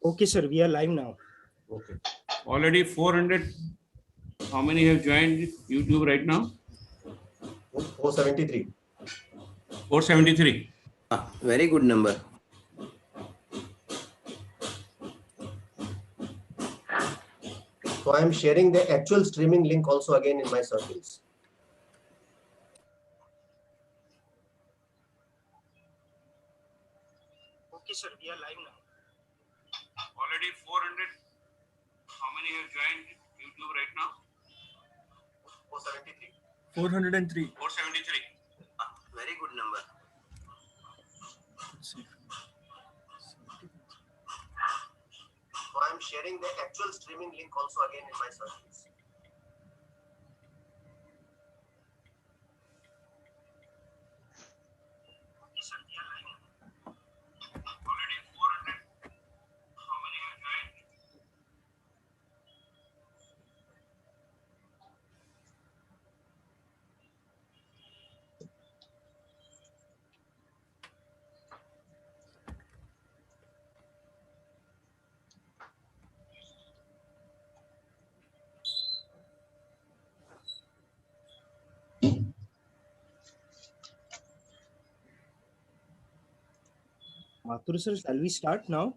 Okay, sir. We are live now. Okay. Already 400. How many have joined YouTube right now? 473. 473. Very good number. So I am sharing the actual streaming link also again in my circles. Okay, sir. We are live now. Already 400. How many have joined YouTube right now? 473. 403. 473. Very good number. Let's see. So I am sharing the actual streaming link also again in my circles. Okay, sir. We are live now. Already 400. How many have joined? Mathur sir, shall we start now?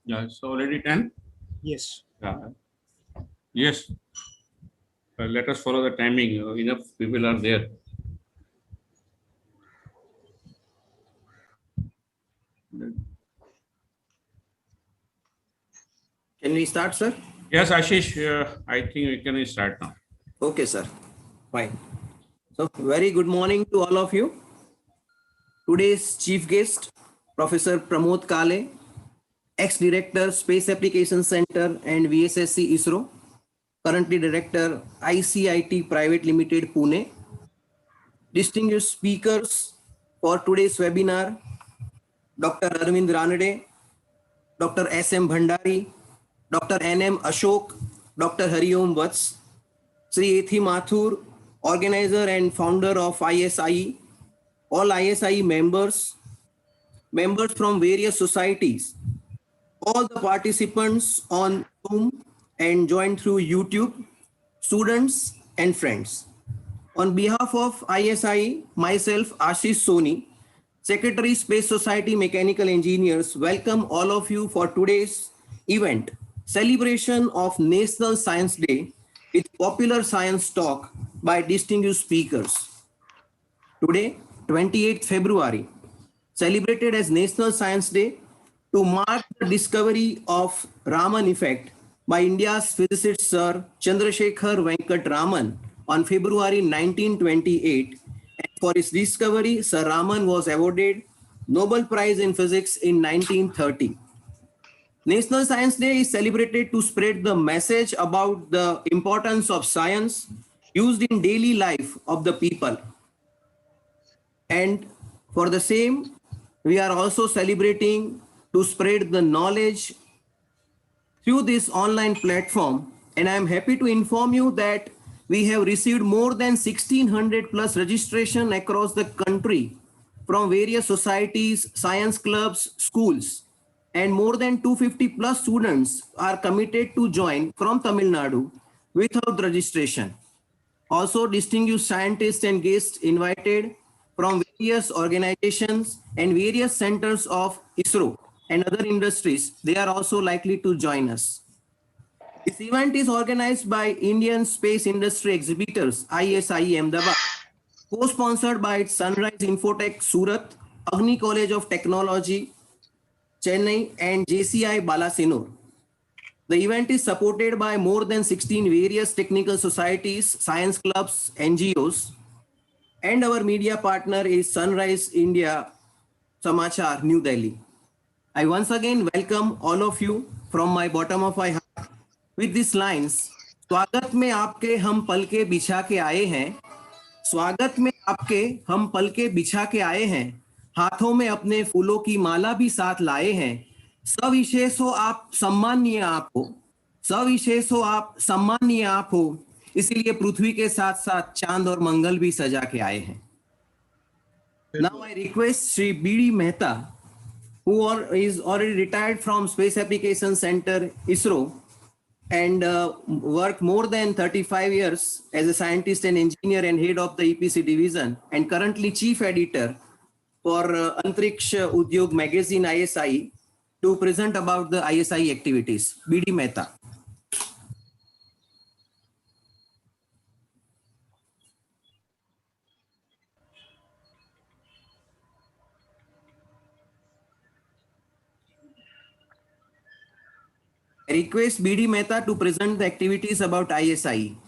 Yeah, it's already 10. Yes. Yeah. Yes. Let us follow the timing. Enough people are there. Can we start, sir? Yes, Ashish, I think we can start now. Okay, sir. Fine. So, very good morning to all of you. Today's chief guest, Professor Pramod Kale, ex-director, Space Application Center and VSSC ISRO, currently director, ICIT Private Limited, Pune. Distinguished speakers for today's webinar, Dr. Arvind Ranade, Dr. S.M. Bhandari, Dr. N.M. Ashok, Dr. Hariom Vats, Sri Ethi Mathur, organizer and founder of ISIE, all ISIE members, members from various societies, all the participants on Zoom and joined through YouTube, students and friends. On behalf of ISIE, myself, Ashish Soni, Secretary Space Society Mechanical Engineers, welcome all of you for today's event, celebration of National Science Day with popular science talk by distinguished speakers. Today, 28th February, celebrated as National Science Day to mark the discovery of Raman effect by India's physicist Sir Chandrasekhar Venkat Raman on February 1928. And for his discovery, Sir Raman was awarded Nobel Prize in Physics in 1930. National Science Day is celebrated to spread the message about the importance of science used in daily life of the people. And for the same, we are also celebrating to spread the knowledge through this online platform. And I'm happy to inform you that we have received more than 1600 plus registration across the country from various societies, science clubs, schools, and more than 250 plus students are committed to join from Tamil Nadu without registration. Also, distinguished scientists and guests invited from various organizations and various centers of ISRO and other industries, they are also likely to join us. This event is organized by Indian Space Industry Exhibitors, ISIE Ahmedabad, co-sponsored by Sunrise Infotech Surat, Agni College of Technology, Chennai, and JCI Balasinur. The event is supported by more than 16 various technical societies, science clubs, NGOs, and our media partner is Sunrise India Samachar, New Delhi. I once again welcome all of you from my bottom of my heart with these lines. स्वागत में आपके हम पल के बिछा के आए हैं, स्वागत में आपके हम पल के बिछा के आए हैं, हाथों में अपने फूलों की माला भी साथ लाए हैं, सविशेष हो आप सम्माननीय आप हो, सविशेष हो आप सम्माननीय आप हो, इसीलिए पृथ्वी के साथ साथ चांद और मंगल भी सजा के आए हैं. Now I request Sri B.D. Mehta is already retired from Space Application Center, ISRO, and worked more than 35 years as a scientist and engineer and head of the EPC division, and currently chief editor for Antriksh Udyog magazine ISI, to present about the ISI activities. BD Mehta. I request BD Mehta to present the activities about ISI.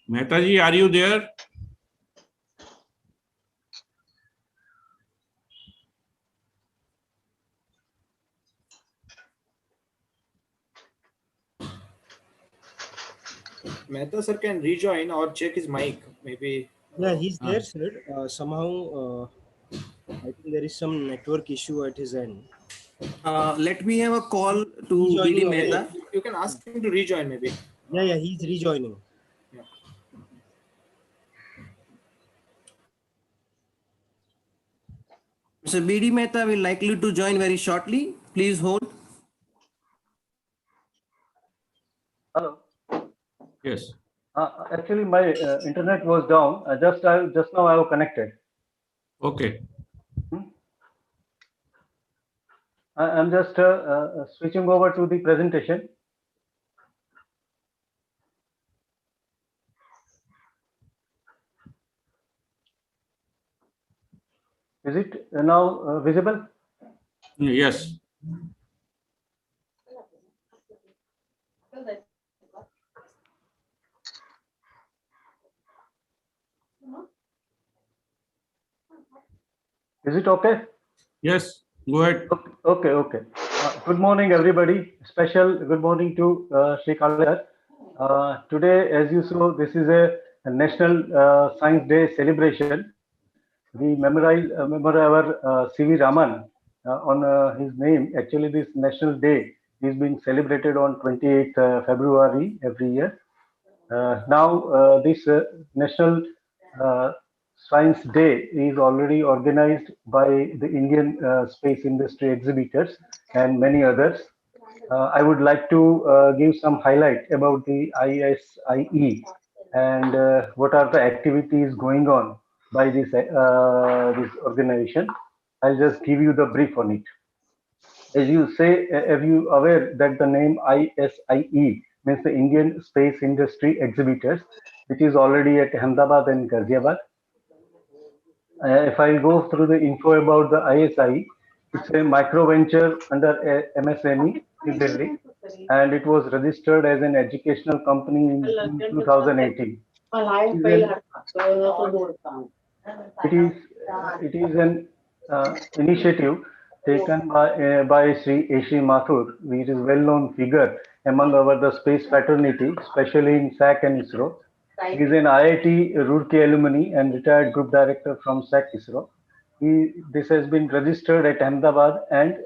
Mehta ji, are you there? Mehta sir can rejoin or check his mic. Maybe. Yeah, he's there, sir. Somehow, I think there is some network issue at his end. Let me have a call to Rejoining BD already. Mehta. You can ask him to rejoin maybe. Yeah, he's rejoining. Mr. BD Mehta will likely to join very shortly. Please hold. Hello. Yes. Actually, my internet was down. Just now I have connected. Okay. I'm just switching over to the presentation. Is it now visible? Yes. Is it okay? Yes. Go ahead. Okay. Good morning, everybody. Special good morning to Sri Kale. Today, as you saw, this is a National Science Day celebration. We remember our C.V. Raman on his name. Actually, this National Day is being celebrated on 28th February every year. Now, this National Science Day is already organized by the Indian space industry exhibitors and many others. I would like to give some highlight about the ISIE and what are the activities going on by this organization. I'll just give you the brief on it. As you say, are you aware that the name ISIE means the Indian Space Industry Exhibitors, which is already at Ahmedabad and Ghaziabad? If I go through the info about the ISI, it's a micro venture under MSME, New Delhi, and it was registered as an educational company in 2018. It is an initiative taken by Sri Mathur, which is well-known figure among the space fraternity, especially in SAC and ISRO. He is an IIT Roorkee alumni and retired group director from SAC ISRO. This has been registered at Ahmedabad and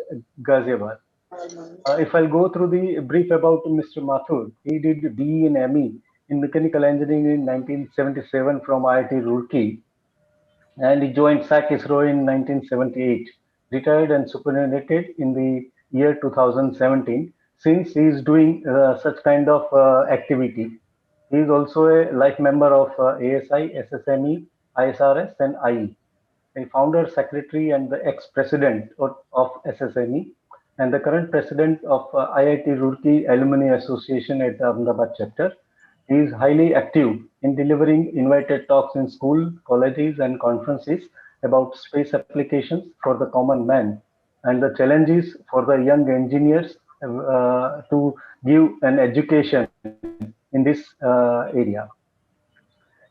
Ghaziabad. If I'll go through the brief about Mr. Mathur, he did BE and ME in mechanical engineering in 1977 from IIT Roorkee, and he joined SAC ISRO in 1978. Retired and superannuated in the year 2017. Since he is doing such kind of activity, he is also a life member of ASI, SSME, ISRS, and IE. A founder, secretary, and the ex-president of SSME, and the current president of IIT Roorkee Alumni Association at the Ahmedabad chapter. He is highly active in delivering invited talks in school, colleges, and conferences about space applications for the common man and the challenges for the young engineers to give an education in this area.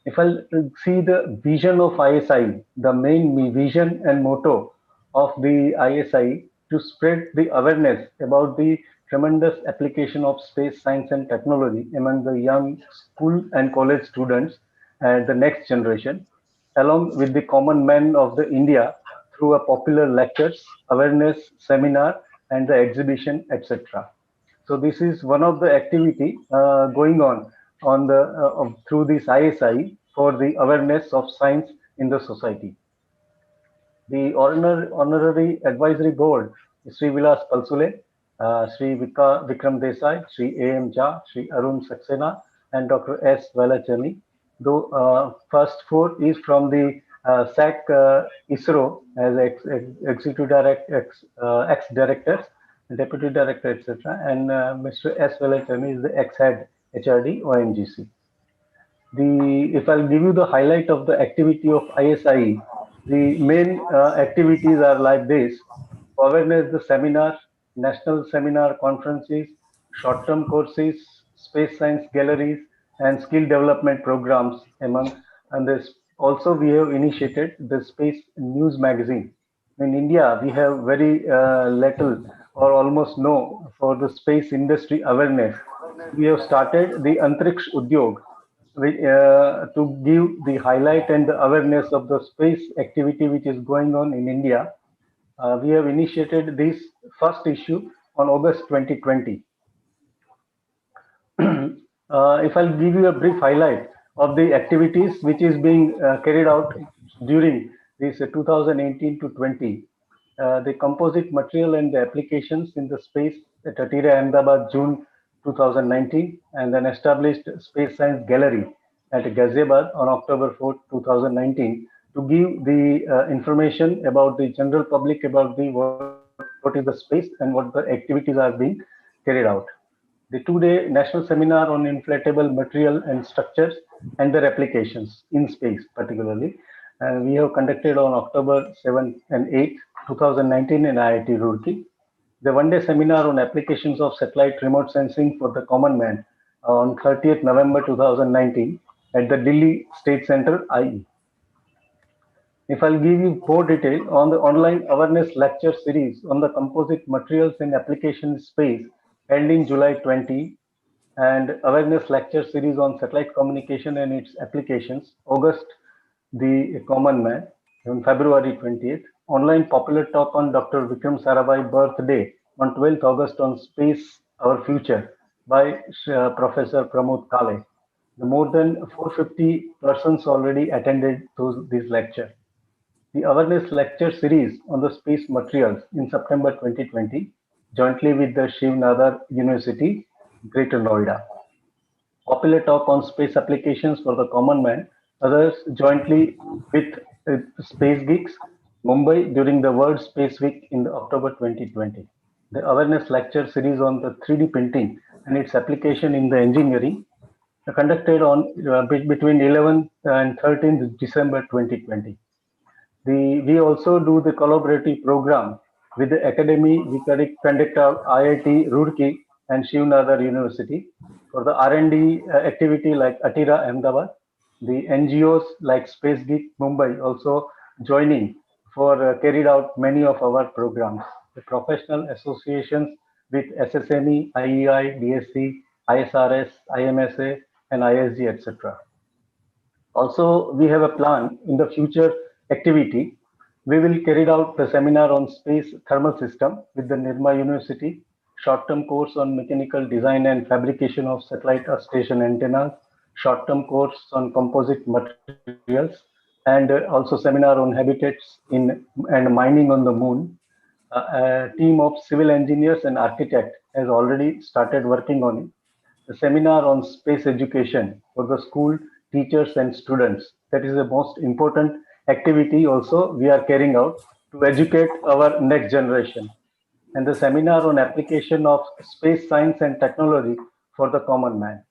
If I see the vision of ISI, the main vision and motto of the ISI to spread the awareness about the tremendous application of space science and technology among the young school and college students and the next generation, along with the common men of the India through a popular lectures, awareness seminar, and the exhibition, etc. So this is one of the activity going on the through this ISI for the awareness of science in the society. The honorary advisory board is Sri Vilas Palsule, Sri Vikram Desai, Sri A.M. Jha, Sri Arun Saxena, and Dr. S. Valachani. Though first four is from the SAC ISRO as executive director, ex-directors, deputy director, etc. And Mr. S. Valachani is the ex-head HRD ONGC. If I'll give you the highlight of the activity of ISI, the main activities are like this: awareness, the seminar, national seminar conferences, short-term courses, space science galleries, and skill development programs among. And this also we have initiated the space news magazine. In India, we have very little or almost no for the space industry awareness. We have started the Antriksh Udyog, to give the highlight and the awareness of the space activity which is going on in India. We have initiated this first issue on August 2020. If I'll give you a brief highlight of the activities which is being carried out during this 2018 to 20, the composite material and the applications in the space at Atira Ahmedabad, June 2019, and then established Space Science Gallery at Ghaziabad on October 4, 2019, to give the information about the general public about the what is the space and what the activities are being carried out. The two-day national seminar on inflatable material and structures and their applications in space, particularly, we have conducted on October 7 and 8, 2019 in IIT Roorkee. The one-day seminar on applications of satellite remote sensing for the common man on 30th November 2019 at the Delhi State Center, IE. If I'll give you more detail on the online awareness lecture series on the composite materials and application space held in July 20, and awareness lecture series on satellite communication and its applications, August, the common man, on February 20th, online popular talk on Dr. Vikram Sarabhai birthday on 12th August on Space, Our Future by Professor Pramod Kale. The more than 450 persons already attended this lecture. The awareness lecture series on the space materials in September 2020, jointly with the Shiv Nadar University, Greater Noida. Popular talk on space applications for the common man, others jointly with Space Geeks, Mumbai during the World Space Week in October 2020. The awareness lecture series on the 3D printing and its application in the engineering, conducted on between 11th and 13th December 2020. We also do the collaborative program with the academy we conduct our IIT Roorkee and Shiv Nadar University for the R&D activity like Atira Ahmedabad, the NGOs like Space Geek Mumbai also joining for carried out many of our programs. The professional associations with SSME, IEI, DSC, ISRS, IMSA, and ISG, etc. Also, we have a plan in the future activity. We will carry out the seminar on space thermal system with the Nirma University, short-term course on mechanical design and fabrication of satellite station antennas, short-term course on composite materials, and also seminar on habitats in and mining on the moon. A team of civil engineers and architects has already started working on it. The seminar on space education for the school teachers and students. That is the most important activity also we are carrying out to educate our next generation. And the seminar on application of space science and technology for the common man.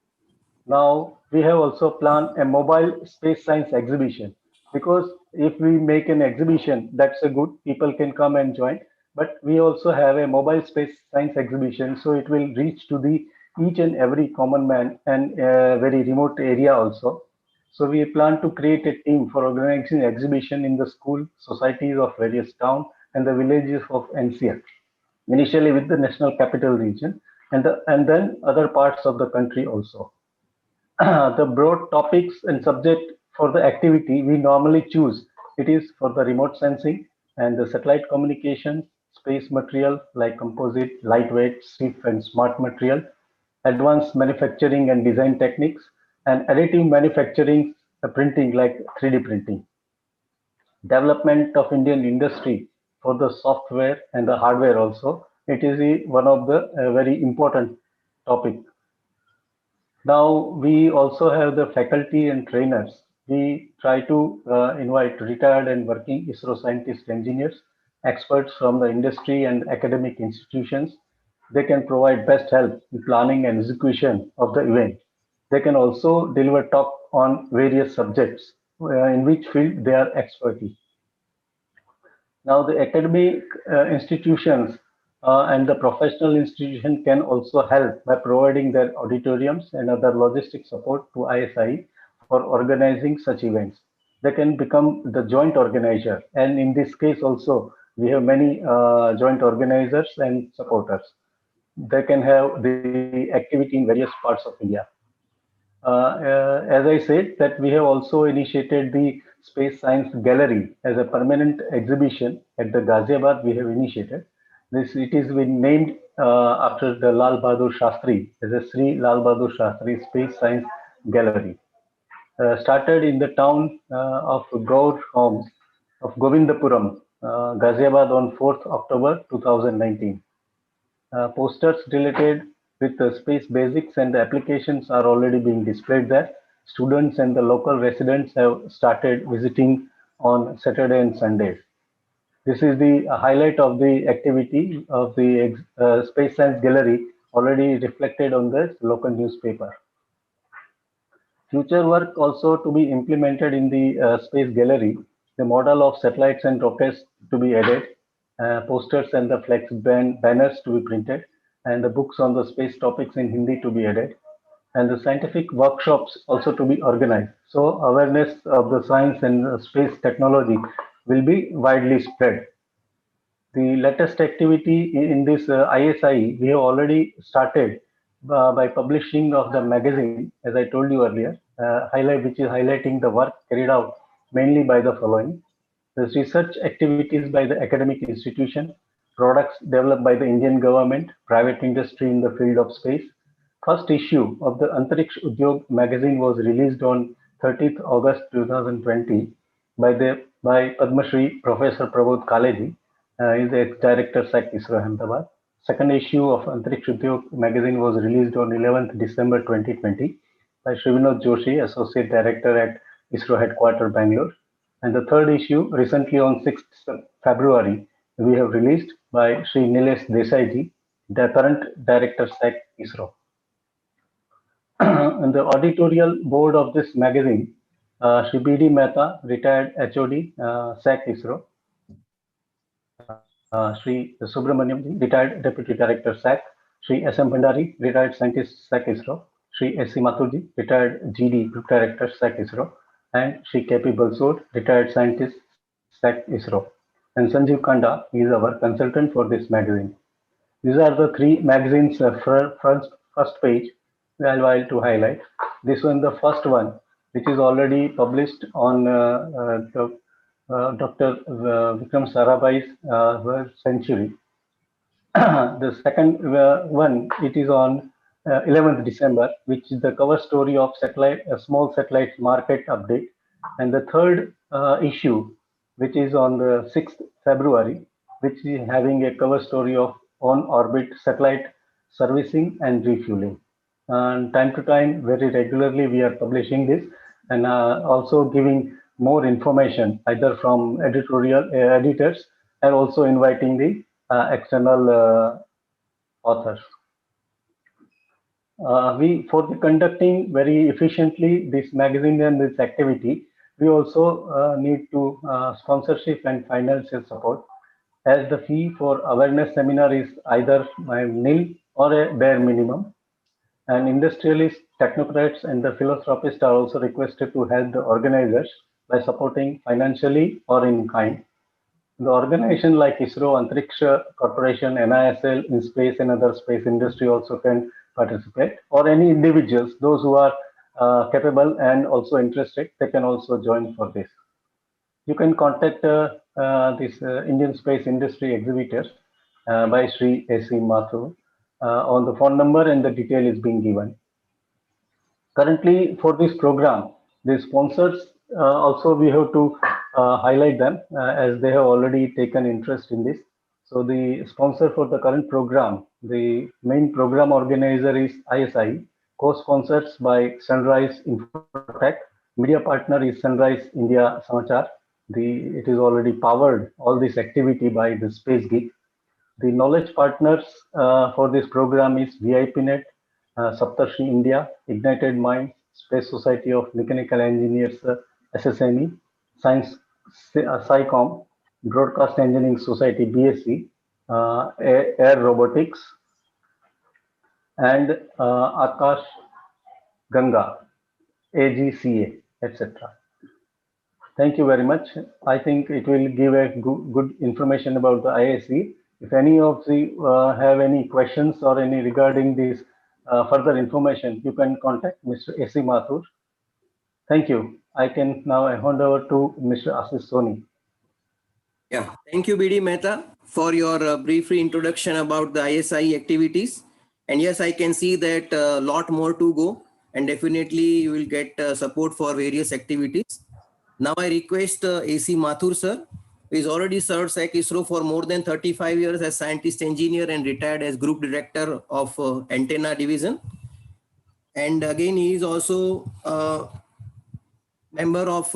Now we have also planned a mobile space science exhibition, because if we make an exhibition, that's a good, people can come and join, but we also have a mobile space science exhibition, so it will reach to the each and every common man and a very remote area also. So we plan to create a team for organizing exhibition in the school societies of various towns and the villages of NCR, initially with the national capital region and then other parts of the country also. The broad topics and subject for the activity we normally choose, it is for the remote sensing and the satellite communication, space material like composite, lightweight, stiff and smart material, advanced manufacturing and design techniques, and additive manufacturing, printing like 3D printing. Development of Indian industry for the software and the hardware also. It is one of the very important topic. Now we also have the faculty and trainers. We try to invite retired and working ISRO scientists, engineers, experts from the industry and academic institutions. They can provide best help in planning and execution of the event. They can also deliver talk on various subjects in which field they are expertise. Now, the academic institutions and the professional institution can also help by providing their auditoriums and other logistic support to ISI for organizing such events. They can become the joint organizer, and in this case also we have many joint organizers and supporters. They can have the activity in various parts of India. As I said, that we have also initiated the Space Science Gallery as a permanent exhibition at the Ghaziabad. We have initiated this. It is been named after the Lal Bahadur Shastri as a Sri Lal Bahadur Shastri Space Science Gallery. Started in the town of Gaur Homes of Govindapuram, Ghaziabad on 4th October 2019. Posters related with the space basics and the applications are already being displayed there. Students and the local residents have started visiting on Saturday and Sundays. This is the highlight of the activity of the Space Science Gallery, already reflected on the local newspaper. Future work also to be implemented in the Space Gallery, the model of satellites and rockets to be added, posters and the flex banners to be printed, and the books on the space topics in Hindi to be added, and the scientific workshops also to be organized. So awareness of the science and space technology will be widely spread. The latest activity in this ISI, we have already started by publishing of the magazine, as I told you earlier, which is highlighting the work carried out mainly by the following. The research activities by the academic institution, products developed by the Indian government, private industry in the field of space. First issue of the Antariksh Udyog magazine was released on 30th August 2020 by Padma Shri Professor Pramod Kale. Is the ex-director SAC ISRO Ahmedabad. Second issue of Antariksh Udyog magazine was released on 11th December 2020 by Shri Vinod Joshi, Associate Director at ISRO Headquarters, Bangalore. And the third issue, recently on 6th February, we have released by Shri Nilesh Desai, the current Director SAC ISRO. And the editorial board of this magazine, Shri B.D. Mehta, retired HOD, SAC ISRO. Shri Subramaniam, retired Deputy Director SAC, Shri S.M. Bhandari, retired Scientist SAC ISRO, Shri S.C. Mathurji, retired GD Group Director SAC ISRO, and Shri K.P. Balsod, retired Scientist SAC ISRO. And Sanjeev Kanda is our consultant for this magazine. These are the three magazines first page I like to highlight. This one, the first one, which is already published on Dr. Vikram Sarabhai's century. The second one, it is on 11th December, which is the cover story of small satellite market update. And the third issue, which is on the 6th February, which is having a cover story of on-orbit satellite servicing and refueling. And time to time, very regularly, we are publishing this and also giving more information either from editorial editors and also inviting the external authors. For the conducting very efficiently this magazine and this activity, we also need to sponsorship and financial support, as the fee for awareness seminar is either nil or a bare minimum. And industrialists, technocrats, and the philanthropists are also requested to help the organizers by supporting financially or in kind. The organization like ISRO, Antariksha Corporation, NISL, in space and other space industry also can participate, or any individuals, those who are capable and also interested, they can also join for this. You can contact this Indian Space Industry exhibitors by Sri A.C. Mathur on the phone number, and the detail is being given. Currently, for this program, the sponsors also we have to highlight them as they have already taken interest in this. So the sponsor for the current program, the main program organizer is ISI, co-sponsors by Sunrise Infotech, media partner is Sunrise India Samachar. It is already powered all this activity by the Space Geek. The knowledge partners for this program is VIPNet, Saptarshi India, Ignited Minds, Space Society of Mechanical Engineers, SSME, Science SciComm, Broadcast Engineering Society, BSc, Air Robotics, and Akash Ganga, AGCA, etc. Thank you very much. I think it will give a good information about the ISE. If any of you have any questions or any regarding this further information, you can contact Mr. A.C. Mathur. Thank you. I can now hand over to Mr. Ashish Soni. Yeah, thank you, BD Mehta, for your brief introduction about the ISI activities. And yes, I can see that a lot more to go, and definitely you will get support for various activities. Now I request AC Mathur sir, who is already served SAC ISRO for more than 35 years as scientist engineer and retired as group director of antenna division. And again, he is also member of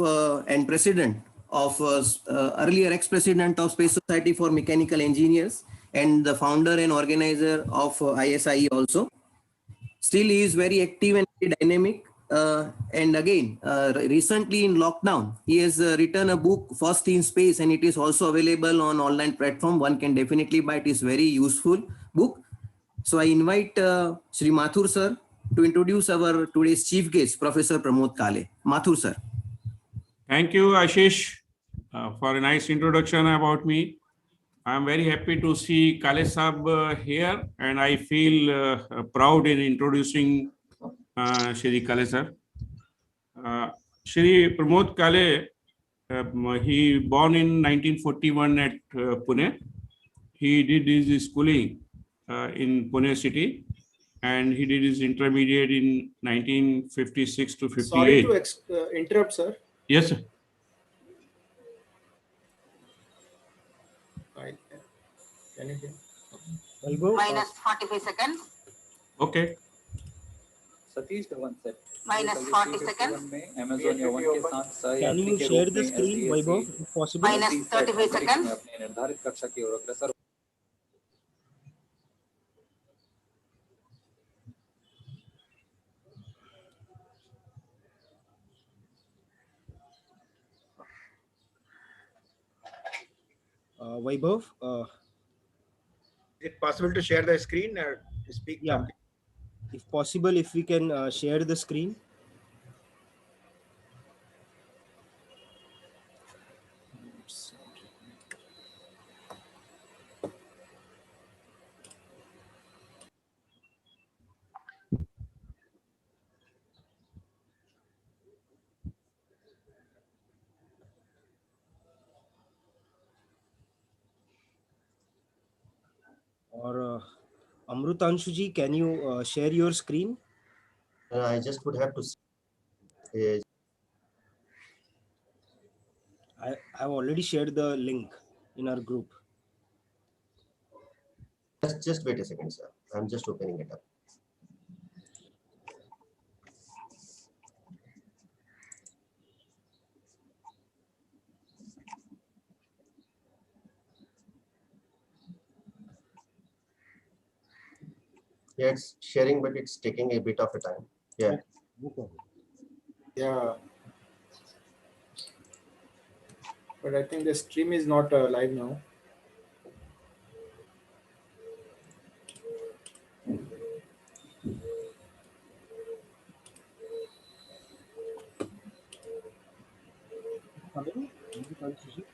and president of earlier ex-president of Space Society for Mechanical Engineers and the founder and organizer of ISIE also. Still, he is very active and very dynamic. And again, recently in lockdown, he has written a book, First in Space, and it is also available on online platform. One can definitely buy it. It is very useful book. So I invite Sri Mathur sir to introduce our today's chief guest, Professor Pramod Kale. Mathur sir. Thank you, Ashish, for a nice introduction about me. I'm very happy to see Kale Saab here, and I feel proud in introducing Shri Kale sir. Shri Pramod Kale, he born in 1941 at Pune. He did his schooling in Pune city, and he did his intermediate in 1956 to 58. Sorry to interrupt, sir. Yes, sir. Can you hear? Vaibhav, minus 45 seconds. Okay. Satish Dhawan sir minus 40 seconds. में Amazon या one के साथ can सहयात्री you के share रूप the में screen, Vaibhav, if possible? Minus 35 seconds. में अपने निर्धारित कक्षा की ओर अग्रसर Vaibhav, Is it possible to share the screen or to speak? yeah, if possible, if we can share the screen. Or Amrutanshu ji, can you share your screen? I just would have to say, I have already shared the link in our group. just wait a second, sir. I'm just opening it up. Yeah, it's sharing, but it's taking a bit of a time. Yeah. No problem. Yeah. But I think the stream is not live now. Coming? Amrutanshu ji?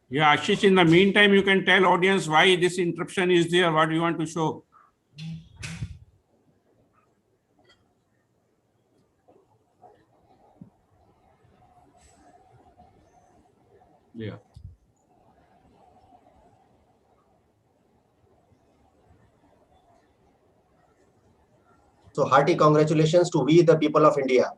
Yeah, Ashish, in the meantime, you can tell audience why this interruption is there, what you want to show. Yeah. So hearty congratulations to we, the people of India.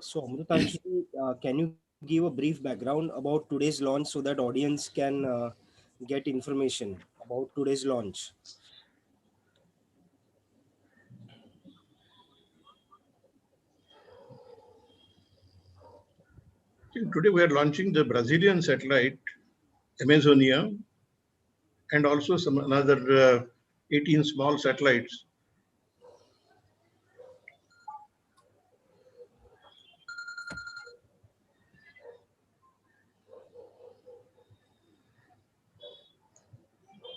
So Amrutanshi, can you give a brief background about today's launch so that audience can get information about today's launch? Today we are launching the Brazilian satellite, Amazonia, and also some another 18 small satellites.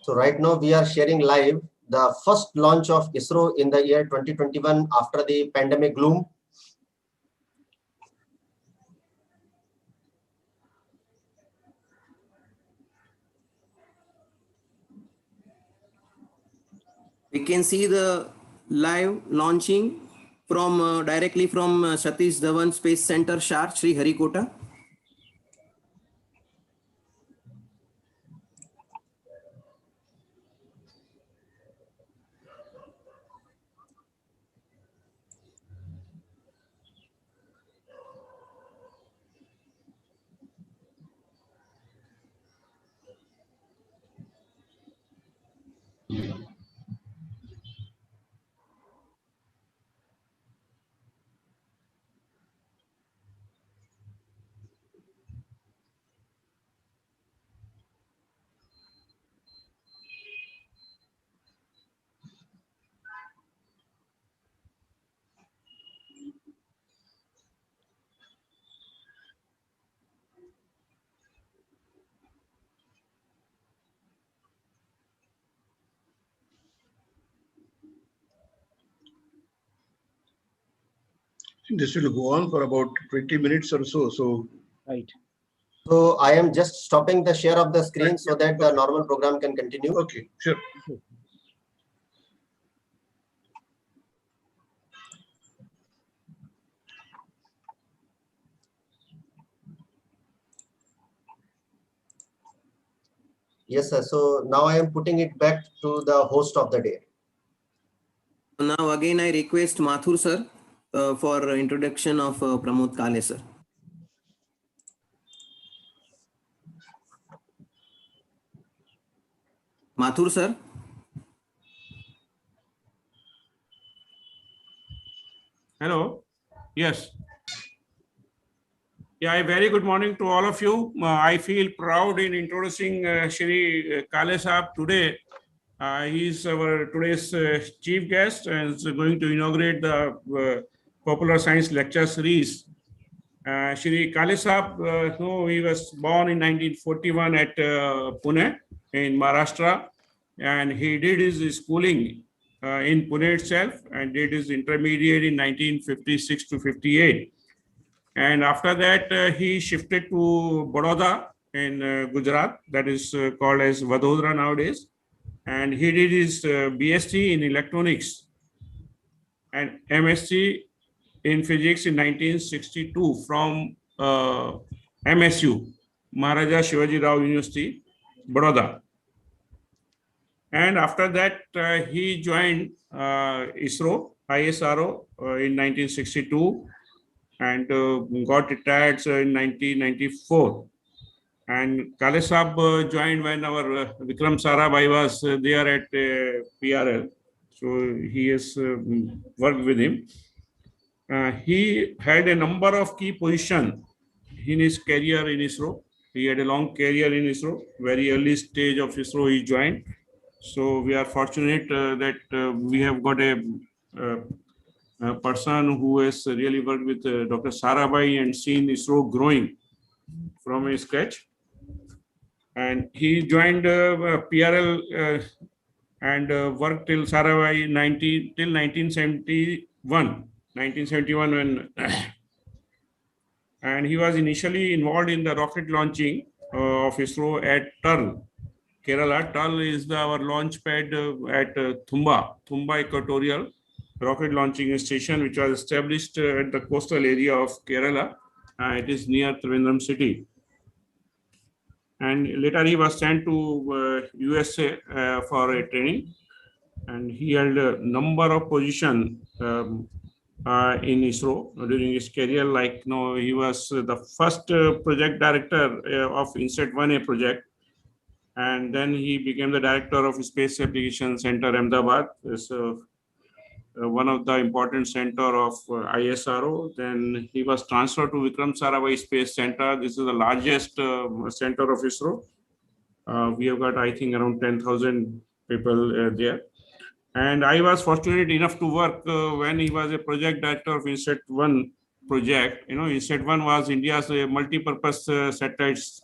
So right now we are sharing live the first launch of ISRO in the year 2021 after the pandemic gloom. We can see the live launching from directly from Satish Dhawan Space Center, Shar, Sri Harikota. This will go on for about 20 minutes or so. So, Right. So I am just stopping the share of the screen so that the normal program can continue. okay, sure. Yes, sir. So now I am putting it back to the host of the day. Now again I request Mathur sir for introduction of Pramod Kale sir. Mathur sir. Hello. Yes. Yeah, a very good morning to all of you. I feel proud in introducing Shri Kale Saab today. He is our today's chief guest and is going to inaugurate the Popular Science Lecture Series. Shri Kale Saab, he was born in 1941 at Pune in Maharashtra, and he did his schooling in Pune itself and did his intermediate in 1956 to 58. And after that, he shifted to Baroda in Gujarat, that is called as Vadodara nowadays. And he did his BSc in electronics and MSc in physics in 1962 from MSU, Maharaja Shivaji Rao University, Baroda. And after that, he joined ISRO, ISRO in 1962. And got retired in 1994. And Kale Saab joined when our Vikram Sarabhai was there at PRL. So he has worked with him. He had a number of key positions in his career in ISRO. He had a long career in ISRO. Very early stage of ISRO he joined. So we are fortunate that we have got a person who has really worked with Dr. Sarabhai and seen ISRO growing from a scratch. And he joined PRL and worked till Sarabhai till 1971 when and he was initially involved in the rocket launching of ISRO at Turl, Kerala. Turl is our launch pad at Thumba Equatorial Rocket Launching Station, which was established at the coastal area of Kerala. It is near Trivandrum city. And later he was sent to USA for a training, and he held a number of positions in ISRO during his career. Like he was the first project director of INSET-1A project, and then he became the director of Space Application Center, Ahmedabad. So one of the important center of ISRO. Then he was transferred to Vikram Sarabhai Space Center. This is the largest center of ISRO. We have got, I think, around 10,000 people there. And I was fortunate enough to work when he was a project director of INSET-1 project. INSET-1 was India's multi-purpose satellites,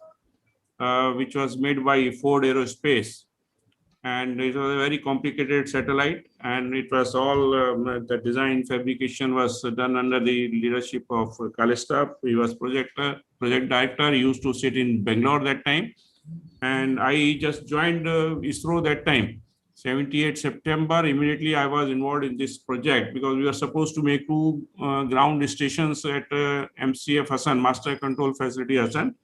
which was made by Ford Aerospace. And it was a very complicated satellite, and it was all the design fabrication was done under the leadership of Kalestab. He was project director. He used to sit in Bangalore that time, and I just joined ISRO that time. 78 September, immediately I was involved in this project because we were supposed to make 2 ground stations at MCF Hassan, Master Control Facility Hassan.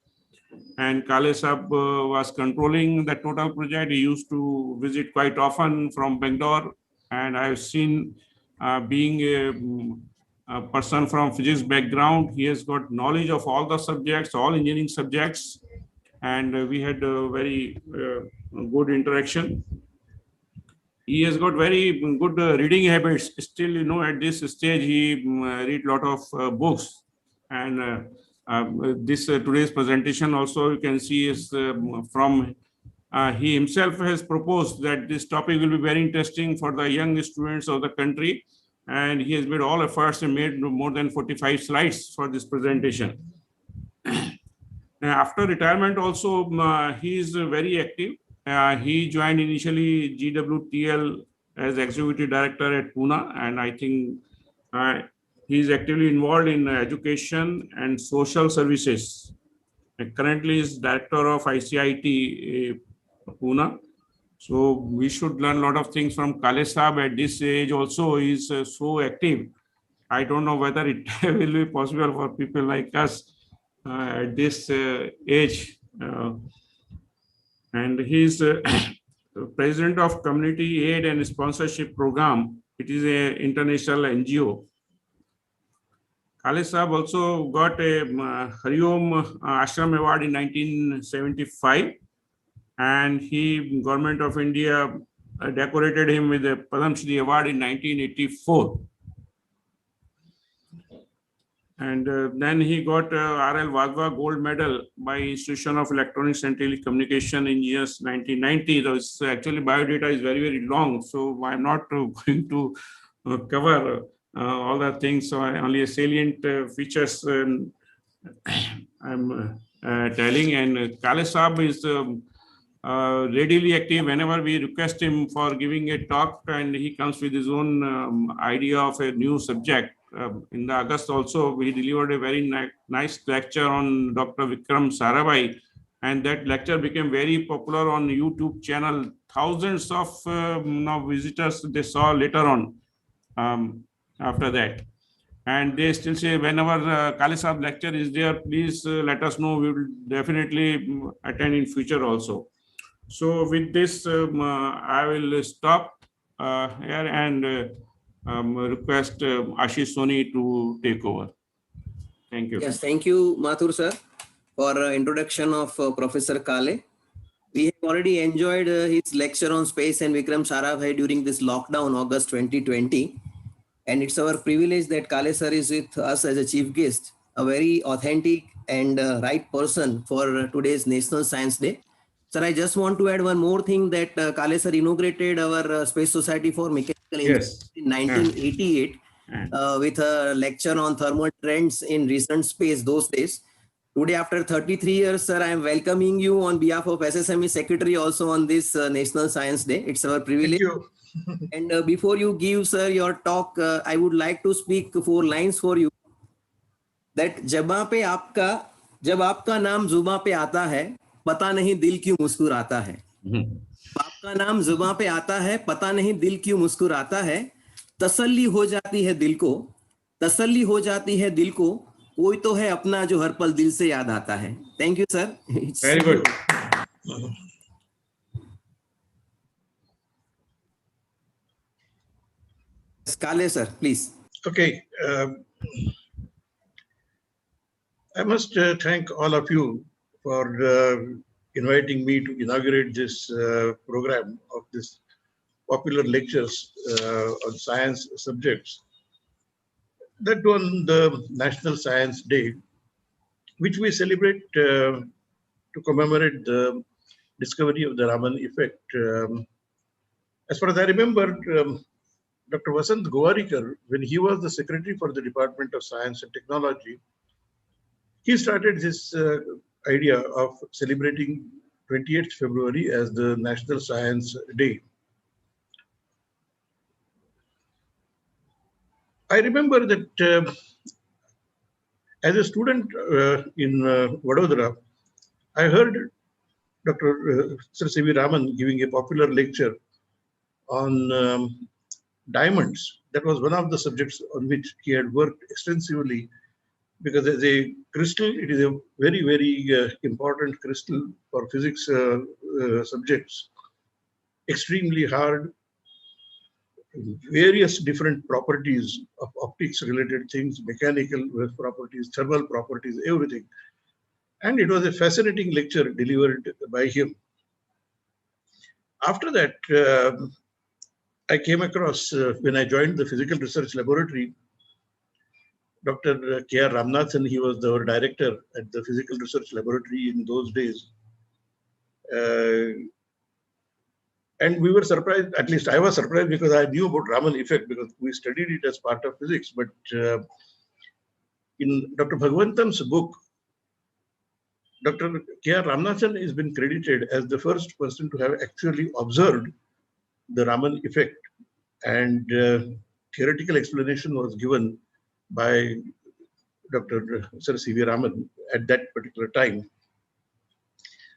And Kalesab was controlling the total project. He used to visit quite often from Bangalore. And I've seen being a person from physics background, he has got knowledge of all the subjects, all engineering subjects. And we had a very good interaction. He has got very good reading habits. Still, at this stage, he read a lot of books. And this today's presentation also you can see is from he himself has proposed that this topic will be very interesting for the young students of the country. And he has made all efforts and made more than 45 slides for this presentation. After retirement also, he is very active. He joined initially GWTL as Executive Director at Pune, and I think he is actively involved in education and social services. Currently is Director of ICIT Pune. So we should learn a lot of things from Kalesab at this age also. He is so active. I don't know whether it will be possible for people like us at this age. And he is president of Community Aid and Sponsorship Program. It is an international NGO. Kalesab also got a Hariom Ashram Award in 1975, and Government of India decorated him with a Padma Shri Award in 1984. And then he got R.L. Wadhwa Gold Medal by Institution of Electronics and Telecommunication Engineers 1990. So actually biodata is very, very long, so I'm not going to cover all the things. So only a salient features I'm telling. And Kalesab is readily active whenever we request him for giving a talk, and he comes with his own idea of a new subject. In the August also, we delivered a very nice lecture on Dr. Vikram Sarabhai, and that lecture became very popular on YouTube channel. Thousands of visitors they saw later on after that. And they still say whenever Kalesab lecture is there, please let us know. We will definitely attend in future also. So with this, I will stop here and request Ashish Soni to take over. Thank you. Yes, thank you, Mathur sir, for introduction of Professor Kale. We have already enjoyed his lecture on space and Vikram Sarabhai during this lockdown, August 2020. And it's our privilege that Kale sir is with us as a chief guest, a very authentic and right person for today's National Science Day. Sir, I just want to add one more thing that Kale sir inaugurated our Space Society for Mechanical Engineering in 1988 with a lecture on thermal trends in recent space those days. Today, after 33 years, sir, I am welcoming you on behalf of SSME Secretary also on this National Science Day. It's our privilege. Thank you. And before you give, sir, your talk, I would like to speak 4 lines for you. That जब आपका नाम जुबां पे आता है, पता नहीं दिल क्यों मुस्कुराता है. आपका नाम जुबां पे आता है, पता नहीं दिल क्यों मुस्कुराता है. तसल्ली हो जाती है दिल को, तसल्ली हो जाती है दिल को. कोई तो है अपना जो हर पल दिल से याद आता है. Thank you, sir. Very good. Kale, sir, please. Okay. I must thank all of you for inviting me to inaugurate this program of this popular lectures on science subjects. That on the National Science Day, which we celebrate to commemorate the discovery of the Raman effect. As far as I remember, Dr. Vasant Gowarikar, when he was the secretary for the Department of Science and Technology, he started this idea of celebrating 28th February as the National Science Day. I remember that as a student in Vadodara, I heard Dr. Sir C.V. Raman giving a popular lecture on diamonds. That was one of the subjects on which he had worked extensively, because as a crystal, it is a very, very important crystal for physics subjects. Extremely hard, various different properties of optics related things, mechanical properties, thermal properties, everything. And it was a fascinating lecture delivered by him. After that, I came across, when I joined the Physical Research Laboratory, Dr. K.R. Ramanathan, he was our director at the Physical Research Laboratory in those days. And we were surprised, at least I was surprised, because I knew about Raman effect because we studied it as part of physics. But in Dr. Bhagwantam's book, Dr. K.R. Ramanathan has been credited as the first person to have actually observed the Raman effect. And theoretical explanation was given by Dr. Sir C.V. Raman at that particular time.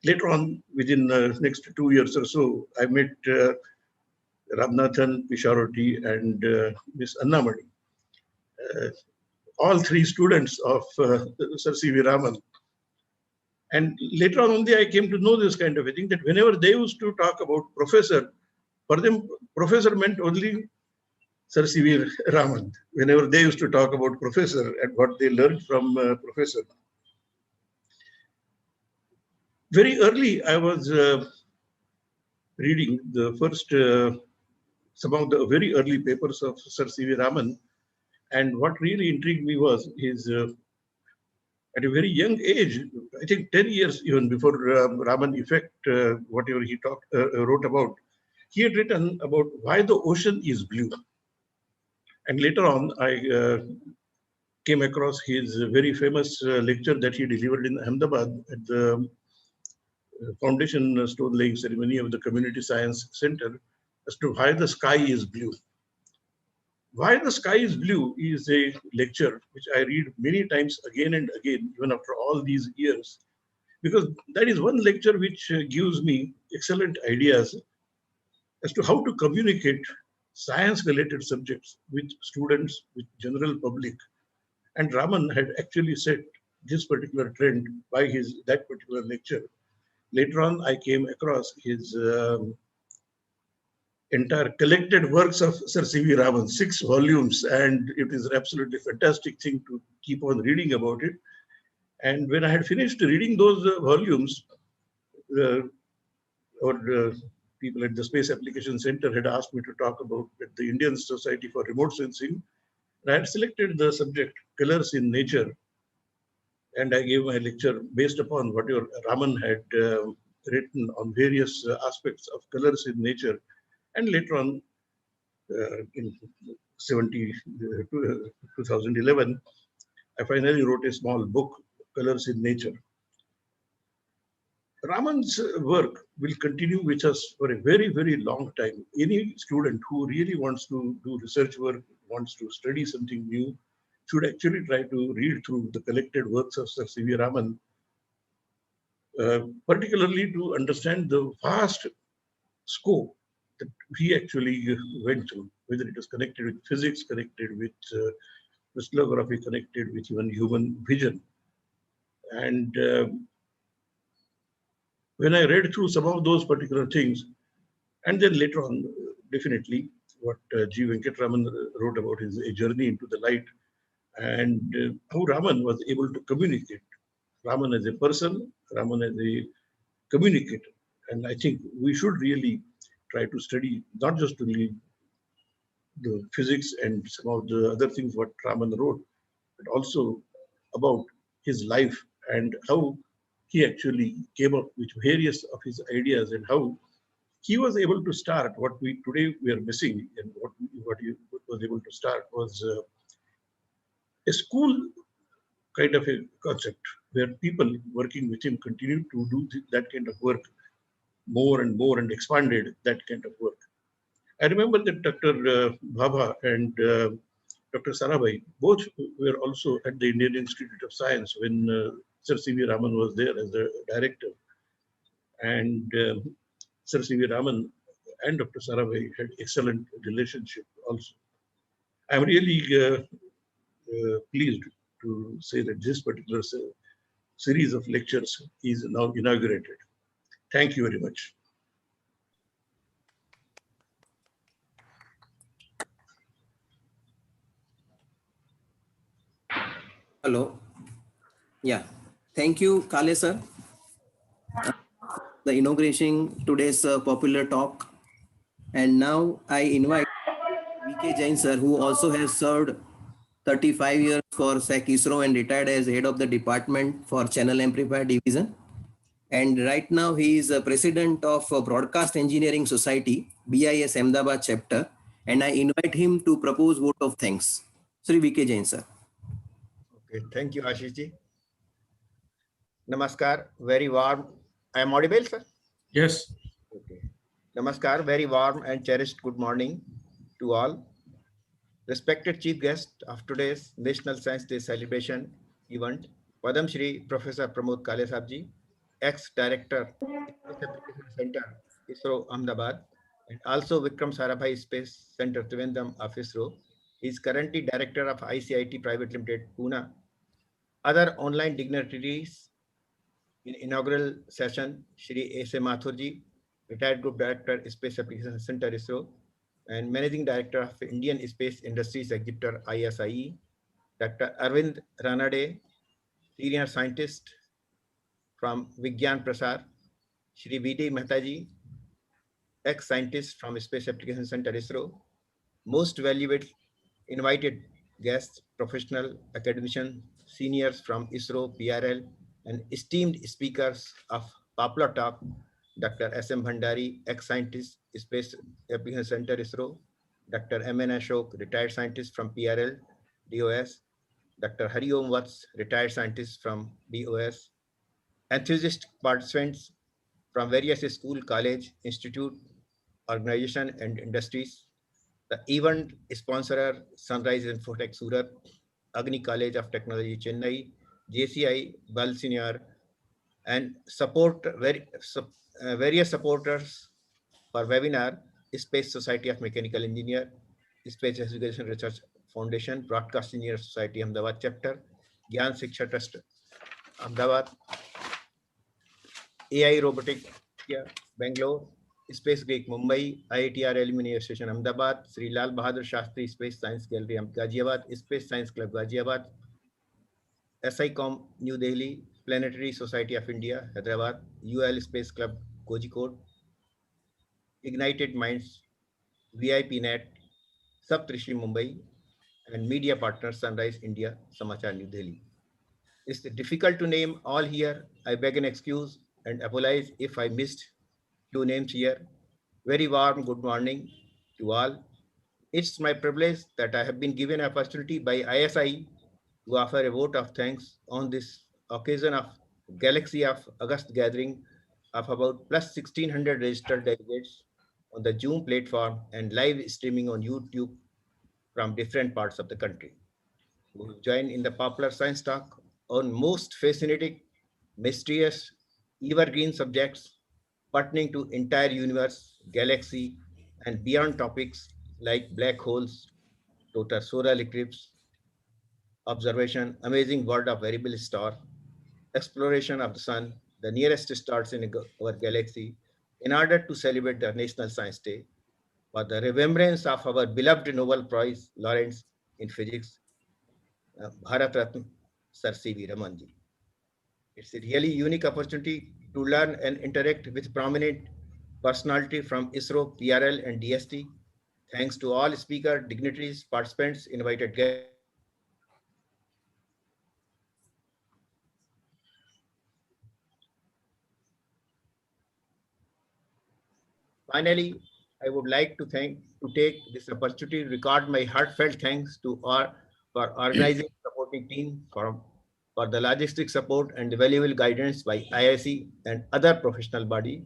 Later on, within the next 2 years or so, I met Ramanathan, Pisharoti, and Miss Annamani. All 3 students of Sir C.V. Raman. And later on only I came to know this kind of a thing, that whenever they used to talk about professor, for them, professor meant only Sir C.V. Raman. Whenever they used to talk about professor and what they learned from professor. Very early, I was reading the first, some of the very early papers of Sir C.V. Raman. And what really intrigued me was his, at a very young age, I think 10 years even before Raman effect, whatever he wrote about, he had written about why the ocean is blue. And later on, I came across his very famous lecture that he delivered in Ahmedabad at the foundation stone laying ceremony of the Community Science Center as to why the sky is blue. Why the sky is blue is a lecture which I read many times again and again, even after all these years, because that is one lecture which gives me excellent ideas as to how to communicate science-related subjects with students, with general public. And Raman had actually set this particular trend by that particular lecture. Later on, I came across his entire collected works of Sir C.V. Raman, 6 volumes, and it is an absolutely fantastic thing to keep on reading about it. And when I had finished reading those volumes, our people at the Space Application Center had asked me to talk about at the Indian Society for Remote Sensing. And I had selected the subject, Colors in Nature, and I gave my lecture based upon what Raman had written on various aspects of colors in nature. And later on, in 2011, I finally wrote a small book colors in nature. Raman's work will continue with us for a very, very long time. Any student who really wants to do research work, wants to study something new, should actually try to read through the collected works of Sir C.V. Raman, particularly to understand the vast scope that he actually went through, whether it is connected with physics, connected with crystallography, connected with even human vision. And when I read through some of those particular things, and then later on, definitely, what G. Venkatraman wrote about his A Journey into the Light, and how Raman was able to communicate. Raman as a person, Raman as a communicator. And I think we should really try to study, not just only the physics and some of the other things what Raman wrote, but also about his life and how he actually came up with various of his ideas and how he was able to start what today we are missing, and what he was able to start was a school kind of a concept where people working with him continued to do that kind of work more and more and expanded that kind of work. I remember that Dr. Bhabha and Dr. Sarabhai both were also at the Indian Institute of Science when Sir C.V. Raman was there as the director. And Sir C.V. Raman and Dr. Sarabhai had excellent relationship also. I'm really pleased to say that this particular series of lectures is now inaugurated. Thank you very much. Hello. Yeah. Thank you, Kale sir. The inauguration today's popular talk. And now I invite VK Jain sir, who also has served 35 years for SAC ISRO and retired as head of the department for Channel Amplifier Division. And right now he is president of Broadcast Engineering Society, BIS Ahmedabad chapter. And I invite him to propose vote of thanks. Sri VK Jain sir. Okay, thank you, Ashish ji. Namaskar, very warm. I am audible, sir? Yes. Okay. Namaskar, very warm and cherished good morning to all. Respected chief guest of today's National Science Day celebration event, Padam Shri Professor Pramod Kale Sahab ji, ex-director, Space Application Center, ISRO Ahmedabad, and also Vikram Sarabhai Space Center, Trivandrum of ISRO. He is currently director of ICIT Private Limited, Pune. Other online dignitaries in inaugural session, Shri A.S. Mathur ji, retired group director, Space Application Center, ISRO, and managing director of Indian Space Industries Exhibitor, ISIE, Dr. Arvind Ranade, senior scientist from Vigyan Prasar, Shri V.D. Mehta ji, ex-scientist from Space Application Center, ISRO, most valuable invited guests, professional, academicians, seniors from ISRO, PRL, and esteemed speakers of popular talk, Dr. S.M. Bhandari, ex-scientist, Space Application Center, ISRO, Dr. M.N. Ashok, retired scientist from PRL, DOS, Dr. Hari Om Vats, retired scientist from DOS, enthusiast participants from various school, college, institute, organization, and industries. The event sponsorer, Sunrise Infotech Surat, Agni College of Technology, Chennai, JCI, Bal Senior, and various supporters for webinar, Space Society of Mechanical Engineer, Space Education Research Foundation, Broadcast Engineer Society, Ahmedabad chapter, Gyan Shiksha Trust, Ahmedabad, AI Robotic, Bangalore, Space Greek, Mumbai, IITR Alumni Association, Ahmedabad, Sri Lal Bahadur Shastri Space Science Gallery, Ghaziabad, Space Science Club, Ghaziabad, SICOM, New Delhi, Planetary Society of India, Hyderabad, UL Space Club, Kozhikode, Ignited Minds, VIP Net, Saptrishi, Mumbai, and media partner Sunrise India, Samachar, New Delhi. It's difficult to name all here. I beg an excuse and apologize if I missed few names here. Very warm good morning to all. It's my privilege that I have been given an opportunity by ISI to offer a vote of thanks on this occasion of Galaxy of August gathering of about plus 1600 registered delegates on the Zoom platform and live streaming on YouTube from different parts of the country, who have joined in the popular science talk on most fascinating, mysterious, evergreen subjects pertaining to entire universe, galaxy, and beyond topics like black holes, total solar eclipse, observation, amazing world of variable star, exploration of the sun, the nearest stars in our galaxy, in order to celebrate the National Science Day for the remembrance of our beloved Nobel Prize laureates in physics, Bharat Ratna Sir C.V. Ramanji. It's a really unique opportunity to learn and interact with prominent personality from ISRO, PRL, and DST. Thanks to all speaker, dignitaries, participants, invited guests. Finally, I would like to take this opportunity to record my heartfelt thanks to all for organizing supporting team for the logistic support and the valuable guidance by IIC and other professional body.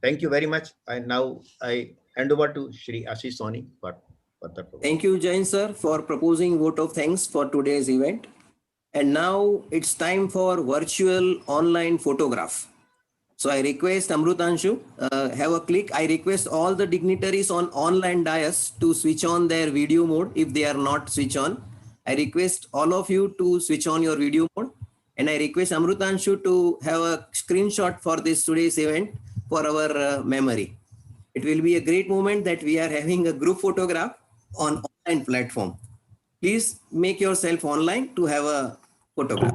Thank you very much. And now I hand over to Shri Ashish Soni for further program. Thank you, Jain sir, for proposing vote of thanks for today's event. And now it's time for virtual online photograph. So I request Amrutanshu, have a click. I request all the dignitaries on online dais to switch on their video mode if they are not switch on. I request all of you to switch on your video mode. And I request Amrutanshu to have a screenshot for this today's event for our memory. It will be a great moment that we are having a group photograph on online platform. Please make yourself online to have a photograph.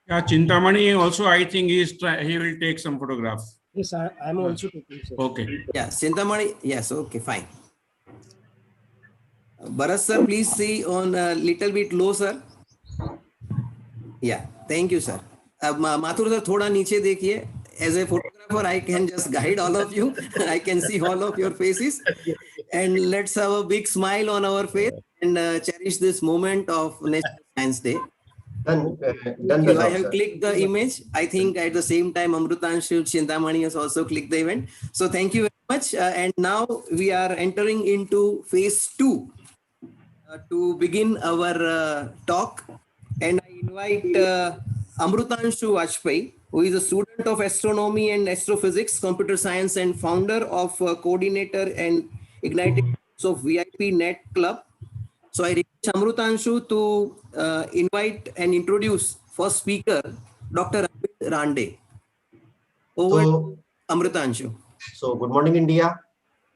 Yeah, Chintamani also, I think he will take some photographs. Yes, I'm also taking. Sir. Okay. Yeah, Chintamani. Yes, okay, fine. Bharat sir, please see on a little bit low, sir. Yeah, thank you, sir. Mathur sir, thoda niche dekhiye. As a photographer, I can just guide all of you. I can see all of your faces. And let's have a big smile on our face and cherish this moment of National Science Day. Done I have clicked the image. I think at the same time, Amrutanshu Chintamani has also clicked the event. So thank you very much. And now we are entering into phase 2 to begin our talk. And I invite Amrutanshu Vajpayee, who is a student of astronomy and astrophysics, computer science, and founder of coordinator and igniting of VIP Net Club. So I request Amrutanshu to invite and introduce first speaker, Dr. Amit Rande. Over to Amrutanshu. So good morning, India.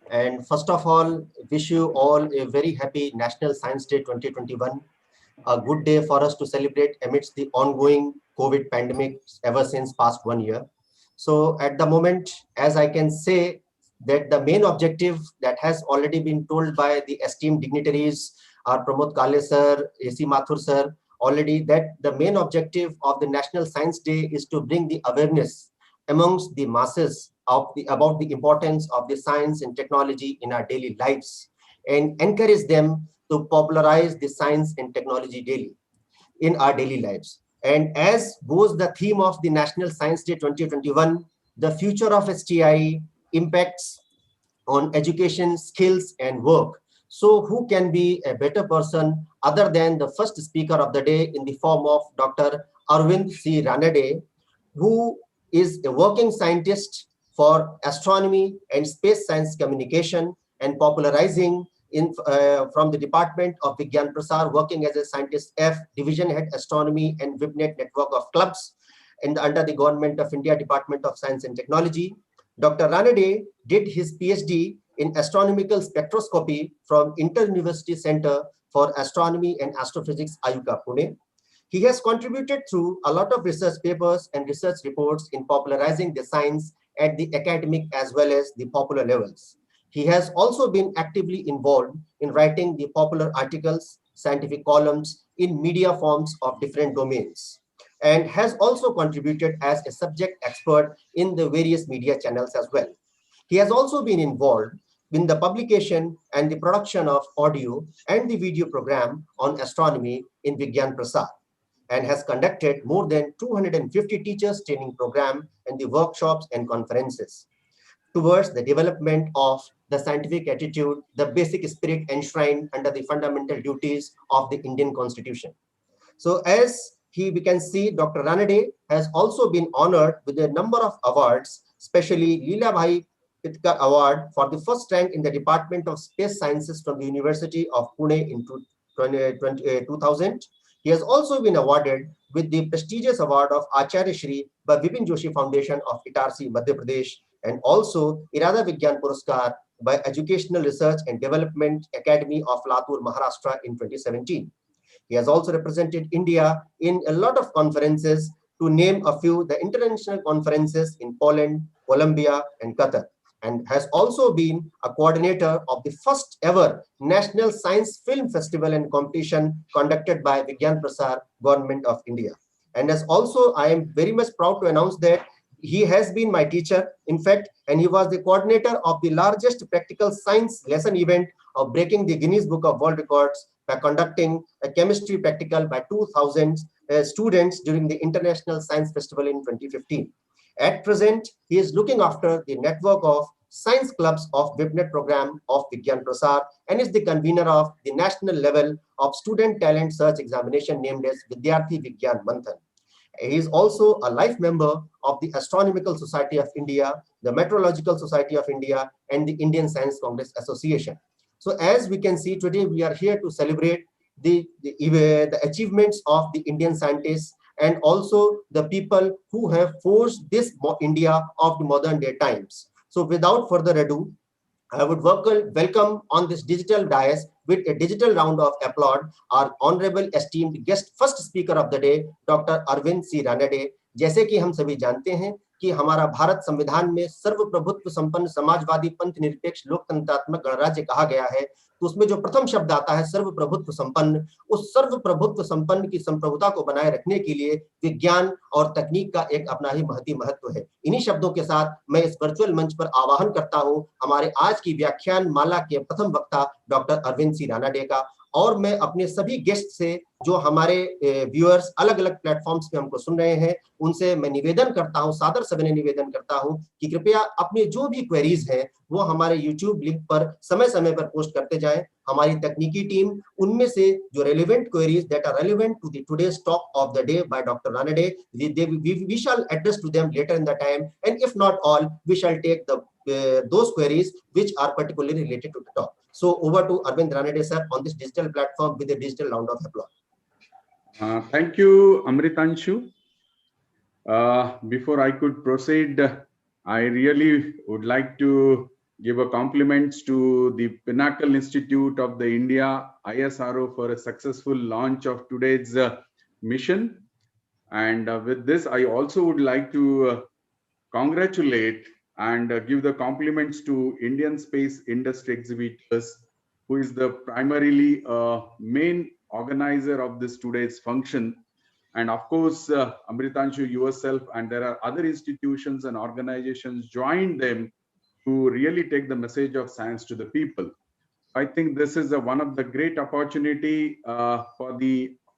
And first of all, wish you all a very happy National Science Day 2021. A good day for us to celebrate amidst the ongoing COVID pandemic ever since past 1 year. So at the moment, as I can say, that the main objective that has already been told by the esteemed dignitaries, our Pramod Kale sir, A.C. Mathur sir, already, that the main objective of the National Science Day is to bring the awareness amongst the masses about the importance of the science and technology in our daily lives and encourage them to popularize the science and technology daily in our daily lives. And as goes the theme of the National Science Day 2021, the future of STI impacts on education, skills, and work. So who can be a better person other than the first speaker of the day in the form of Dr. Arvind C. Ranade, who is a working scientist for astronomy and space science communication and popularizing from the Department of Vigyan Prasar, working as a scientist F, Division Head Astronomy and VIPNet Network of Clubs under the Government of India Department of Science and Technology. Dr. Ranade did his PhD in astronomical spectroscopy from Inter-University Center for Astronomy and Astrophysics, Ayuka, Pune. He has contributed through a lot of research papers and research reports in popularizing the science at the academic as well as the popular levels. He has also been actively involved in writing the popular articles, scientific columns in media forms of different domains, and has also contributed as a subject expert in the various media channels as well. He has also been involved in the publication and the production of audio and the video program on astronomy in Vigyan Prasar. and has conducted more than 250 teachers training program and the workshops and conferences towards the development of the scientific attitude, the basic spirit enshrined under the fundamental duties of the Indian Constitution. So as we can see, Dr. Ranade has also been honored with a number of awards, especially Leela Bhai Pitkar Award for the first rank in the Department of Space Sciences from the University of Pune in 2000. He has also been awarded with the prestigious award of Acharya Shri by Vipin Joshi Foundation of Itarsi, Madhya Pradesh, and also Irada Vigyan Puraskar by Educational Research and Development Academy of Latur, Maharashtra in 2017. He has also represented India in a lot of conferences, to name a few, the international conferences in Poland, Colombia, and Qatar, and has also been a coordinator of the first ever National Science Film Festival and Competition conducted by Vigyan Prasar, Government of India. And as also, I am very much proud to announce that he has been my teacher, in fact, and he was the coordinator of the largest practical science lesson event of breaking the Guinness Book of World Records by conducting a chemistry practical by 2,000 students during the International Science Festival in 2015. At present, he is looking after the network of science clubs of WIPNET program of Vigyan Prasar and is the convener of the national level of student talent search examination named as Vidyarthi Vigyan Manthan. He is also a life member of the Astronomical Society of India, the Meteorological Society of India, and the Indian Science Congress Association. So as we can see today, we are here to celebrate the achievements of the Indian scientists and also the people who have forged this India of the modern day times. So without further ado, I would welcome on this digital dais with a digital round of applause our honorable esteemed guest first speaker of the day, Dr. Arvind C. Ranade. जैसे कि हम सभी जानते हैं कि हमारा भारत संविधान में सर्वप्रभुत्व संपन्न समाजवादी पंथ निरपेक्ष लोकतंत्रात्मक गणराज्य कहा गया है, तो उसमें जो प्रथम शब्द आता है सर्वप्रभुत्व संपन्न, उस सर्वप्रभुत्व संपन्न की संप्रभुता को बनाए रखने के लिए विज्ञान और तकनीक का एक अपना ही महत्व है। इन्हीं शब्दों के साथ मैं इस वर्चुअल मंच पर आवाहन करता हूं हमारे आज की व्याख्यान माला के प्रथम वक्ता डॉक्टर अरविंद सी रानाडे का, और मैं अपने सभी गेस्ट से जो हमारे व्यूअर्स अलग अलग प्लेटफॉर्म्स पे हमको सुन रहे हैं उनसे मैं निवेदन करता हूं, सादर सविनय निवेदन करता हूं कि कृपया अपने जो भी क्वेरीज हैं वो हमारे YouTube लिंक पर समय समय पर पोस्ट करते जाएं। हमारी तकनीकी टीम उनमें से जो relevant queries that are relevant to the today's talk of the day by doctor Ranade, we shall address to them later in the time, and if not all, we shall take those queries which are particularly related to the talk. So over to Arvind Ranade sir on this digital platform with a digital round of applause. Thank you, Amritanshu. Before I could proceed, I really would like to give a compliments to the Pinnacle Institute of the India ISRO for a successful launch of today's mission. And with this, I also would like to congratulate and give the compliments to Indian Space Industry Exhibitors, who is the primarily main organizer of this today's function. And of course, Amritanshu, yourself, and there are other institutions and organizations joined them to really take the message of science to the people. I think this is one of the great opportunity for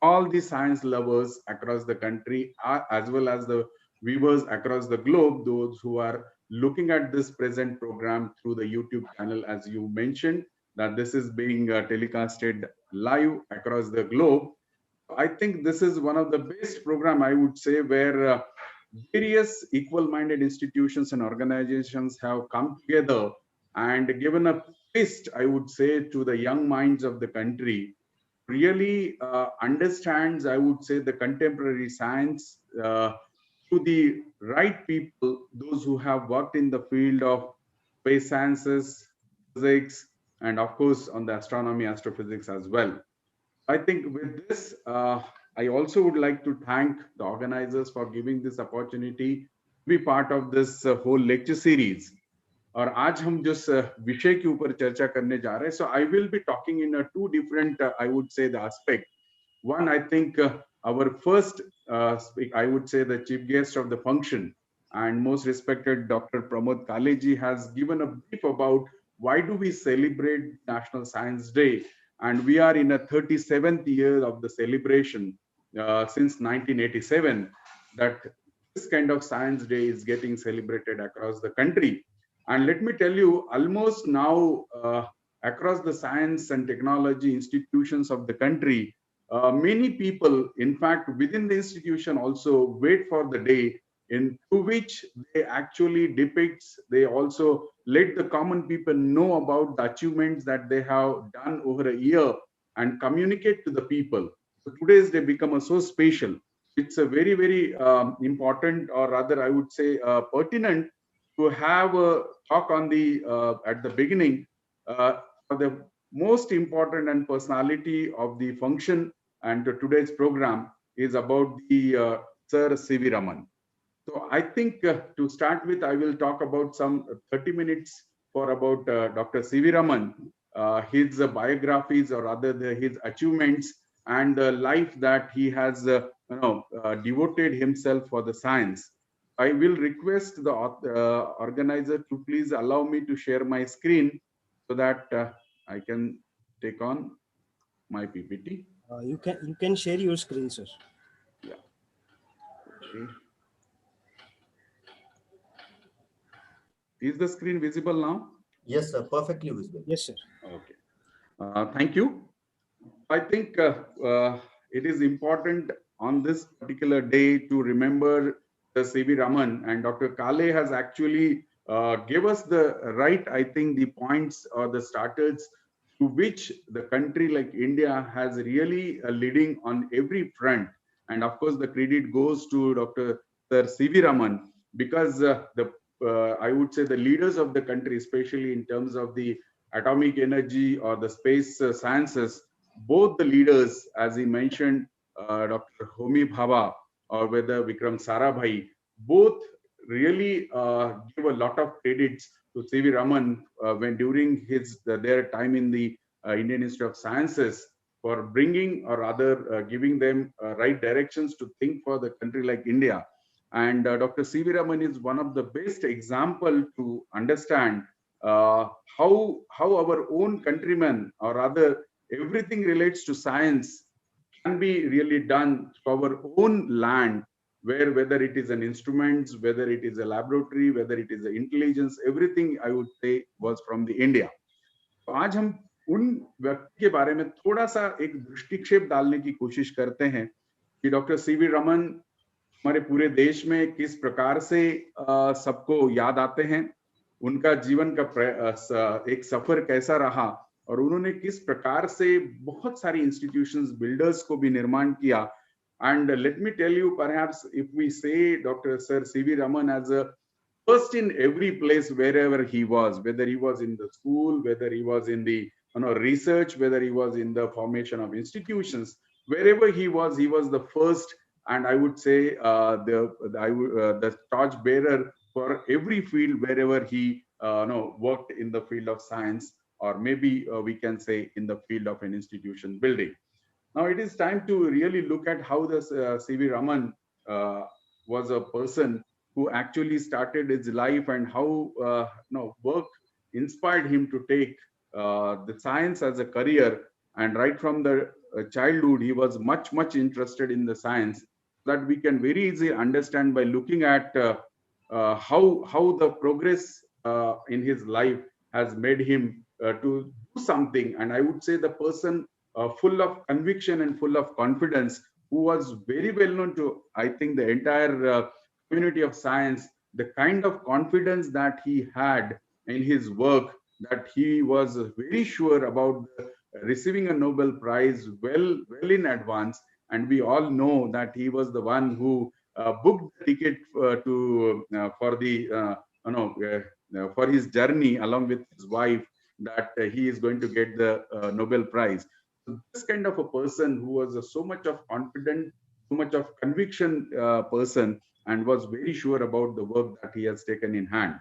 all the science lovers across the country, as well as the viewers across the globe, those who are looking at this present program through the YouTube channel, as you mentioned, that this is being telecasted live across the globe. I think this is one of the best program, I would say, where various equal-minded institutions and organizations have come together and given a twist, I would say, to the young minds of the country. Really understands, I would say, the contemporary science to the right people, those who have worked in the field of space sciences, physics, and of course on the astronomy, astrophysics as well. I think with this, I also would like to thank the organizers for giving this opportunity to be part of this whole lecture series. और आज हम जिस विषय के ऊपर चर्चा करने जा रहे हैं, so I will be talking in two different, I would say, the aspect. One, I think our first, I would say, the chief guest of the function and most respected Dr. Pramod Kale ji has given a brief about why do we celebrate National Science Day, and we are in a 37th year of the celebration. since 1987 that this kind of Science Day is getting celebrated across the country. And let me tell you, almost now across the science and technology institutions of the country, many people, in fact, within the institution also wait for the day in through which they actually depicts, they also let the common people know about the achievements that they have done over a year and communicate to the people. So today's day become so special. It's a very, very important, or rather I would say pertinent, to have a talk on the at the beginning for the most important and personality of the function and today's program is about the Sir C.V. Raman. So I think to start with, I will talk about some 30 minutes for about Dr. C.V. Raman, his biographies or rather his achievements and the life that he has devoted himself for the science. I will request the organizer to please allow me to share my screen so that I can take on my PPT. You can share your screen, sir. Yeah. Okay. Is the screen visible now? Yes, sir. Perfectly visible. Yes, sir. Okay. Thank you. I think it is important on this particular day to remember the C.V. Raman, and Dr. Kale has actually gave us the right, I think, the points or the starters to which the country like India has really leading on every front. And of course, the credit goes to Dr. Sir C.V. Raman because I would say the leaders of the country, especially in terms of the atomic energy or the space sciences, both the leaders, as he mentioned, Dr. Homi Bhabha or whether Vikram Sarabhai, both really give a lot of credits to C.V. Raman when during their time in the Indian Institute of Sciences for bringing or rather giving them right directions to think for the country like India. And Dr. C.V. Raman is one of the best example to understand how our own countrymen or rather everything relates to science can be really done to our own land, where whether it is an instruments, whether it is a laboratory, whether it is an intelligence, everything I would say was from the India. तो आज हम उन व्यक्ति के बारे में थोड़ा सा एक दृष्टिक्षेप डालने की कोशिश करते हैं कि डॉक्टर C.V. रमन हमारे पूरे देश में किस प्रकार से सबको याद आते हैं, उनका जीवन का एक सफर कैसा रहा और उन्होंने किस प्रकार से बहुत सारी इंस्टीट्यूशंस बिल्डर्स को भी निर्माण किया. And let me tell you, perhaps if we say Dr. Sir C.V. Raman as a first in every place wherever he was, whether he was in the school, whether he was in the research, whether he was in the formation of institutions, wherever he was the first, and I would say the torch bearer for every field wherever he worked in the field of science, or maybe we can say in the field of an institution building. Now it is time to really look at how this C.V. Raman was a person who actually started his life and how work inspired him to take the science as a career. And right from the childhood, he was much interested in the science, that we can very easily understand by looking at how the progress in his life has made him to do something. And I would say the person full of conviction and full of confidence, who was very well known to, I think, the entire community of science, the kind of confidence that he had in his work, that he was very sure about receiving a Nobel Prize well in advance. And we all know that he was the one who booked the ticket for his journey along with his wife, that he is going to get the Nobel Prize. So this kind of a person who was so much of confident, so much of conviction person, and was very sure about the work that he has taken in hand.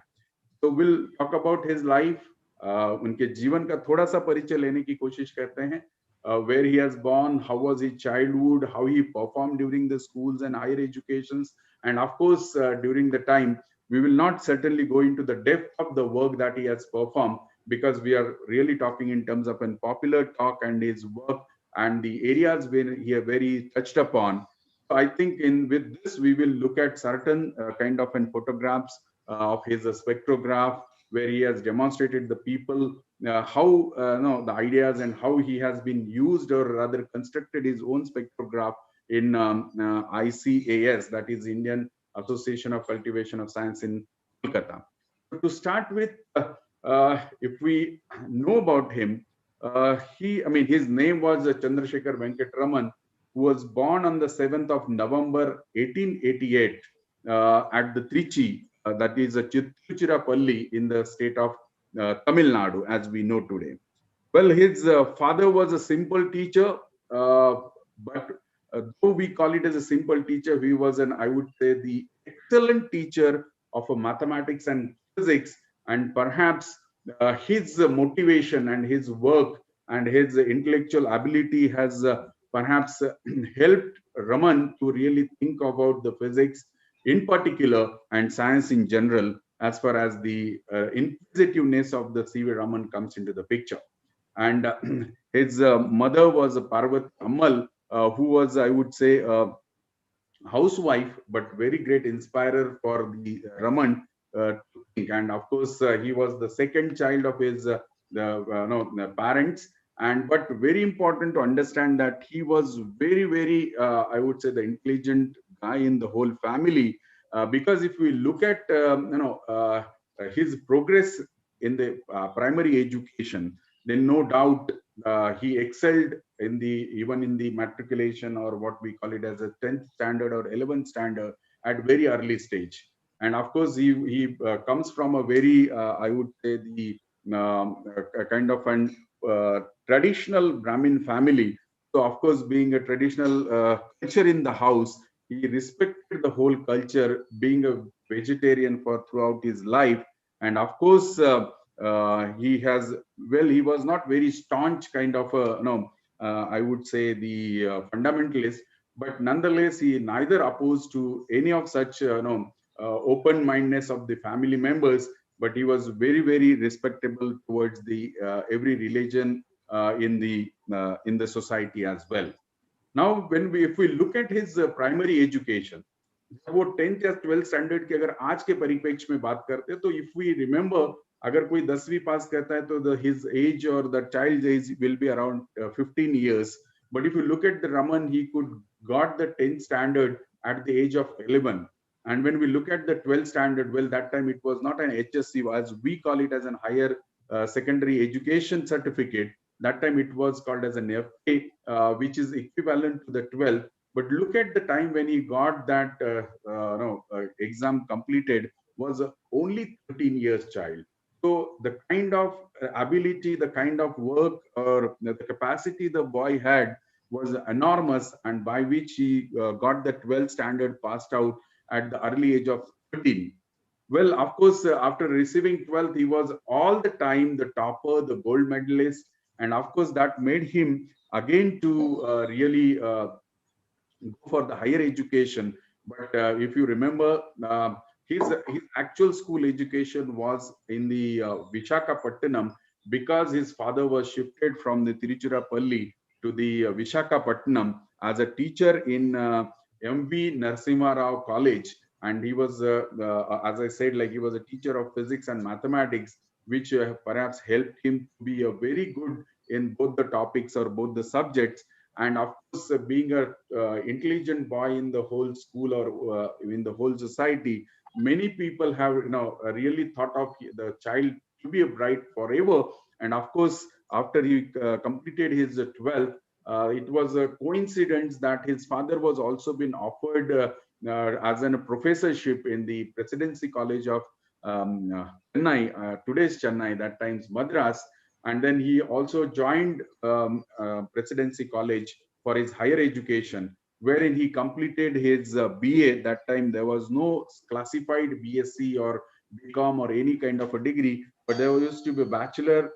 So we'll talk about his life, उनके जीवन का थोड़ा सा परिचय लेने की कोशिश करते हैं. Where he has born, how was his childhood, how he performed during the schools and higher educations, and of course during the time we will not certainly go into the depth of the work that he has performed, because we are really talking in terms of a popular talk, and his work and the areas where he very touched upon. I think with this, we will look at certain kind of photographs of his spectrograph, where he has demonstrated the people how no, the ideas and how he has been used, or rather constructed his own spectrograph in ICAS, that is Indian Association of Cultivation of Science in Kolkata. To start with, if we know about him, his name was Chandrasekhar Venkataraman, who was born on the 7th of November 1888 at the Trichy, that is Tiruchirappalli in the state of Tamil Nadu, as we know today. Well, his father was a simple teacher, but though we call it as a simple teacher, he was I would say, the excellent teacher of mathematics and physics, and perhaps his motivation and his work and his intellectual ability has perhaps helped Raman to really think about the physics in particular and science in general, as far as the inquisitiveness of the C.V. Raman comes into the picture. And his mother was Parvati Ammal, who was, I would say, a housewife, but very great inspirer for the Raman to think. And of course, he was the second child of his parents. And but very important to understand that he was very, very, I would say, the intelligent guy in the whole family, because if we look at his progress in the primary education, then no doubt he excelled in even in the matriculation, or what we call it as a 10th standard or 11th standard at very early stage. And of course, he comes from a very, I would say, the kind of an traditional Brahmin family. So of course, being a traditional culture in the house, he respected the whole culture, being a vegetarian for throughout his life. And of course, he was not very staunch kind of I would say the fundamentalist, but nonetheless, he neither opposed to any of such open-mindedness of the family members, but he was very, very respectable towards the every religion in the society as well. Now, if we look at his primary education, वो 10th या 12th standard की अगर आज के परिप्रेक्ष्य में बात करते हैं, तो इफ वी रिमेंबर, अगर कोई 10वीं पास करता है तो his age or the child's age will be around 15 years. But if you look at the Raman, he got the 10th standard at the age of 11. And when we look at the 12th standard, well, that time it was not an HSC, as we call it, as an higher secondary education certificate. That time it was called as an FA, which is equivalent to the 12th. But look at the time when he got that exam completed, was only 13 years child. So the kind of ability, the kind of work, or the capacity the boy had was enormous, and by which he got the 12th standard passed out at the early age of 13. Well, of course, after receiving 12th, he was all the time the topper, the gold medalist. And of course, that made him again to really go for the higher education. But if you remember, his actual school education was in the Visakhapatnam, because his father was shifted from the Tiruchirappalli to the Visakhapatnam as a teacher in M.V. Narasimha Rao College. And he was, as I said, like he was a teacher of physics and mathematics, which perhaps helped him to be a very good in both the topics or both the subjects. And of course, being an intelligent boy in the whole school or in the whole society, many people have really thought of the child to be a bright forever. And of course, after he completed his 12th, it was a coincidence that his father was also been offered as a professorship in the Presidency College of Chennai, today's Chennai, that time's Madras. And then he also joined Presidency College for his higher education, wherein he completed his BA. That time there was no classified BSc or BCom or any kind of a degree, but there used to be a bachelor.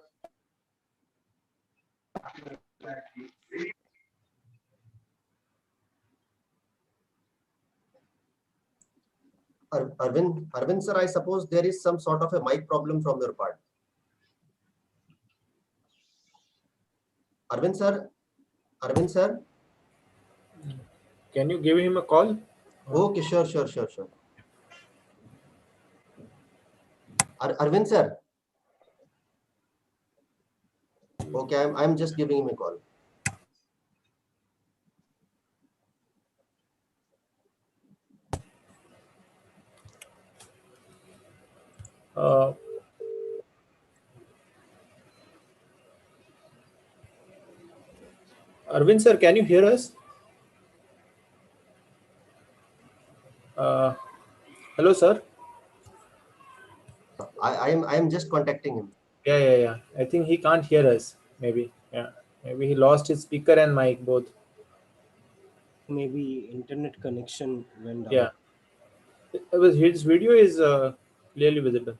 Arvind sir, I suppose there is some sort of a mic problem from your part. Arvind sir, Arvind sir? Can you give him a call? Okay, sure. Arvind sir? Okay, I'm just giving him a call. Arvind sir, can you hear us? Hello, sir. I am just contacting him. Yeah. I think he can't hear us. Maybe. Yeah. Maybe he lost his speaker and mic both. Maybe internet connection went down. Yeah. His video is clearly visible.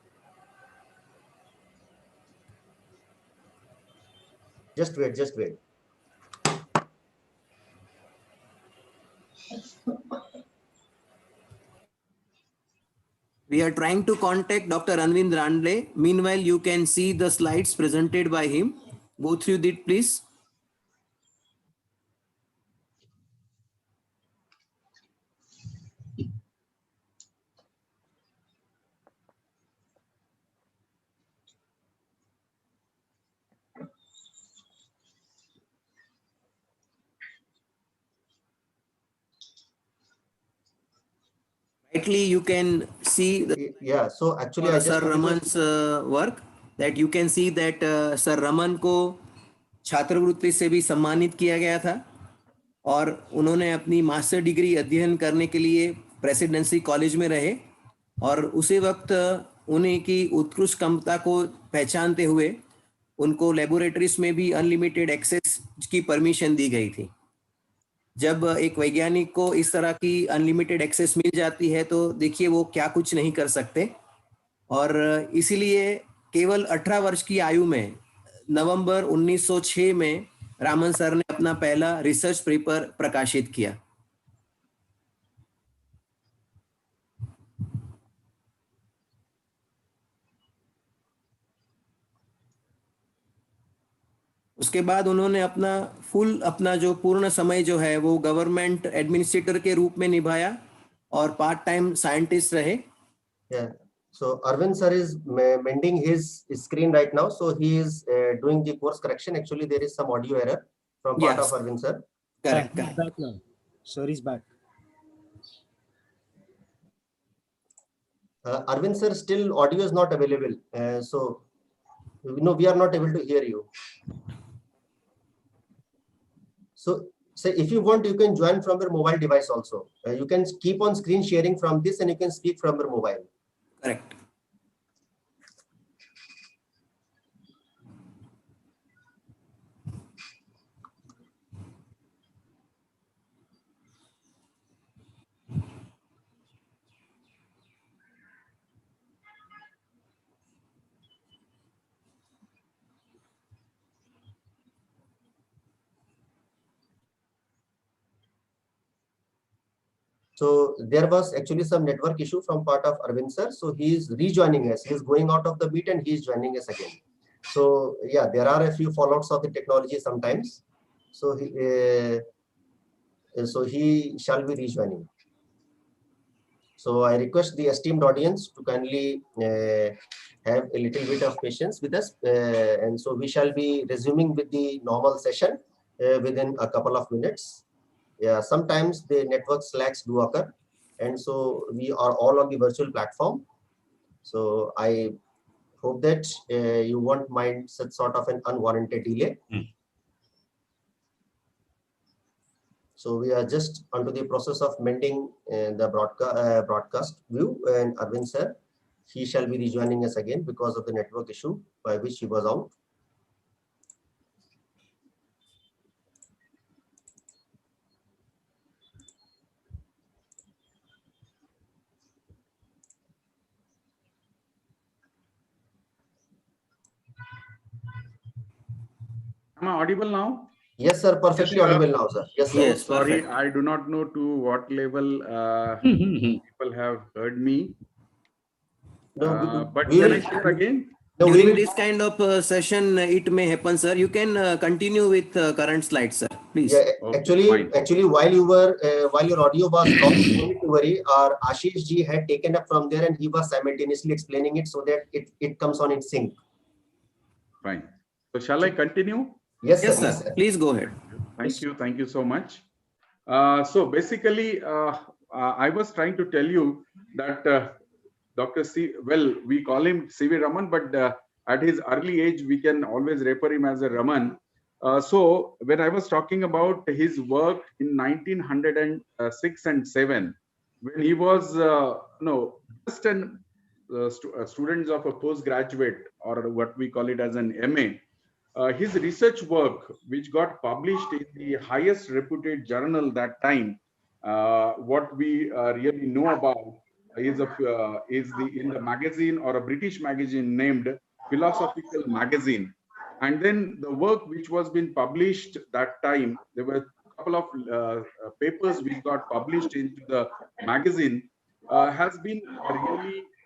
Just wait. We are trying to contact Dr. Anvind Randle. Meanwhile, you can see the slides presented by him. Go through it, please. Rightly, you can see the Yeah, so actually I just Sir Raman's work, that you can see that Sir Raman को छात्रवृत्ति से भी सम्मानित किया गया था और उन्होंने अपनी मास्टर डिग्री अध्ययन करने के लिए प्रेसिडेंसी कॉलेज में रहे और उसी वक्त उन्हीं की उत्कृष्ट क्षमता को पहचानते हुए उनको लेबोरेटरीज में भी अनलिमिटेड एक्सेस की परमिशन दी गई थी। जब एक वैज्ञानिक को इस तरह की अनलिमिटेड एक्सेस मिल जाती है तो देखिए वो क्या कुछ नहीं कर सकते और इसीलिए केवल 18 वर्ष की आयु में नवंबर 1906 में रामन सर ने अपना पहला रिसर्च पेपर प्रकाशित किया। उसके बाद उन्होंने अपना जो पूर्ण समय जो है वो गवर्नमेंट एडमिनिस्ट्रेटर के रूप में निभाया और पार्ट टाइम साइंटिस्ट रहे। Yeah. So Arvind sir is mending his screen right now. So he is doing the course correction. Actually, there is some audio error from part of Arvind sir. Correct. Back now. Sir is back. Arvind sir, still audio is not available. So we are not able to hear you. So if you want, you can join from your mobile device also. You can keep on screen sharing from this and you can speak from your mobile. Correct. So there was actually some network issue from part of Arvind sir. So he is rejoining us. He is going out of the meet and he is joining us again. So yeah, there are a few fallouts of the technology sometimes. So he shall be rejoining. So I request the esteemed audience to kindly have a little bit of patience with us. And so we shall be resuming with the normal session within a couple of minutes. Yeah, sometimes the network slacks do occur, and so we are all on the virtual platform. So I hope that you won't mind such sort of an unwarranted delay. So we are just onto the process of mending the broadcast view, and Arvind sir, he shall be rejoining us again because of the network issue by which he was out. Am I audible now? Yes, sir. Perfectly audible now, sir. Yes, sir. Yes, Sorry, perfect. I do not know to what level people have heard me. No, But we can will- I share again? No, we During will, this kind of session, it may happen, sir. You can continue with current slides, sir. Please. yeah, Okay, fine. actually, while your audio was lost, no need to worry. Our Ashish ji had taken up from there, and he was simultaneously explaining it so that it comes on in sync. Fine. So shall I continue? Yes, Yes, sir. sir. Please go ahead. Thank you. Thank you so much. So basically, I was trying to tell you that Dr. C, well, we call him C.V. Raman, but at his early age, we can always refer him as a Raman. So when I was talking about his work in 1906 and 7, when he was just an students of a postgraduate, or what we call it as an MA, his research work, which got published in the highest reputed journal that time, what we really know about is in the magazine, or a British magazine named Philosophical Magazine. And then the work which was being published that time, there were a couple of papers which got published into the magazine, has been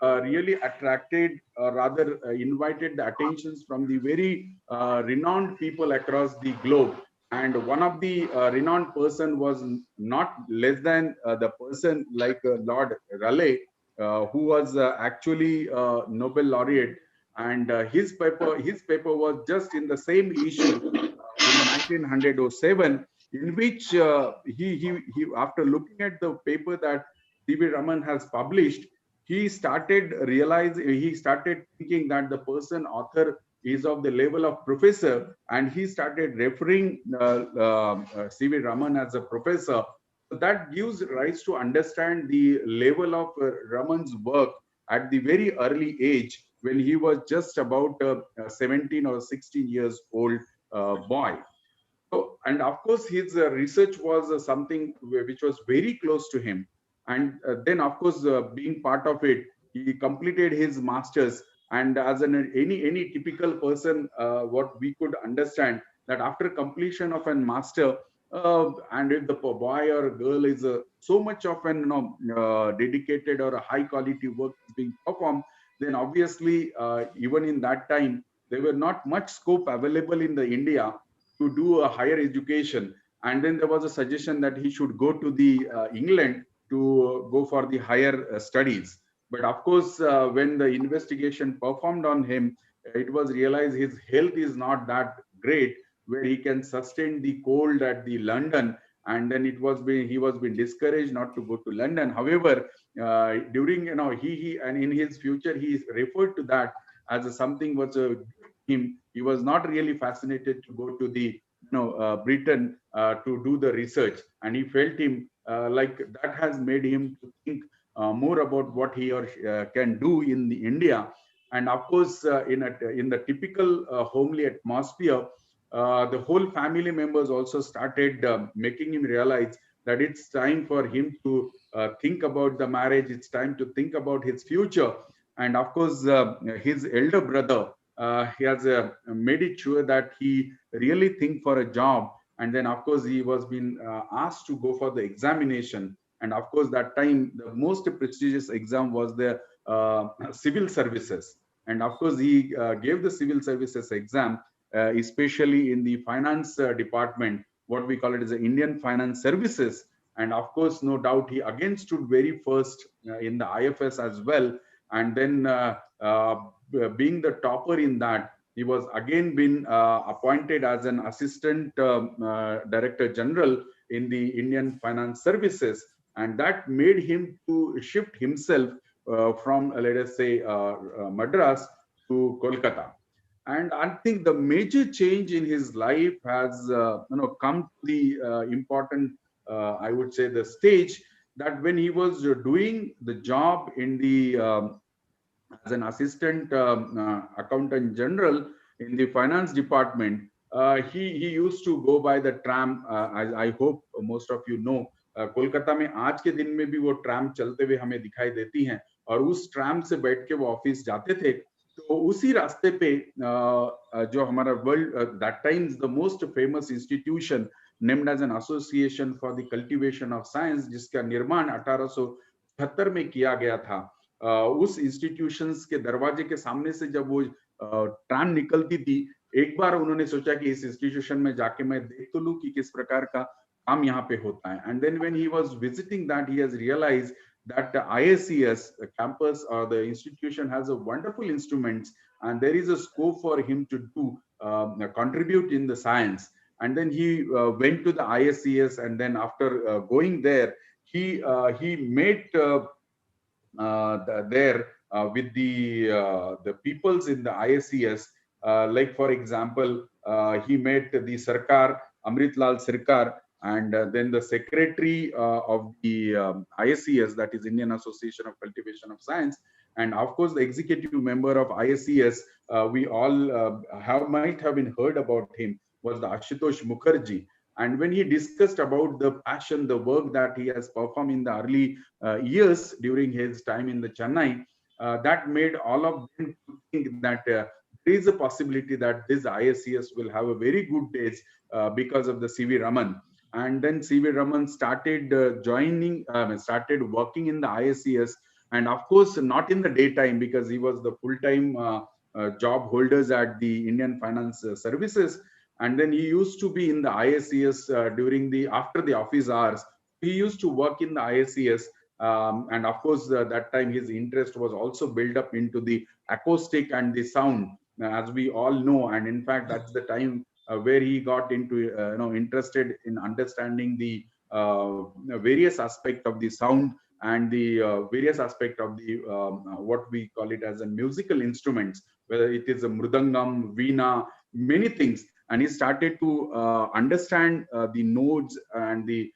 really attracted, or rather invited the attentions from the very renowned people across the globe. And one of the renowned person was not less than the person like Lord Raleigh, who was actually Nobel laureate. And his paper was just in the same issue in 1907, in which he after looking at the paper that C.V. Raman has published, he started thinking that the person author is of the level of professor, and he started referring C.V. Raman as a professor. So that gives rise to understand the level of Raman's work at the very early age, when he was just about 17 or 16 years old boy. So, and of course, his research was something which was very close to him. And then, of course, being part of it, he completed his master's. And as any typical person, what we could understand, that after completion of a master, and if the boy or girl is so much of an dedicated or a high quality work is being performed, then obviously even in that time there were not much scope available in the India to do a higher education. And then there was a suggestion that he should go to the England to go for the higher studies. But of course, when the investigation performed on him, it was realized his health is not that great, where he can sustain the cold at the London. And then he was being discouraged not to go to London. However, during he and in his future, he referred to that as something was him. He was not really fascinated to go to the Britain to do the research, and he felt like that has made him to think more about what he or can do in the India. And of course, in the typical homely atmosphere, the whole family members also started making him realize that it's time for him to think about the marriage. It's time to think about his future. And of course, his elder brother, he has made it sure that he really think for a job. And then, of course, he was being asked to go for the examination. And of course, that time, the most prestigious exam was the civil services. And of course, he gave the civil services exam, especially in the finance department, what we call it as the Indian Finance Services. And of course, no doubt, he again stood very first in the IFS as well. And then being the topper in that, he was again been appointed as an assistant director general in the Indian Finance Services. And that made him to shift himself from, let us say, Madras to Kolkata. And I think the major change in his life has come to the important, I would say, the stage that when he was doing the job in the as an assistant accountant general in the finance department, he used to go by the tram. I hope most of you know, Kolkata में आज के दिन में भी वो tram चलते हुए हमें दिखाई देती हैं, और उस ट्राम से बैठ के वो ऑफिस जाते थे. तो उसी रास्ते पे जो हमारा world that times the most famous institution named as an association for the cultivation of science, जिसका निर्माण 1876 में किया गया था, उस इंस्टीट्यूशंस के दरवाजे के सामने से जब वो ट्राम निकलती थी, एक बार उन्होंने सोचा कि इस इंस्टीट्यूशन में जाके मैं देख तो लूं कि किस प्रकार का काम यहाँ पे होता है. And then when he was visiting that, he has realized that the ISCS campus or the institution has a wonderful instruments, and there is a scope for him to do contribute in the science. And then he went to the ISCS, and then after going there, he met there with the peoples in the ISCS. Like for example, he met the Sarkar, Amritlal Sirkar, and then the secretary of the ISCS, that is Indian Association of Cultivation of Science, and of course the executive member of ISCS. We all might have been heard about him, was the Ashutosh Mukherjee. And when he discussed about the passion, the work that he has performed in the early years during his time in the Chennai, that made all of them think that there is a possibility that this ISCS will have a very good days because of the C.V. Raman. And then C.V. Raman started started working in the ISCS, and of course not in the daytime, because he was the full-time job holders at the Indian Finance Services. And then he used to be in the ISCS after the office hours. He used to work in the ISCS, and of course that time his interest was also built up into the acoustic and the sound, as we all know. And in fact, that's the time where he got into interested in understanding the various aspects of the sound and the various aspects of the what we call it as a musical instruments, whether it is a mridangam, veena, many things. And he started to understand the nodes and the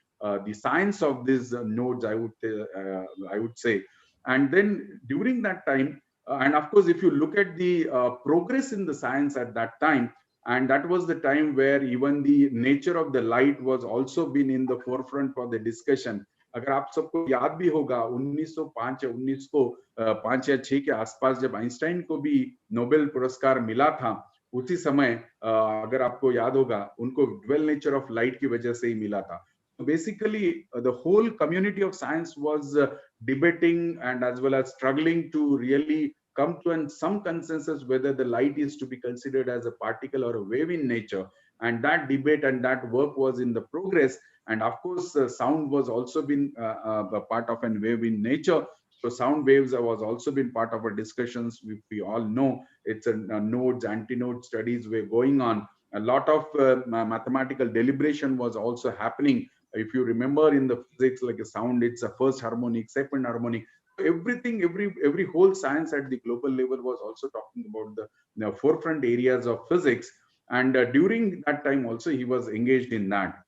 science of these nodes, I would say. And then during that time, and of course, if you look at the progress in the science at that time, and that was the time where even the nature of the light was also been in the forefront for the discussion. अगर आप सबको याद भी होगा 1905 या 1905 या 6 के आसपास जब आइंस्टाइन को भी नोबेल पुरस्कार मिला था, उसी समय अगर आपको याद होगा उनको ड्वेल नेचर ऑफ लाइट की वजह से ही मिला था. So basically, the whole community of science was debating and as well as struggling to really come to some consensus whether the light is to be considered as a particle or a wave in nature. And that debate and that work was in the progress. And of course, sound was also been a part of a wave in nature. So sound waves was also been part of our discussions. We all know it's nodes, antinode studies were going on. A lot of mathematical deliberation was also happening. If you remember in the physics, like a sound, it's a first harmonic, second harmonic. Everything, every whole science at the global level was also talking about the forefront areas of physics. And during that time also, he was engaged in that.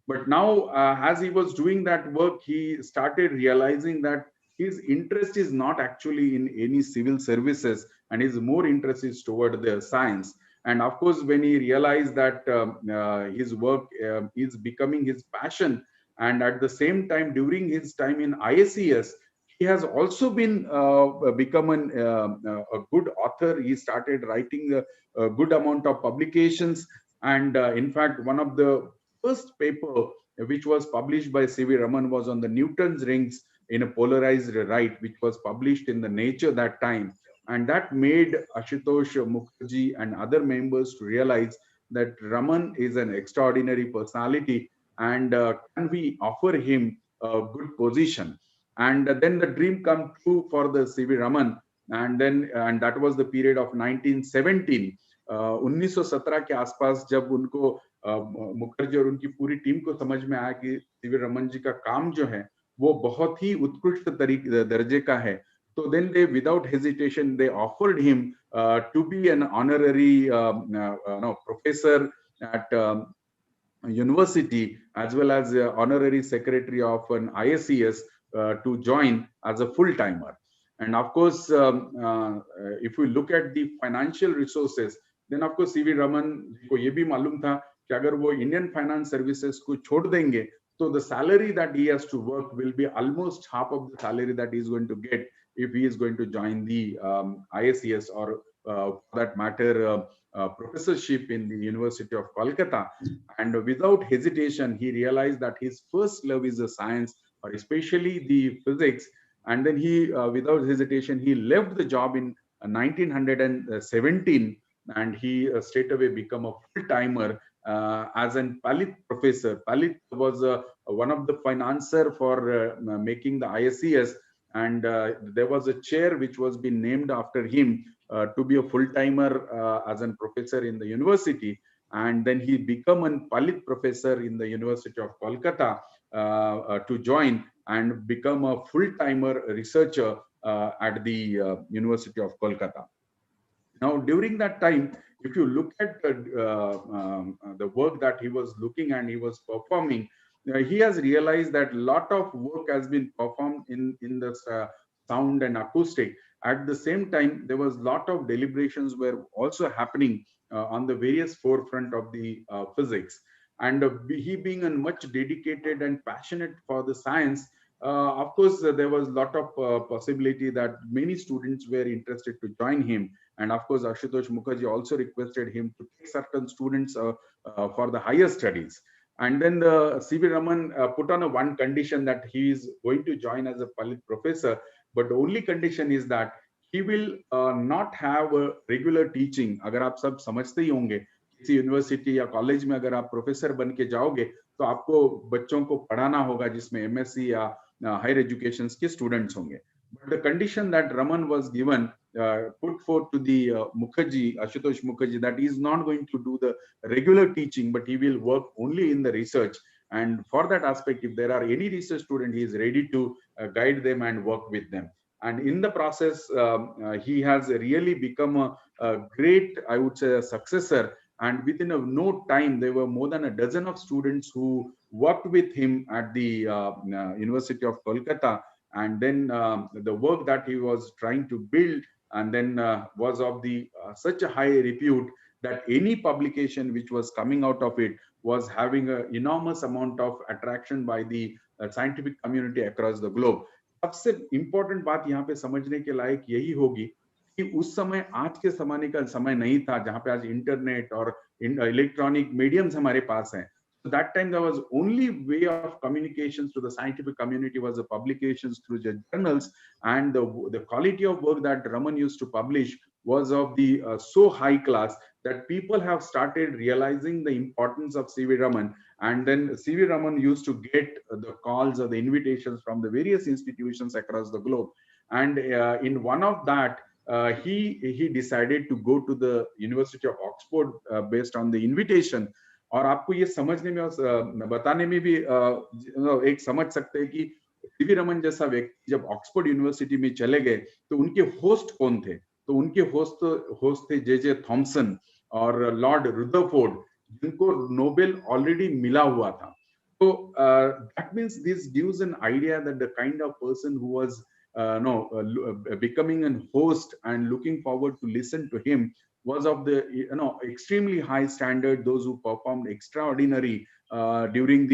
But now, as he was doing that work, he started realizing that his interest is not actually in any civil services, and his more interest is toward the science. And of course, when he realized that his work is becoming his passion, and at the same time, during his time in ISCS, he has also been become a good author. He started writing a good amount of publications. And in fact, one of the first paper which was published by C.V. Raman was on the Newton's rings in a polarized light, which was published in the Nature that time. And that made Ashutosh Mukherjee and other members to realize that Raman is an extraordinary personality, and can we offer him a good position? And then the dream come true for the C.V. Raman, and that was the period of 1917. 1917 के आसपास जब उनको मुखर्जी और उनकी पूरी team को समझ में आया कि C.V. रमन जी का काम जो है वो बहुत ही उत्कृष्ट दर्जे का है, so then they, without hesitation, they offered him to be an honorary professor at university, as well as honorary secretary of an ISCS to join as a full-timer. And of course, if we look at the financial resources, then of course C.V. Raman को ये भी मालूम था कि अगर वो Indian Finance Services को छोड़ देंगे, so the salary that he has to work will be almost half of the salary that he is going to get if he is going to join the ISCS or for that matter professorship in the University of Kolkata. And without hesitation, he realized that his first love is the science, or especially the physics. And then he, without hesitation, he left the job in 1917, and he straight away become a full-timer as an Palit professor. Palit was one of the financier for making the ISCS, and there was a chair which was been named after him to be a full-timer as a professor in the university. And then he become a Palit professor in the University of Kolkata to join and become a full-timer researcher at the University of Kolkata. Now, during that time, if you look at the work that he was looking and he was performing, he has realized that a lot of work has been performed in the sound and acoustic. At the same time, there was a lot of deliberations were also happening on the various forefront of the physics. And he being a much dedicated and passionate for the science, of course, there was a lot of possibility that many students were interested to join him. And of course, Ashutosh Mukherjee also requested him to take certain students for the higher studies. And then the C.V. Raman put on a one condition that he is going to join as a Palit professor, but the only condition is that he will not have a regular teaching. अगर आप सब समझते ही होंगे, किसी university या college में अगर आप प्रोफेसर बन के जाओगे, तो आपको बच्चों को पढ़ाना होगा जिसमें MSc या हायर एजुकेशन के स्टूडेंट्स होंगे. But the condition that Raman was given, put forth to the Mukherjee, Ashutosh Mukherjee, that he is not going to do the regular teaching, but he will work only in the research. And for that aspect, if there are any research student, he is ready to guide them and work with them. And in the process, he has really become a great, I would say, a successor. And within no time, there were more than a dozen of students who worked with him at the University of Kolkata. And then the work that he was trying to build and then was of the such a high repute that any publication which was coming out of it was having an enormous amount of attraction by the scientific community across the globe. सबसे important बात यहाँ पे समझने के लायक यही होगी कि उस समय आज के जमाने का समय नहीं था जहाँ पे आज इंटरनेट और इलेक्ट्रॉनिक मीडियम्स हमारे पास हैं. So that time there was only way of communications to the scientific community was the publications through the journals, and the quality of work that Raman used to publish was of the so high class that people have started realizing the importance of C.V. Raman. And then C.V. Raman used to get the calls or the invitations from the various institutions across the globe. And in one of that, he decided to go to the University of Oxford based on the invitation. और आपको ये समझने में बताने में भी एक समझ सकते हैं कि सीवी रमन जैसा व्यक्ति जब ऑक्सफोर्ड यूनिवर्सिटी में चले गए तो उनके होस्ट कौन थे. तो उनके होस्ट थे जे थॉमसन और लॉर्ड रुदरफोर्ड, जिनको नोबेल ऑलरेडी मिला हुआ था. तो that means this gives an idea that the kind of person who was becoming a host and looking forward to listen to him was of the extremely high standard. Those who performed extraordinary during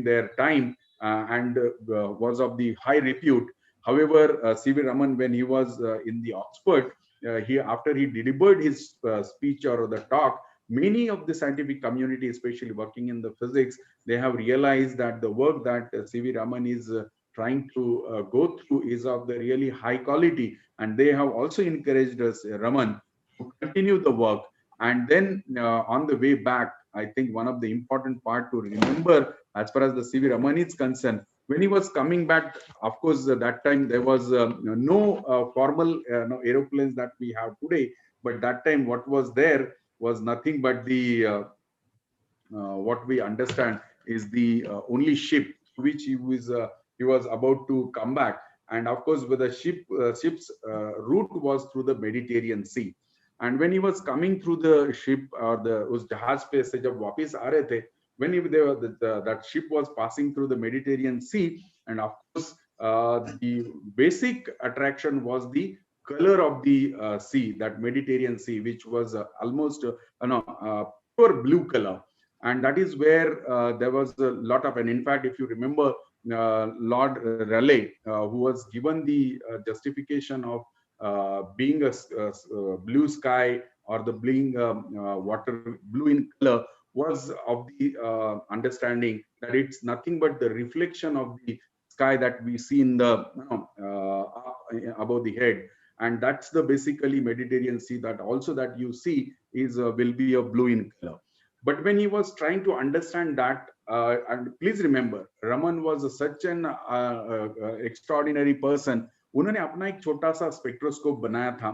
their time and was of the high repute. However, C.V. Raman, when he was in the Oxford, after he delivered his speech or the talk, many of the scientific community, especially working in the physics, they have realized that the work that C.V. Raman is trying to go through is of the really high quality, and they have also encouraged us, Raman, to continue the work. And then on the way back, I think one of the important part to remember as far as the C.V. Raman is concerned, when he was coming back, of course, that time there was no formal aeroplanes that we have today, but that time what was there was nothing but the what we understand is the only ship which he was about to come back. And of course, with the ship's route was through the Mediterranean Sea. And when he was coming through the ship or उस जहाज पे से जब वापस आ रहे थे, when that ship was passing through the Mediterranean Sea, and of course the basic attraction was the color of the sea, that Mediterranean Sea, which was almost pure blue color. And that is where there was a lot of, and in fact, if you remember, Lord Raleigh, who was given the justification of being a blue sky or the being water blue in color, was of the understanding that it's nothing but the reflection of the sky that we see in the above the head. and that's the basically Mediterranean Sea that also that you see is will be a blue in color. But when he was trying to understand that, and please remember, Raman was such an extraordinary person. उन्होंने अपना एक छोटा सा spectroscope बनाया था,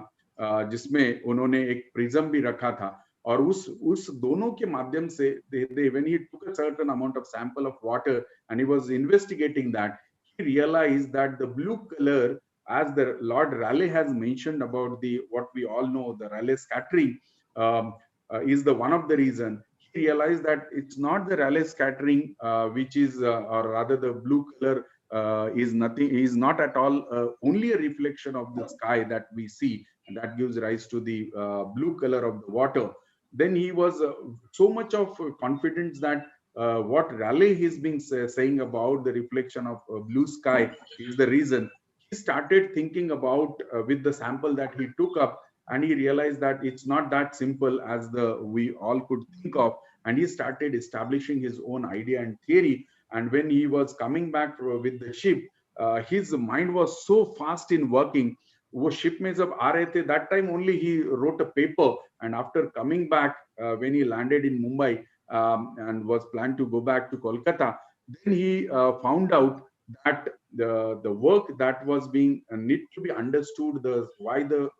जिसमें उन्होंने एक प्रिज्म भी रखा था, और उस दोनों के माध्यम से when he took a certain amount of sample of water and he was investigating that, he realized that the blue color, as the Lord Rayleigh has mentioned about the what we all know, the Rayleigh scattering, is the one of the reason. He realized that it's not the Rayleigh scattering which is, or rather the blue color is not at all only a reflection of the sky that we see, and that gives rise to the blue color of the water. Then he was so much of confidence that what Rayleigh is being saying about the reflection of blue sky is the reason. He started thinking about with the sample that he took up, and he realized that it's not that simple as we all could think of, and he started establishing his own idea and theory. And when he was coming back with the ship, his mind was so fast in working. वो ship में जब आ रहे थे, that time only he wrote a paper, and after coming back, when he landed in Mumbai and was planned to go back to Kolkata, then he found out that the work that was being need to be understood, why the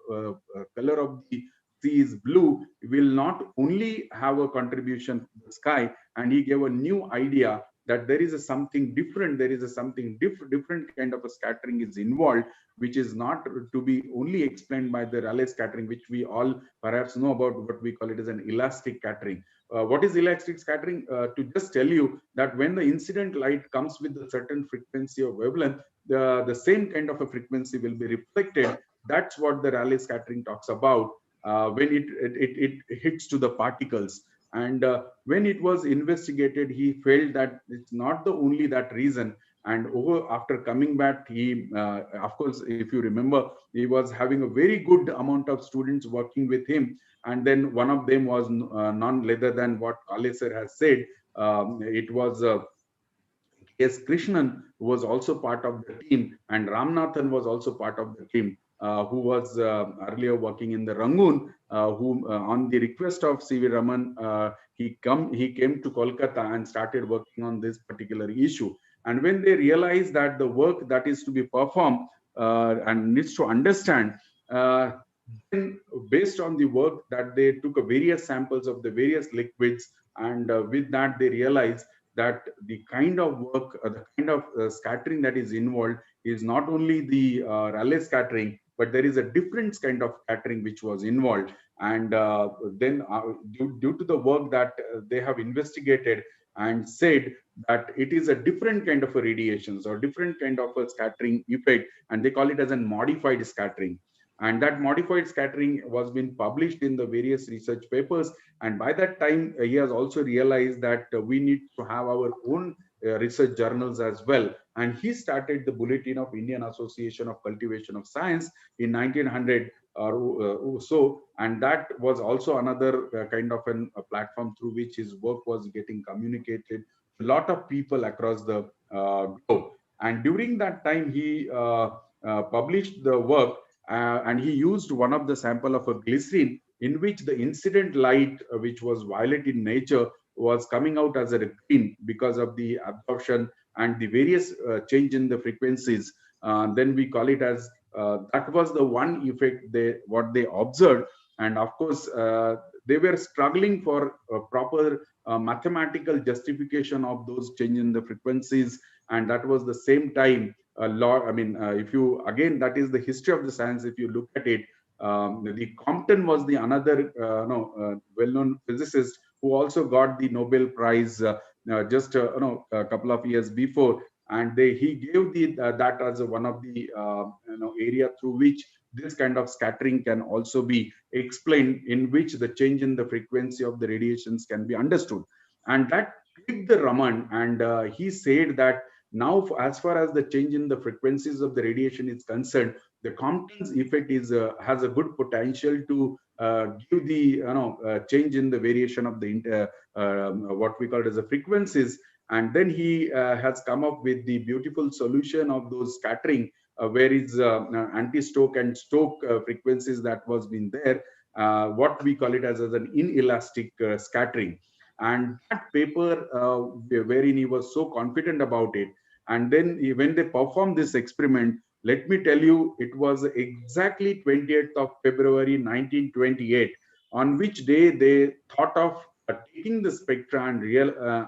color of the sea is blue will not only have a contribution to the sky, and he gave a new idea that there is something different, there is something different kind of a scattering is involved, which is not to be only explained by the Rayleigh scattering, which we all perhaps know about, what we call it as an elastic scattering. What is elastic scattering? To just tell you that when the incident light comes with a certain frequency or wavelength, the same kind of a frequency will be reflected. That's what the Rayleigh scattering talks about when it hits to the particles. And when it was investigated, he felt that it's not the only that reason. And after coming back, he, of course, if you remember, he was having a very good amount of students working with him. And then one of them was none other than what Kale sir has said. It was K.S. Krishnan, who was also part of the team, and Ramanathan was also part of the team, who was earlier working in the Rangoon, who on the request of C.V. Raman, he came to Kolkata and started working on this particular issue. And when they realized that the work that is to be performed and needs to understand, then based on the work that they took various samples of the various liquids, and with that they realized that the kind of work, the kind of scattering that is involved is not only the Rayleigh scattering, but there is a different kind of scattering which was involved. And then due to the work that they have investigated and said that it is a different kind of a radiations or different kind of a scattering effect, and they call it as a modified scattering. And that modified scattering was been published in the various research papers. And by that time, he has also realized that we need to have our own research journals as well. And he started the Bulletin of Indian Association of Cultivation of Science in 1900 or so. And that was also another kind of a platform through which his work was getting communicated to a lot of people across the globe. And during that time, he published the work, and he used one of the sample of a glycerine in which the incident light, which was violet in nature, was coming out as a green because of the absorption and the various change in the frequencies. Then we call it as that was the one effect what they observed. And of course, they were struggling for a proper mathematical justification of those change in the frequencies. And that was the same time if you, again, that is the history of the science. If you look at it, the Compton was the another well-known physicist who also got the Nobel Prize just a couple of years before, and he gave that as one of the area through which this kind of scattering can also be explained, in which the change in the frequency of the radiations can be understood. And that clicked the Raman, and he said that now, as far as the change in the frequencies of the radiation is concerned, the Compton's effect has a good potential to give the change in the variation of the what we call it as the frequencies. And then he has come up with the beautiful solution of those scattering, where is anti-Stoke and Stoke frequencies that was been there, what we call it as an inelastic scattering. And that paper, wherein he was so confident about it, and then when they performed this experiment, let me tell you, it was exactly 28th of February 1928, on which day they thought of taking the spectra and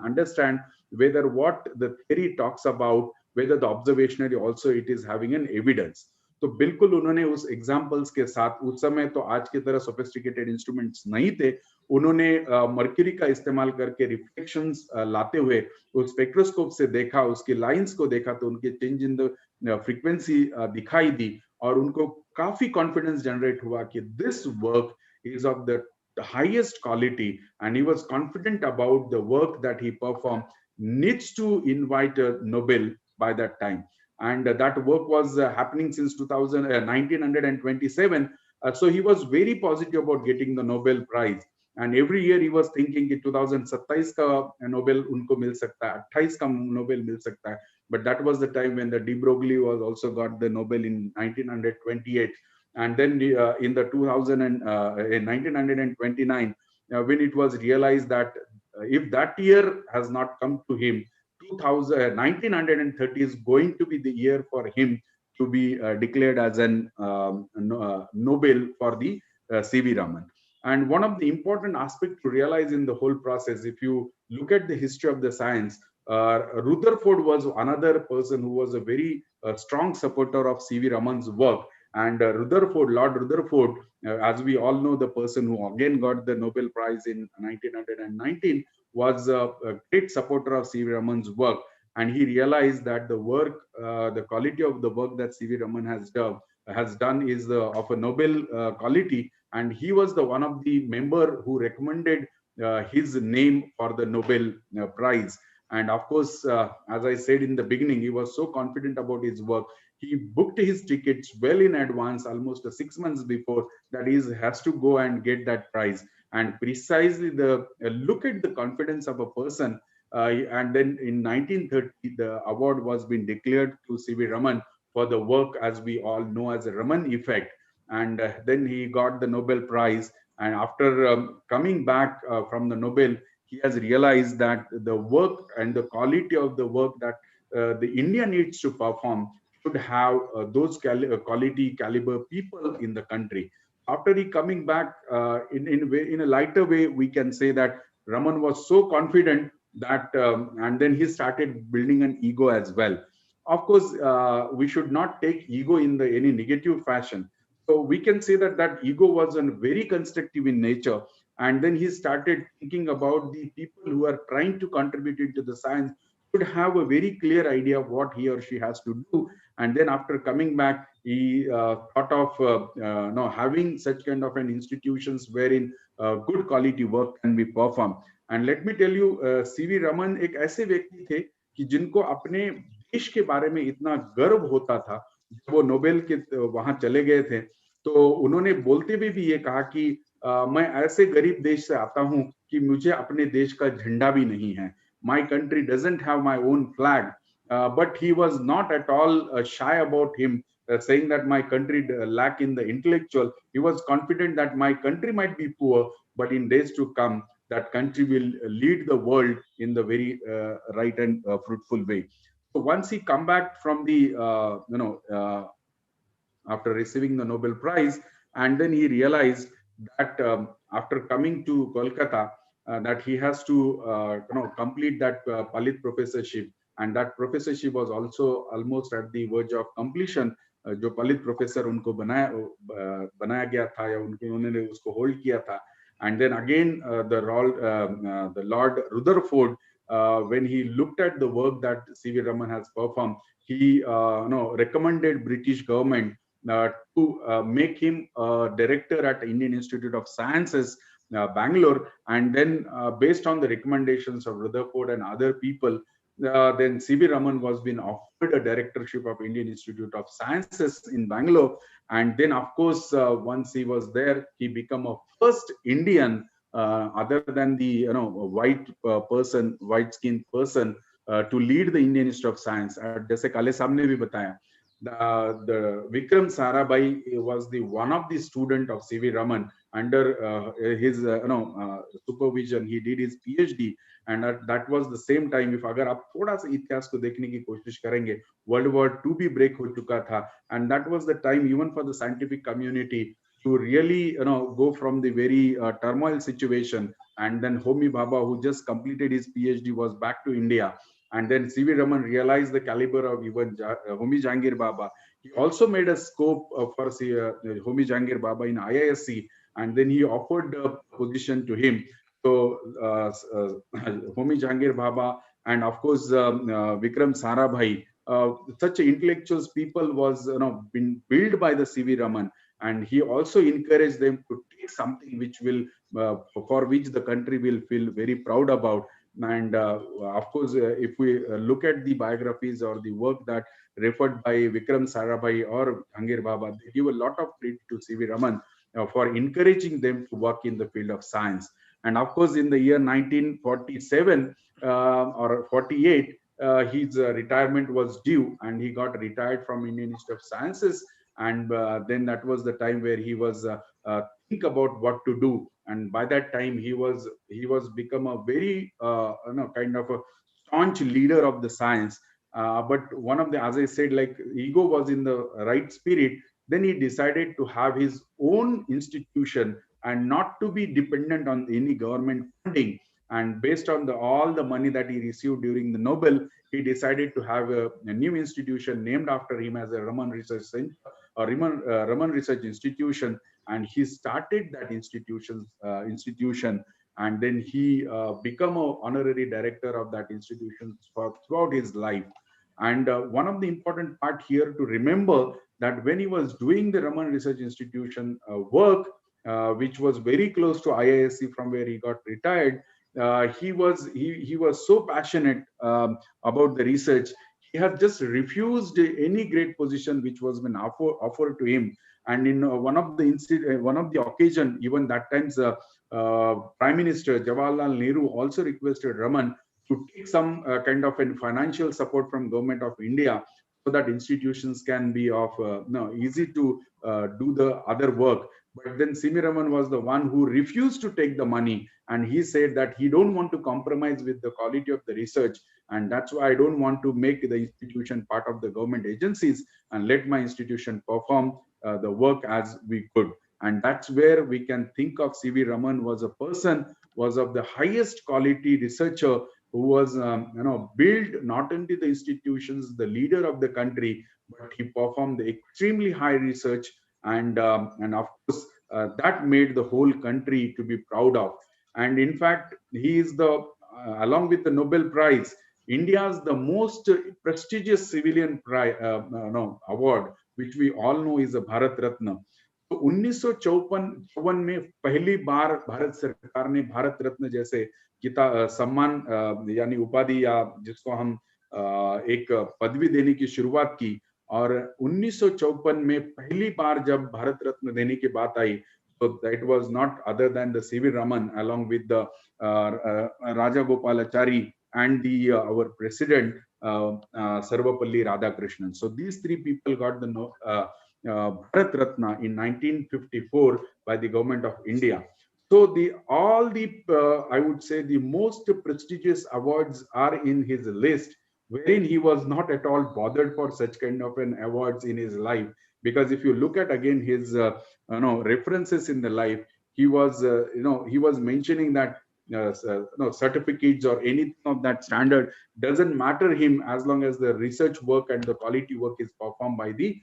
understand whether what the theory talks about, whether the observationally also it is having an evidence. तो बिल्कुल उन्होंने उस examples के साथ, उस समय तो आज की तरह सोफिस्टिकेटेड इंस्ट्रूमेंट्स नहीं थे, उन्होंने मर्क्यूरी का इस्तेमाल करके रिफ्लेक्शंस लाते हुए उस स्पेक्ट्रोस्कोप से देखा, उसकी लाइंस को देखा, तो उनके चेंज इन द फ्रीक्वेंसी दिखाई दी, और उनको काफी कॉन्फिडेंस जनरेट हुआ कि this work is of the highest quality, and he was confident about the work that he performed needs to invite a Nobel by that time. And that work was happening since 1927. So he was very positive about getting the Nobel Prize. And every year he was thinking कि 2027 का Nobel उनको मिल सकता है, 28 का Nobel मिल सकता है. But that was the time when the de Broglie was also got the Nobel in 1928. And then in the 1929, when it was realized that if that year has not come to him, 1930 is going to be the year for him to be declared as an Nobel for the C.V. Raman. And one of the important aspects to realize in the whole process, if you look at the history of the science, Rutherford was another person who was a very strong supporter of C.V. Raman's work. And Rutherford, Lord Rutherford, as we all know, the person who again got the Nobel Prize in 1919, was a great supporter of C.V. Raman's work. And he realized that the work, the quality of the work that C.V. Raman has done is of a Nobel quality. And he was the one of the member who recommended his name for the Nobel Prize. And of course, as I said in the beginning, he was so confident about his work. He booked his tickets well in advance, almost 6 months before, that he has to go and get that prize. And precisely the look at the confidence of a person. And then in 1930, the award was being declared to C.V. Raman for the work, as we all know as a Raman effect. And then he got the Nobel Prize. And after coming back from the Nobel, he has realized that the work and the quality of the work that the India needs to perform should have those quality caliber people in the country. After he coming back in a lighter way, we can say that Raman was so confident that, and then he started building an ego as well. Of course, we should not take ego in any negative fashion. So we can say that that ego was very constructive in nature. And then he started thinking about the people who are trying to contribute into the science should have a very clear idea of what he or she has to do. And then after coming back, he thought of having such kind of an institutions wherein good quality work can be performed. And let me tell you, C.V. Raman एक ऐसे व्यक्ति थे कि जिनको अपने देश के बारे में इतना गर्व होता था। वो नोबेल के वहां चले गए थे, तो उन्होंने बोलते हुए भी ये कहा कि मैं ऐसे गरीब देश से आता हूं कि मुझे अपने देश का झंडा भी नहीं है. My country doesn't have my own flag. But he was not at all shy about him saying that my country lack in the intellectual. He was confident that my country might be poor, but in days to come, that country will lead the world in the very right and fruitful way. So once he come back from the, after receiving the Nobel Prize, and then he realized that after coming to Kolkata, that he has to complete that Palit professorship, and that professorship was also almost at the verge of completion. जो Palit professor उनको बनाया गया था या उन्होंने उसको hold किया था. And then again the Lord Rutherford, when he looked at the work that C.V. Raman has performed, he recommended British government to make him director at Indian Institute of Sciences, Bangalore. And then based on the recommendations of Rutherford and other people, then C.V. Raman was being offered a directorship of Indian Institute of Sciences in Bangalore. And then, of course, once he was there, he became a first Indian, other than the white-skinned person, to lead the Indian Institute of Science. जैसे काले साहब ने भी बताया, the Vikram Sarabhai was the one of the student of C.V. Raman. Under his supervision, he did his PhD, and that was the same time. If अगर आप थोड़ा सा इतिहास को देखने की कोशिश करेंगे, World War II भी break हो चुका था, and that was the time even for the scientific community to really go from the very turmoil situation. And then Homi Bhabha, who just completed his PhD, was back to India. And then C.V. Raman realized the caliber of even Homi Jahangir Bhabha. He also made a scope for Homi Jahangir Bhabha in IISc, and then he offered the position to him. So Homi Jahangir Bhabha and of course Vikram Sarabhai, such intellectuals people was been built by the C.V. Raman, and he also encouraged them to take something which will for which the country will feel very proud about. And of course, if we look at the biographies or the work that referred by Vikram Sarabhai or Jahangir Bhabha, they give a lot of credit to C.V. Raman for encouraging them to work in the field of science. And of course, in the year 1947 or 48, his retirement was due, and he got retired from Indian Institute of Sciences. And then that was the time where he was think about what to do. And by that time, he was become a very kind of a staunch leader of the science. But one of the, as I said, like ego was in the right spirit. Then he decided to have his own institution and not to be dependent on any government funding. And based on all the money that he received during the Nobel, he decided to have a new institution named after him as a Raman Research Center, or Raman Research Institution. And he started that institution, and then he became an honorary director of that institution throughout his life. And one of the important part here to remember that when he was doing the Raman Research Institution work, which was very close to IISc from where he got retired, he was so passionate about the research. He had just refused any great position which was been offered to him. And in one of the occasion, even that times, Prime Minister Jawaharlal Nehru also requested Raman to take some kind of financial support from Government of India, so that institutions can be of easy to do the other work. But then C.V. Raman was the one who refused to take the money, and he said that he don't want to compromise with the quality of the research, and that's why I don't want to make the institution part of the government agencies, and let my institution perform the work as we could. And that's where we can think of C.V. Raman was a person, was of the highest quality researcher, who was built not only the institutions, the leader of the country, but he performed the extremely high research, and of course that made the whole country to be proud of. And in fact, he is the along with the Nobel Prize, India's the most prestigious civilian award, which we all know is a Bharat Ratna. तो 1954 में पहली बार भारत सरकार ने भारत रत्न जैसे सम्मान यानी उपाधि, या जिसको हम एक पदवी देने की शुरुआत की। और 1954 में पहली बार जब भारत रत्न देने की बात आई, so that was not other than the C.V. Raman along with the Rajagopalachari and the our president Sarvapalli Radhakrishnan. So these three people got the Bharat Ratna in 1954 by the government of India. So I would say the most prestigious awards are in his list, wherein he was not at all bothered for such kind of an awards in his life. Because if you look at again his references in the life, he was mentioning that certificates or anything of that standard doesn't matter him as long as the research work and the quality work is performed by the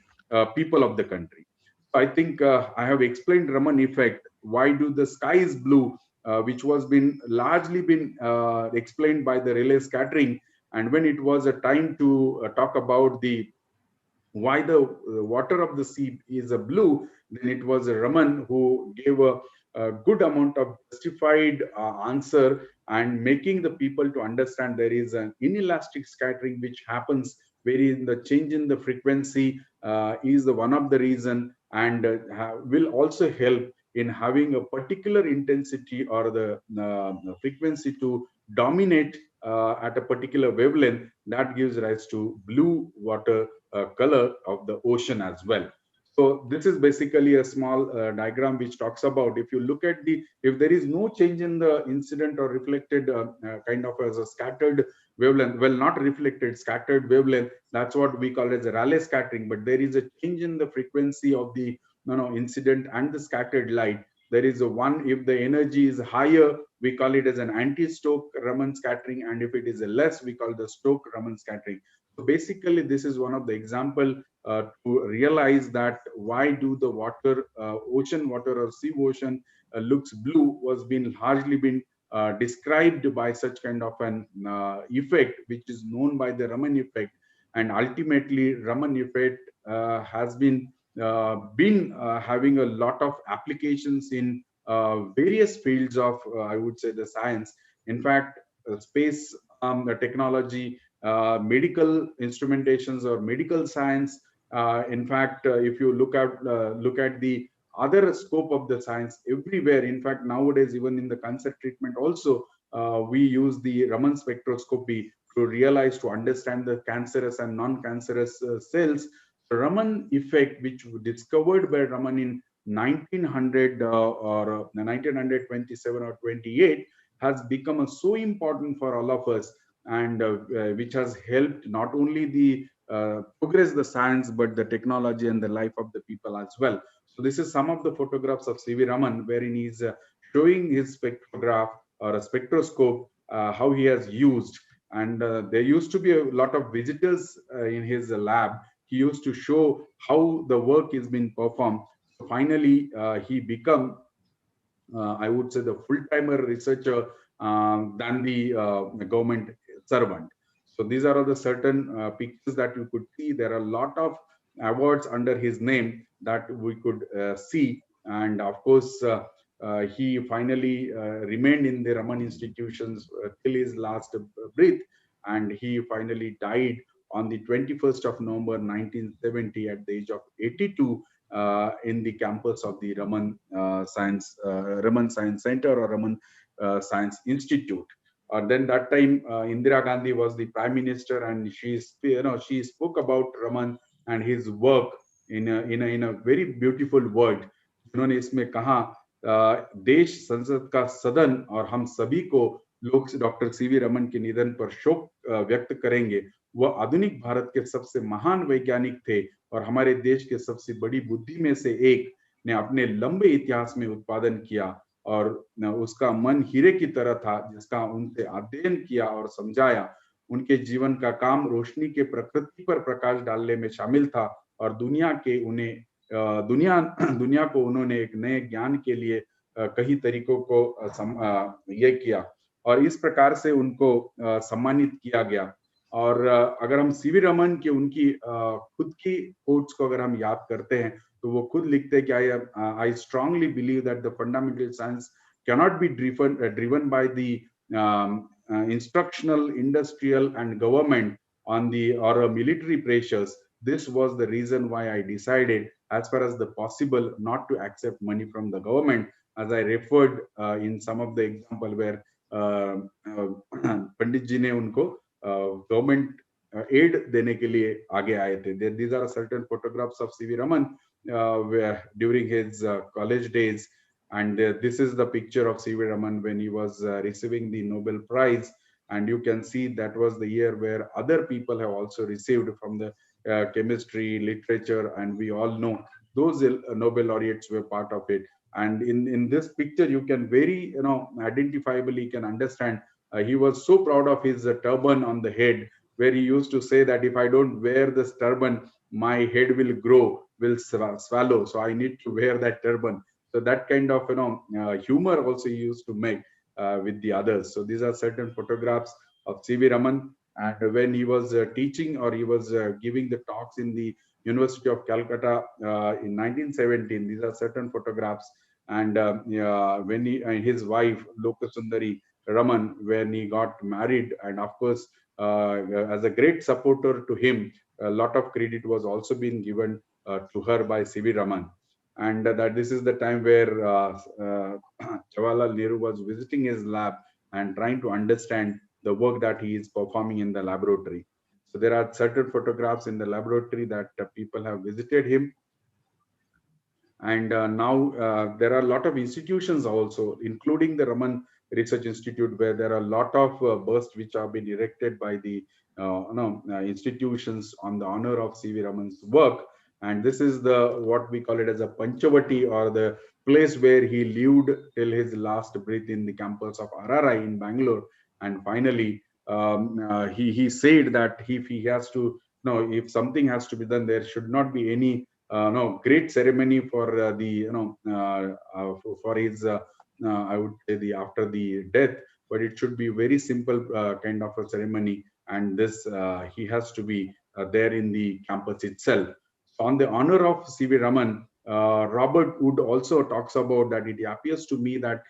people of the country. So I think I have explained Raman effect. Why do the sky is blue, which was largely been explained by the Rayleigh scattering. And when it was a time to talk about why the water of the sea is a blue, then it was Raman who gave a good amount of justified answer, and making the people to understand there is an inelastic scattering which happens, wherein the change in the frequency is one of the reason, and will also help in having a particular intensity or the frequency to dominate at a particular wavelength. That gives rise to blue water color of the ocean as well. So this is basically a small diagram which talks about, if you look at if there is no change in the incident or reflected kind of as a scattered wavelength, well, not reflected, scattered wavelength, that's what we call as a Rayleigh scattering, but there is a change in the frequency of the incident and the scattered light. There is a one, if the energy is higher, we call it as an anti-Stokes-Raman scattering, and if it is a less, we call the Stokes-Raman scattering. So basically, this is one of the example to realize that why do the water, ocean water or sea ocean looks blue, was largely been described by such kind of an effect, which is known by the Raman effect. And ultimately, Raman effect has been having a lot of applications in various fields of, I would say, the science. In fact, space technology, medical instrumentations or medical science. In fact, if you look at the other scope of the science everywhere, in fact, nowadays, even in the cancer treatment also, we use the Raman spectroscopy to realize, to understand the cancerous and non-cancerous cells. The Raman effect, which was discovered by Raman in 1900 or 1927 or 28, has become so important for all of us, and which has helped not only the progress the science, but the technology and the life of the people as well. So this is some of the photographs of C.V. Raman, wherein he's showing his spectrograph or a spectroscope, how he has used. And there used to be a lot of visitors in his lab. He used to show how the work is being performed. So finally, he become, I would say, the full-timer researcher than the government servant. So these are all the certain pictures that you could see. There are a lot of awards under his name that we could see. And of course, he finally remained in the Raman institutions till his last breath. And he finally died on the 21st of November 1970 at the age of 82 in the campus of the Raman Science Center or Raman Science Institute. Then that time, Indira Gandhi was the prime minister, and she spoke about Raman and his work in a very beautiful word. उन्होंने इसमें कहा, देश संसद का सदन और हम सभी को लोग डॉक्टर सीवी रमन के निधन पर शोक व्यक्त करेंगे। वह आधुनिक भारत के सबसे महान वैज्ञानिक थे और हमारे देश के सबसे बड़ी बुद्धि में से एक ने अपने लंबे इतिहास में उत्पादन किया, और उसका मन हीरे की तरह था जिसका उनसे अध्ययन किया और समझाया। उनके जीवन का काम रोशनी के प्रकृति पर प्रकाश डालने में शामिल था, और दुनिया को उन्होंने एक नए ज्ञान के लिए कई तरीकों को ये किया, और इस प्रकार से उनको सम्मानित किया गया। और अगर हम सीवी रमन की उनकी खुद की कोट्स को अगर हम याद करते हैं, तो वो खुद लिखते हैं कि I strongly believe that the fundamental science cannot be driven by the instructional, industrial, and government on the or military pressures. This was the reason why I decided, as far as the possible, not to accept money from the government, as I referred in some of the example where पंडित जी ने उनको government add देने के लिए आगे आए थे. These are certain photographs of C.V. Raman during his college days. And this is the picture of C.V. Raman when he was receiving the Nobel Prize. And you can see that was the year where other people have also received from the chemistry, literature, and we all know those Nobel laureates were part of it. And in this picture, you can very, identifiably can understand he was so proud of his turban on the head, where he used to say that if I don't wear this turban, my head will grow, will swallow. So I need to wear that turban. So that kind of humor also he used to make with the others. So these are certain photographs of C.V. Raman, and when he was teaching or he was giving the talks in the University of Calcutta in 1917. These are certain photographs, and when he and his wife Lokasundari Raman, when he got married, and of course as a great supporter to him, a lot of credit was also being given to her by C.V. Raman. And that this is the time where Jawaharlal Nehru was visiting his lab and trying to understand the work that he is performing in the laboratory. So there are certain photographs in the laboratory that people have visited him. And now there are a lot of institutions also, including the Raman Research Institute, where there are a lot of bursts which have been erected by the institutions on the honor of C.V. Raman's work. And this is the what we call it as a Panchavati, or the place where he lived till his last breath in the campus of RRI in Bangalore. And finally, he said that if he has to, if something has to be done, there should not be any great ceremony for for his I would say after the death, but it should be very simple kind of a ceremony, and this he has to be there in the campus itself. So on the honor of C.V. Raman, Robert Wood also talks about that it appears to me that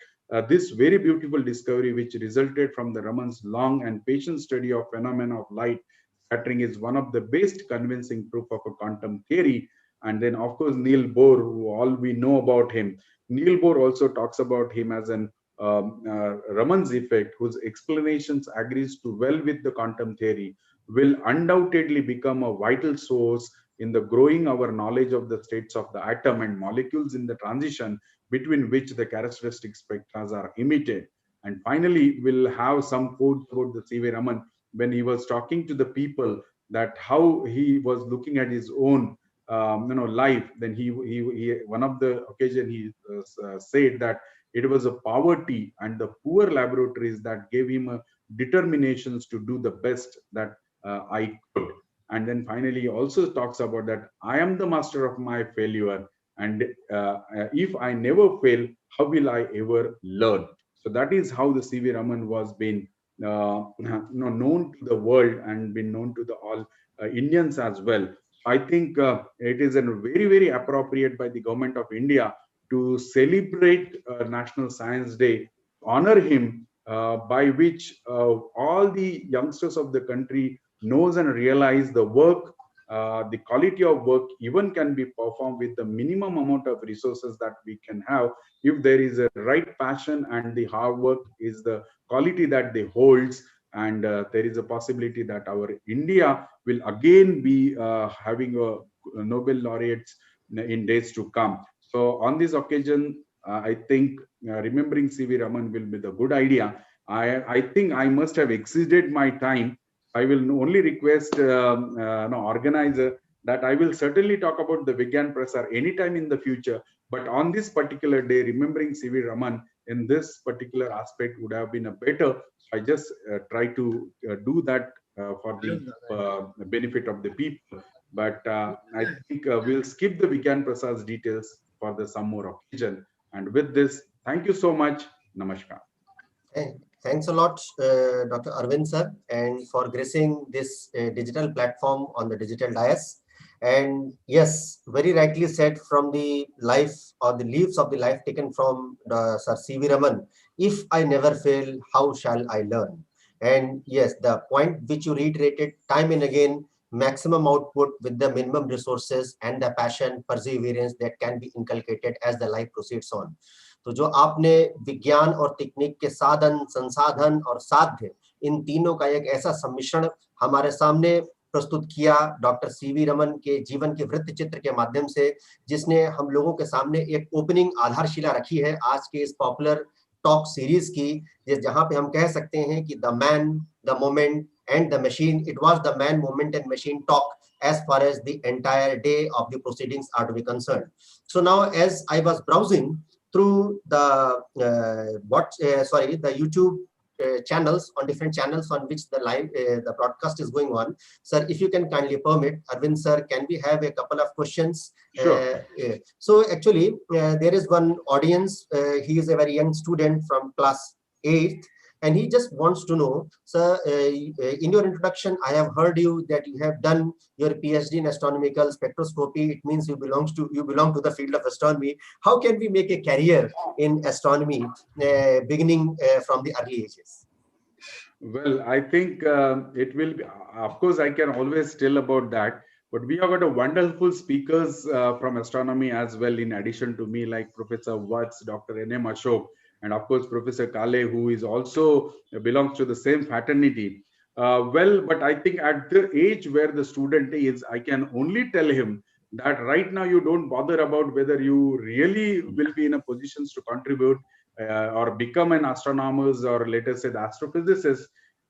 this very beautiful discovery, which resulted from the Raman's long and patient study of phenomena of light scattering, is one of the best convincing proof of a quantum theory. And then, of course, Neil Bohr, who all we know about him. Neil Bohr also talks about him as an Raman's effect, whose explanations agrees to well with the quantum theory, will undoubtedly become a vital source in the growing our knowledge of the states of the atom and molecules in the transition between which the characteristic spectra are emitted. And finally, we'll have some quotes about the C.V. Raman when he was talking to the people, that how he was looking at his own life. Then he one of the occasion he said that it was a poverty and the poor laboratories that gave him a determinations to do the best that I could. And then finally he also talks about that I am the master of my failure, and if I never fail, how will I ever learn? So that is how the C.V. Raman was being known to the world and been known to the all Indians as well. I think it is a very, very appropriate by the government of India to celebrate National Science Day, honor him, by which all the youngsters of the country knows and realize the work, the quality of work even can be performed with the minimum amount of resources that we can have, if there is a right passion and the hard work is the quality that they holds. And there is a possibility that our India will again be having a Nobel laureates in days to come. So on this occasion, I think remembering C.V. Raman will be the good idea. I think I must have exceeded my time. I will only request organizer that I will certainly talk about the Vigyan Prasar anytime in the future. But on this particular day, remembering C.V. Raman in this particular aspect would have been a better. I just try to do that for the benefit of the people. But I think we'll skip the Vigyan Prasar's details for the some more occasion. And with this, thank you so much. Namaskar. Thanks a lot, Dr. Arvind sir, and for gracing this digital platform on the digital dais. And yes, very rightly said, from the life or the leaves of the life taken from Sir C.V. Raman, if I never fail, how shall I learn? And yes, the point which you reiterated time and again, maximum output with the minimum resources and the passion, perseverance that can be inculcated as the life proceeds on. तो जो आपने विज्ञान और तकनीक के साधन, संसाधन और साध्य, इन तीनों का एक ऐसा सम्मिश्रण हमारे सामने प्रस्तुत किया डॉक्टर C.V. रमन के जीवन के वृत्त चित्र के माध्यम से, जिसने हम लोगों के सामने एक ओपनिंग आधारशिला रखी है आज के इस पॉपुलर टॉक सीरीज की, जहां पे हम कह सकते हैं कि the man, the moment and the machine, it was the man, moment and machine talk as far as the entire day of the proceedings are to be concerned. So now, as I was browsing through the the YouTube channels, on different channels on which the live the broadcast is going on, sir, if you can kindly permit, Arvind sir, can we have a couple of questions? Sure. So actually there is one audience, he is a very young student from class 8th, and he just wants to know, sir, in your introduction, I have heard you that you have done your PhD in astronomical spectroscopy. It means you belong to the field of astronomy. How can we make a career in astronomy beginning from the early ages? Well, I think it will be, of course, I can always tell about that. But we have got a wonderful speakers from astronomy as well, in addition to me, like Professor Watts, Dr. N.M. Ashok, and of course, Professor Kale, who is also belongs to the same fraternity. well, but I think at the age where the student is, I can only tell him that right now you don't bother about whether you really will be in a position to contribute or become an astronomer, or let us say the astrophysicist.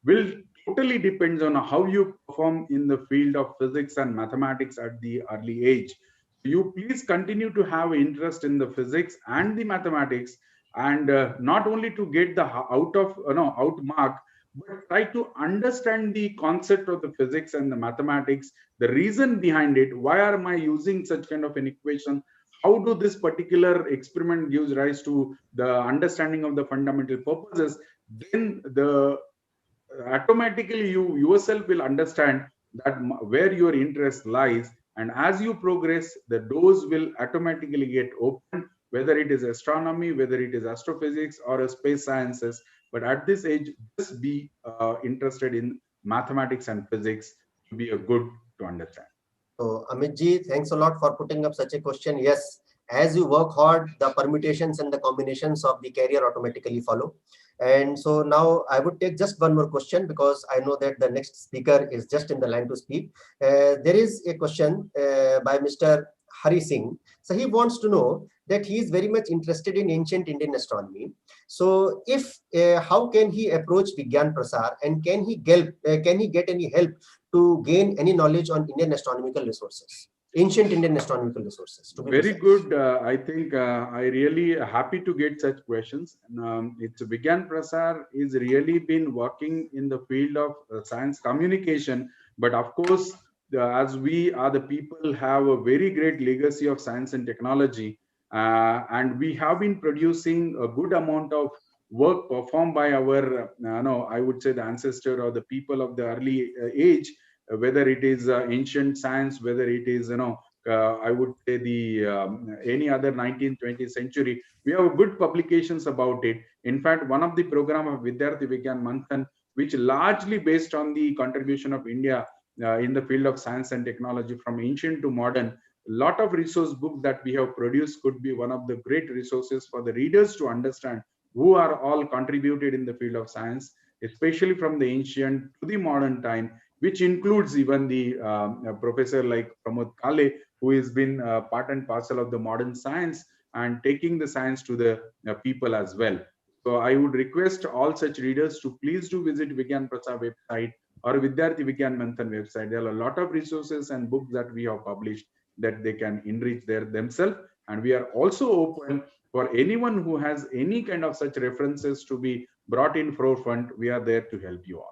Will totally depends on how you perform in the field of physics and mathematics at the early age. You please continue to have interest in the physics and the mathematics, and not only to get the out mark, but try to understand the concept of the physics and the mathematics, the reason behind it. Why am I using such kind of an equation? How do this particular experiment gives rise to the understanding of the fundamental purposes? Then the automatically you yourself will understand that where your interest lies, and as you progress, the doors will automatically get open, whether it is astronomy, whether it is astrophysics or space sciences. But at this age, just be interested in mathematics and physics to be a good to understand. So Amit ji, thanks a lot for putting up such a question. Yes, as you work hard, the permutations and the combinations of the career automatically follow. And so now I would take just one more question, because I know that the next speaker is just in the line to speak. There is a question by Mr. Hari Singh. So he wants to know that he is very much interested in ancient Indian astronomy. So if how can he approach Vigyan Prasar, and can he get any help to gain any knowledge on Indian astronomical resources, ancient Indian astronomical resources? Very good. I think I really happy to get such questions. It's Vigyan Prasar is really been working in the field of science communication, but of course, as we are the people have a very great legacy of science and technology, and we have been producing a good amount of work performed by our, I would say the ancestor or the people of the early age, whether it is ancient science, whether it is, I would say the any other 19th, 20th century, we have good publications about it. In fact, one of the program of Vidyarthi Vigyan Manthan, which largely based on the contribution of India in the field of science and technology from ancient to modern, a lot of resource book that we have produced could be one of the great resources for the readers to understand who are all contributed in the field of science, especially from the ancient to the modern time, which includes even the professor like Pramod Kale, who has been part and parcel of the modern science and taking the science to the people as well. So I would request all such readers to please do visit Vigyan Prasar website or Vidyarthi Vigyan Manthan website. There are a lot of resources and books that we have published that they can enrich themselves. And we are also open for anyone who has any kind of such references to be brought in forefront. We are there to help you all.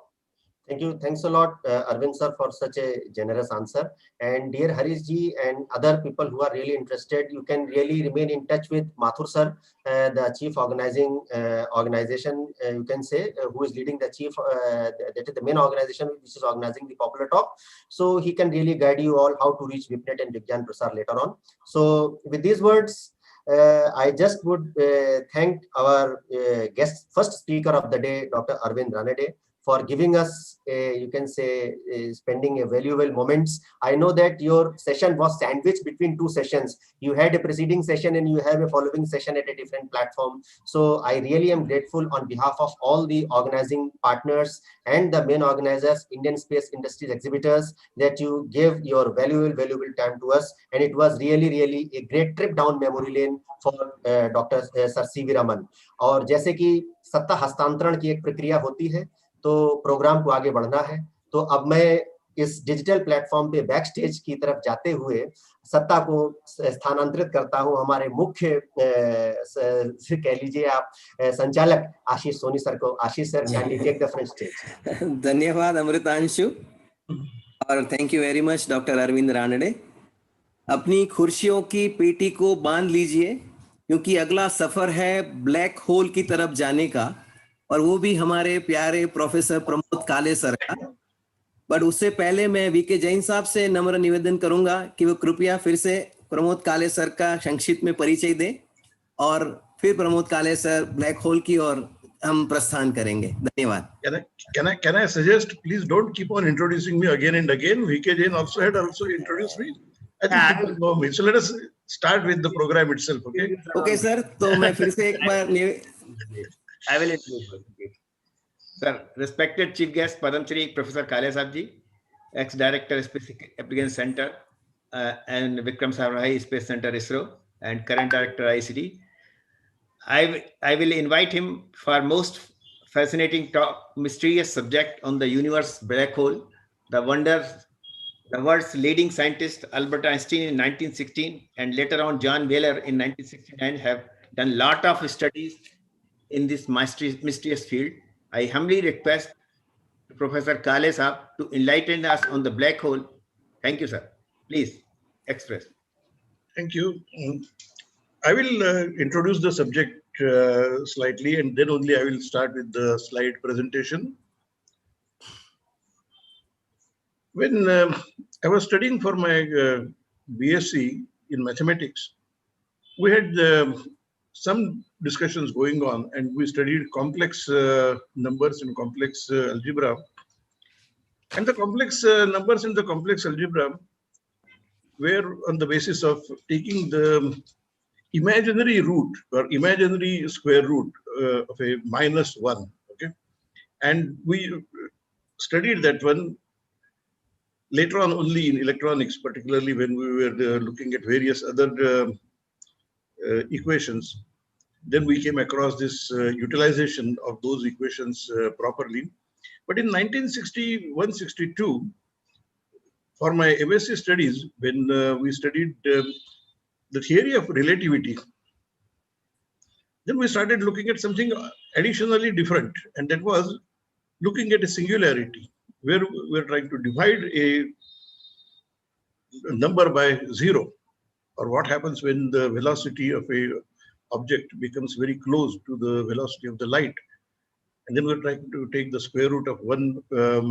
Thank you. Thanks a lot, Arvind sir, for such a generous answer. And dear Harish ji and other people who are really interested, you can really remain in touch with Mathur sir, the chief organization, you can say, who is leading the chief, that is the main organization which is organizing the Popular Talk. So he can really guide you all how to reach VIPNet and Vigyan Prasar later on. So with these words, I just would thank our first speaker of the day, Dr. Arvind Ranade, for giving us, you can say, spending a valuable moments. I know that your session was sandwiched between two sessions. You had a preceding session and you have a following session at a different platform. So I really am grateful on behalf of all the organizing partners and the main organizers, Indian Space Industries exhibitors, that you gave your valuable time to us. And it was really a great trip down memory lane for Dr. Sir C.V. Raman. और जैसे कि सत्ता हस्तांतरण की एक प्रक्रिया होती है, तो प्रोग्राम को आगे बढ़ना है, तो अब मैं इस डिजिटल प्लेटफॉर्म पे बैक स्टेज की तरफ जाते हुए सत्ता को स्थानांतरित करता हूं हमारे मुख्य कह लीजिए आप संचालक आशीष सोनी सर को. Ashish sir, can you take the front stage? धन्यवाद अमृतांशु और thank you very much doctor Arvind Ranade. अपनी खुर्सियों की पेटी को बांध लीजिए, क्योंकि अगला सफर है ब्लैक होल की तरफ जाने का, और वो भी हमारे प्यारे प्रोफेसर प्रमोद काले सर का. बट उससे पहले मैं वीके जैन साहब से नम्र निवेदन करूंगा कि वो कृपया फिर से प्रमोद काले सर का संक्षिप्त में परिचय दें, और फिर प्रमोद काले सर ब्लैक होल की ओर हम प्रस्थान करेंगे. धन्यवाद. Can I suggest, please don't keep on introducing me again and again. VK Jain also introduced me. I think people know me. So let us start with the program itself, okay? Okay, sir. तो मैं फिर से एक बार I will introduce you. Sir, respected Chief Guest, Padam Shri Professor Kale Sabji, ex-Director Space Application Center and Vikram Sarabhai Space Center ISRO, and current Director ICT. I will invite him for most fascinating talk, mysterious subject on the universe black hole, the world's leading scientist Albert Einstein in 1916 and later on John Wheeler in 1969 have done lot of studies in this mysterious field. I humbly request Professor Kale Saab to enlighten us on the black hole. Thank you, sir. Please express. Thank you. I will introduce the subject slightly, and then only I will start with the slide presentation. When I was studying for my BSc in mathematics, we had some discussions going on, and we studied complex numbers in complex algebra. And the complex numbers in the complex algebra were on the basis of taking the imaginary root or imaginary square root of a -1. Okay, and we studied that one later on only in electronics, particularly when we were looking at various other equations. Then we came across this utilization of those equations properly. But in 1961-62, for my MSc studies, when we studied the theory of relativity, then we started looking at something additionally different, and that was looking at a singularity, where we're trying to divide a number by 0, or what happens when the velocity of a object becomes very close to the velocity of the light. And then we're trying to take the square root of 1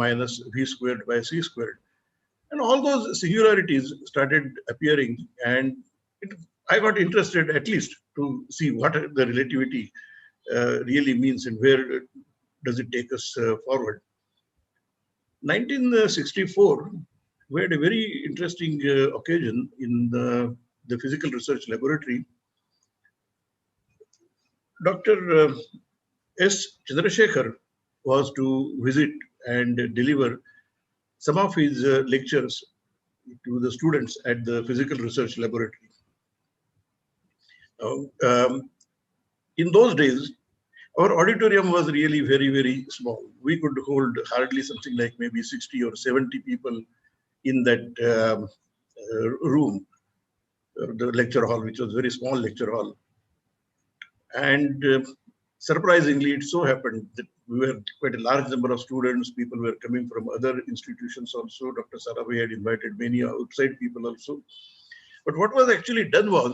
minus v squared by c squared. And all those singularities started appearing, and I got interested at least to see what the relativity really means and where does it take us forward. 1964, we had a very interesting occasion in the Physical Research Laboratory. Dr. S. Chandrasekhar was to visit and deliver some of his lectures to the students at the Physical Research Laboratory. In those days, our auditorium was really very, very small. We could hold hardly something like maybe 60 or 70 people in that room, the lecture hall, which was a very small lecture hall. And surprisingly, it so happened that we were quite a large number of students. People were coming from other institutions also. Dr. Sarabhai had invited many outside people also. But what was actually done was,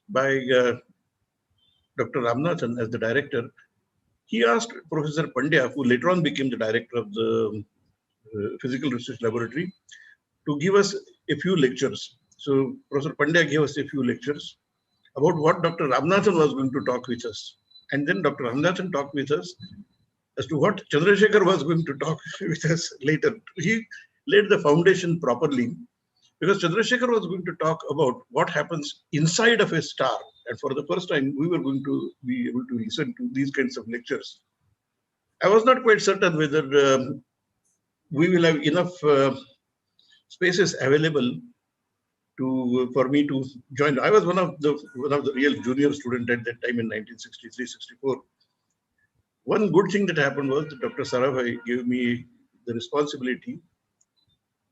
by Dr. Ramanathan as the director, he asked Professor Pandya, who later on became the director of the Physical Research Laboratory, to give us a few lectures. So Professor Pandya gave us a few lectures about what Dr. Ramanathan was going to talk with us. And then Dr. Ramanathan talked with us as to what Chandrasekhar was going to talk with us later. He laid the foundation properly, because Chandrasekhar was going to talk about what happens inside of a star. And for the first time, we were going to be able to listen to these kinds of lectures. I was not quite certain whether we will have enough spaces available for me to join. I was one of the real junior student at that time in 1963-64. One good thing that happened was that Dr. Sarabhai gave me the responsibility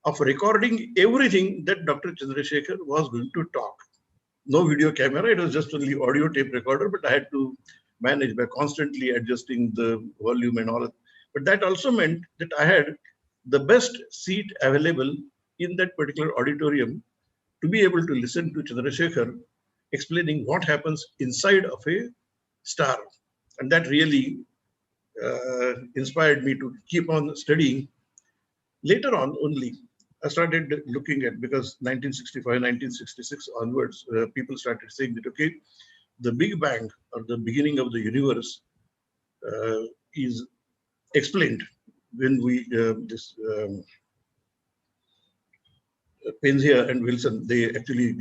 of recording everything that Dr. Chandrasekhar was going to talk. No video camera, it was just only audio tape recorder, but I had to manage by constantly adjusting the volume and all. But that also meant that I had the best seat available in that particular auditorium to be able to listen to Chandrasekhar explaining what happens inside of a star. And that really inspired me to keep on studying. Later on only, I started looking at, because 1965, 1966 onwards, people started saying that, okay, the Big Bang, or the beginning of the universe, is explained when we, Penzias and Wilson, they actually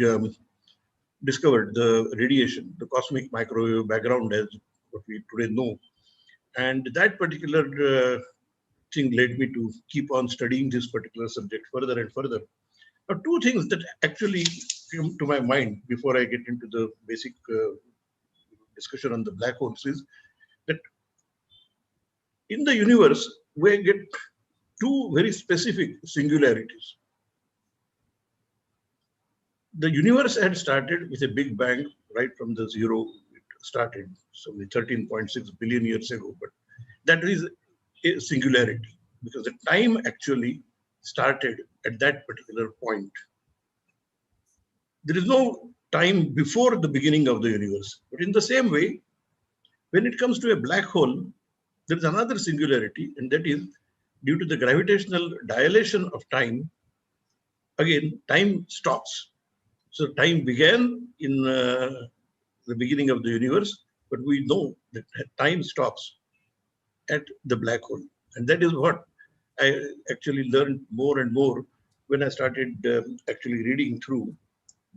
discovered the radiation, the cosmic microwave background as what we today know. And that particular thing led me to keep on studying this particular subject further and further. Now, two things that actually came to my mind before I get into the basic discussion on the black holes is that in the universe, we get two very specific singularities. The universe had started with a big bang right from the zero. It started so 13.6 billion years ago, but that is a singularity because the time actually started at that particular point. There is no time before the beginning of the universe. But in the same way, when it comes to a black hole, there is another singularity, and that is due to the gravitational dilation of time, again, time stops. So time began in the beginning of the universe, but we know that time stops at the black hole. And that is what I actually learned more and more when I started actually reading through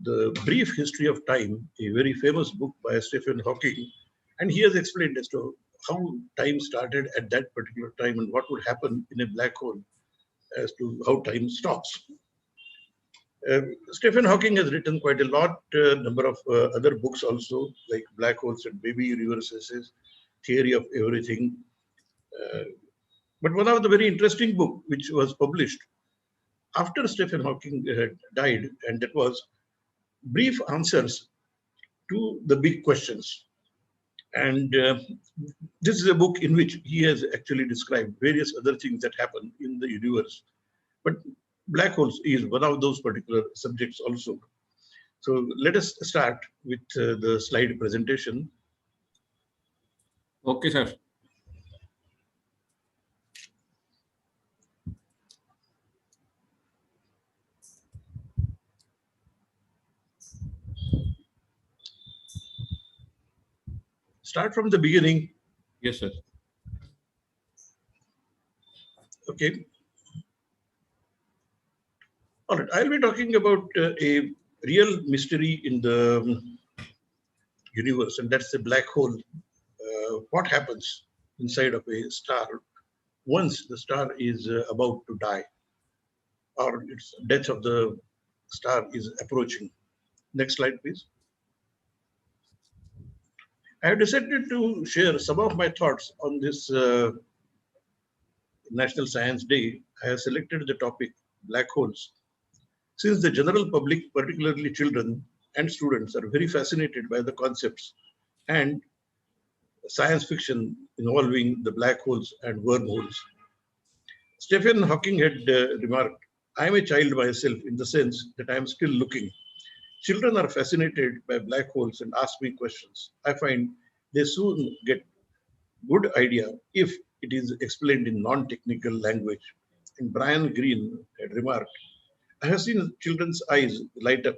The Brief History of Time, a very famous book by Stephen Hawking. And he has explained as to how time started at that particular time and what would happen in a black hole as to how time stops. Stephen Hawking has written quite a lot, number of other books also, like Black Holes and Baby Universes, Theory of Everything. But one of the very interesting book which was published after Stephen Hawking had died, and that was Brief Answers to the Big Questions. And this is a book in which he has actually described various other things that happen in the universe. But black holes is one of those particular subjects also. So let us start with the slide presentation. Okay, sir. Start from the beginning. Yes, sir. Okay. All right. I'll be talking about a real mystery in the universe, and that's the black hole. What happens inside of a star once the star is about to die, or its death of the star is approaching. Next slide, please. I have decided to share some of my thoughts on this National Science Day. I have selected the topic black holes. Since the general public, particularly children and students, are very fascinated by the concepts and science fiction involving the black holes and wormholes. Stephen Hawking had remarked, I am a child myself in the sense that I am still looking. Children are fascinated by black holes and ask me questions. I find they soon get good idea if it is explained in non-technical language. And Brian Greene had remarked, I have seen children's eyes light up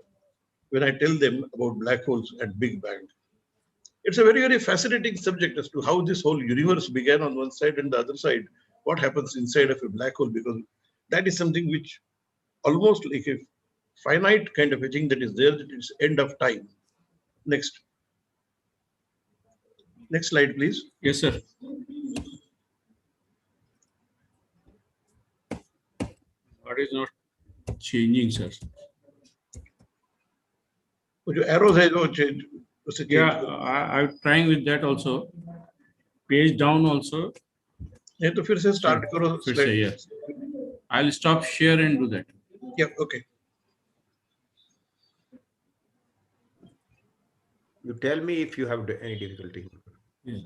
when I tell them about black holes and Big Bang. It's a very, very fascinating subject as to how this whole universe began on one side and the other side, what happens inside of a black hole, because that is something which almost like a finite kind of a thing that is there, that is end of time. Next. Next slide, please. Yes, sir. What is not changing, sir? Your arrows have no change. Yeah, I'm trying with that also. Page down also. Yeah, तो फिर से start करो फिर से, yes. I'll stop share and do that. Yeah, okay. You tell me if you have any difficulty. Yeah.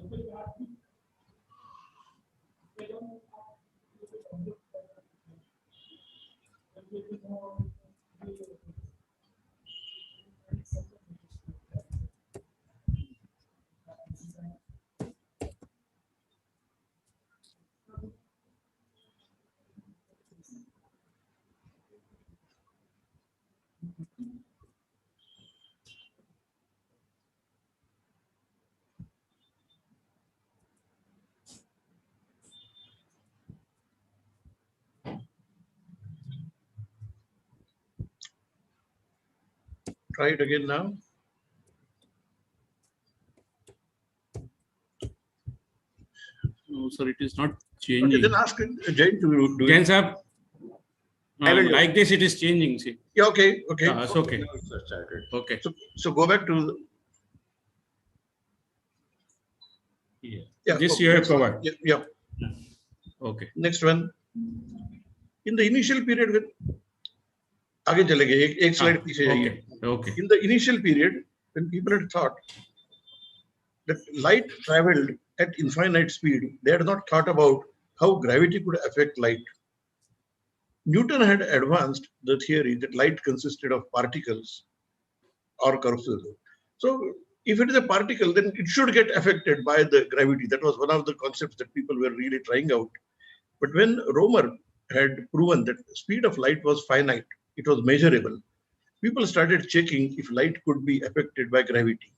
Try it again now. No, sir, it is not Okay, changing. then ask Jain to do Jain it. sir, I will do like this it is changing. See. Yeah, okay, okay. It's okay. Now it's started. Okay. So go back to Yeah. yeah. This okay, you have next one. covered. Yeah. Okay. Next one. In the initial period, with आगे चले गए एक slide पीछे जाइए. Okay. Okay. In the initial period, when people had thought that light traveled at infinite speed, they had not thought about how gravity could affect light. Newton had advanced the theory that light consisted of particles or corpuscles. So if it is a particle, then it should get affected by the gravity. That was one of the concepts that people were really trying out. But when Romer had proven that the speed of light was finite, it was measurable, people started checking if light could be affected by gravity.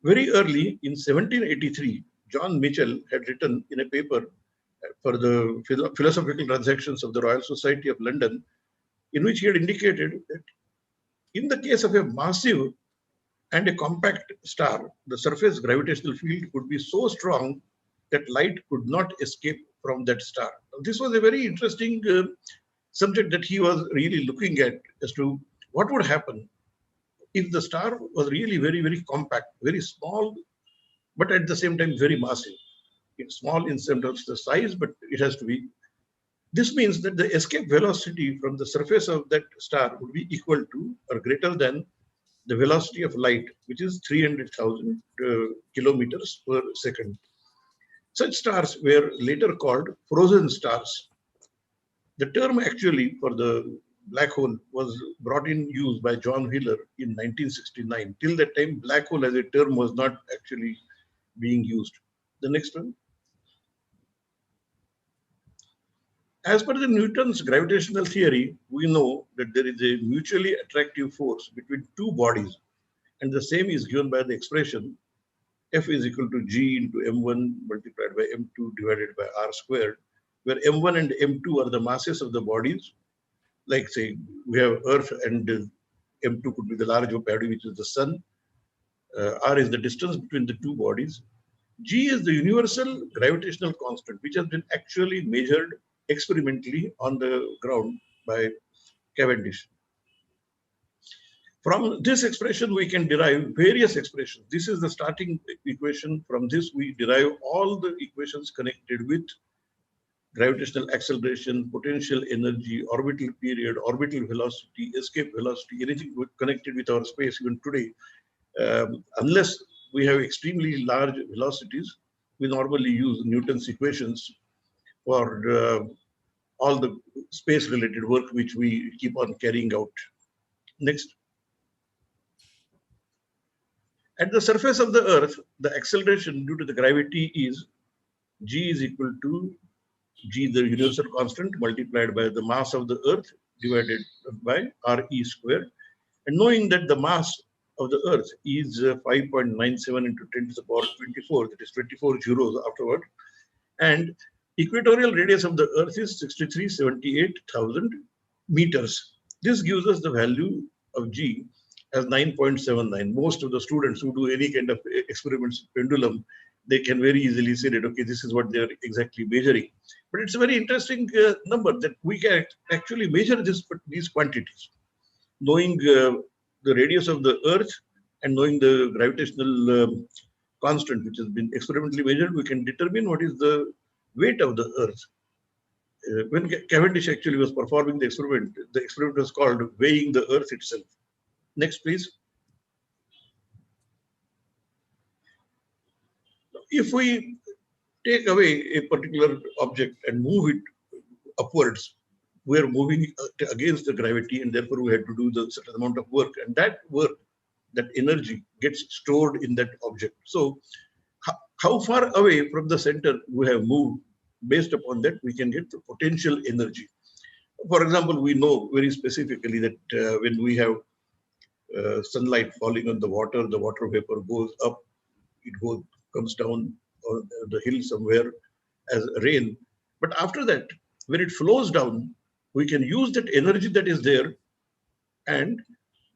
Very early in 1783, John Michell had written in a paper for the Philosophical Transactions of the Royal Society of London, in which he had indicated that in the case of a massive and a compact star, the surface gravitational field could be so strong that light could not escape from that star. This was a very interesting subject that he was really looking at as to what would happen if the star was really very, very compact, very small, but at the same time very massive. It's small in terms of the size, but it has to be. This means that the escape velocity from the surface of that star would be equal to or greater than the velocity of light, which is 300,000 kilometers per second. Such stars were later called frozen stars. The term actually for the black hole was brought in use by John Wheeler in 1969. Till that time, black hole as a term was not actually being used. The next one. As per the Newton's gravitational theory, we know that there is a mutually attractive force between two bodies, and the same is given by the expression F is equal to G into M1 multiplied by M2 divided by R squared, where M1 and M2 are the masses of the bodies. Like say, we have Earth and M2 could be the large body, which is the Sun. R is the distance between the two bodies. G is the universal gravitational constant, which has been actually measured experimentally on the ground by Cavendish. From this expression, we can derive various expressions. This is the starting equation. From this, we derive all the equations connected with gravitational acceleration, potential energy, orbital period, orbital velocity, escape velocity, anything connected with our space even today. Unless we have extremely large velocities, we normally use Newton's equations for all the space-related work which we keep on carrying out. Next. At the surface of the Earth, the acceleration due to the gravity is G is equal to G, the universal constant, multiplied by the mass of the Earth divided by RE squared. And knowing that the mass of the Earth is 5.97 into 10 to the power 24, that is 24 zeros afterward, and equatorial radius of the Earth is 6378,000 meters. This gives us the value of G as 9.79. Most of the students who do any kind of experiments with pendulum, they can very easily say that, okay, this is what they're exactly measuring. But it's a very interesting number that we can actually measure these quantities. Knowing the radius of the Earth and knowing the gravitational constant, which has been experimentally measured, we can determine what is the weight of the Earth. When Cavendish actually was performing the experiment was called weighing the Earth itself. Next, please. If we take away a particular object and move it upwards, we are moving against the gravity, and therefore we had to do the certain amount of work. And that work, that energy gets stored in that object. So how far away from the center we have moved, based upon that, we can get the potential energy. For example, we know very specifically that when we have sunlight falling on the water vapor goes up, it comes down on the hill somewhere as rain. But after that, when it flows down, we can use that energy that is there and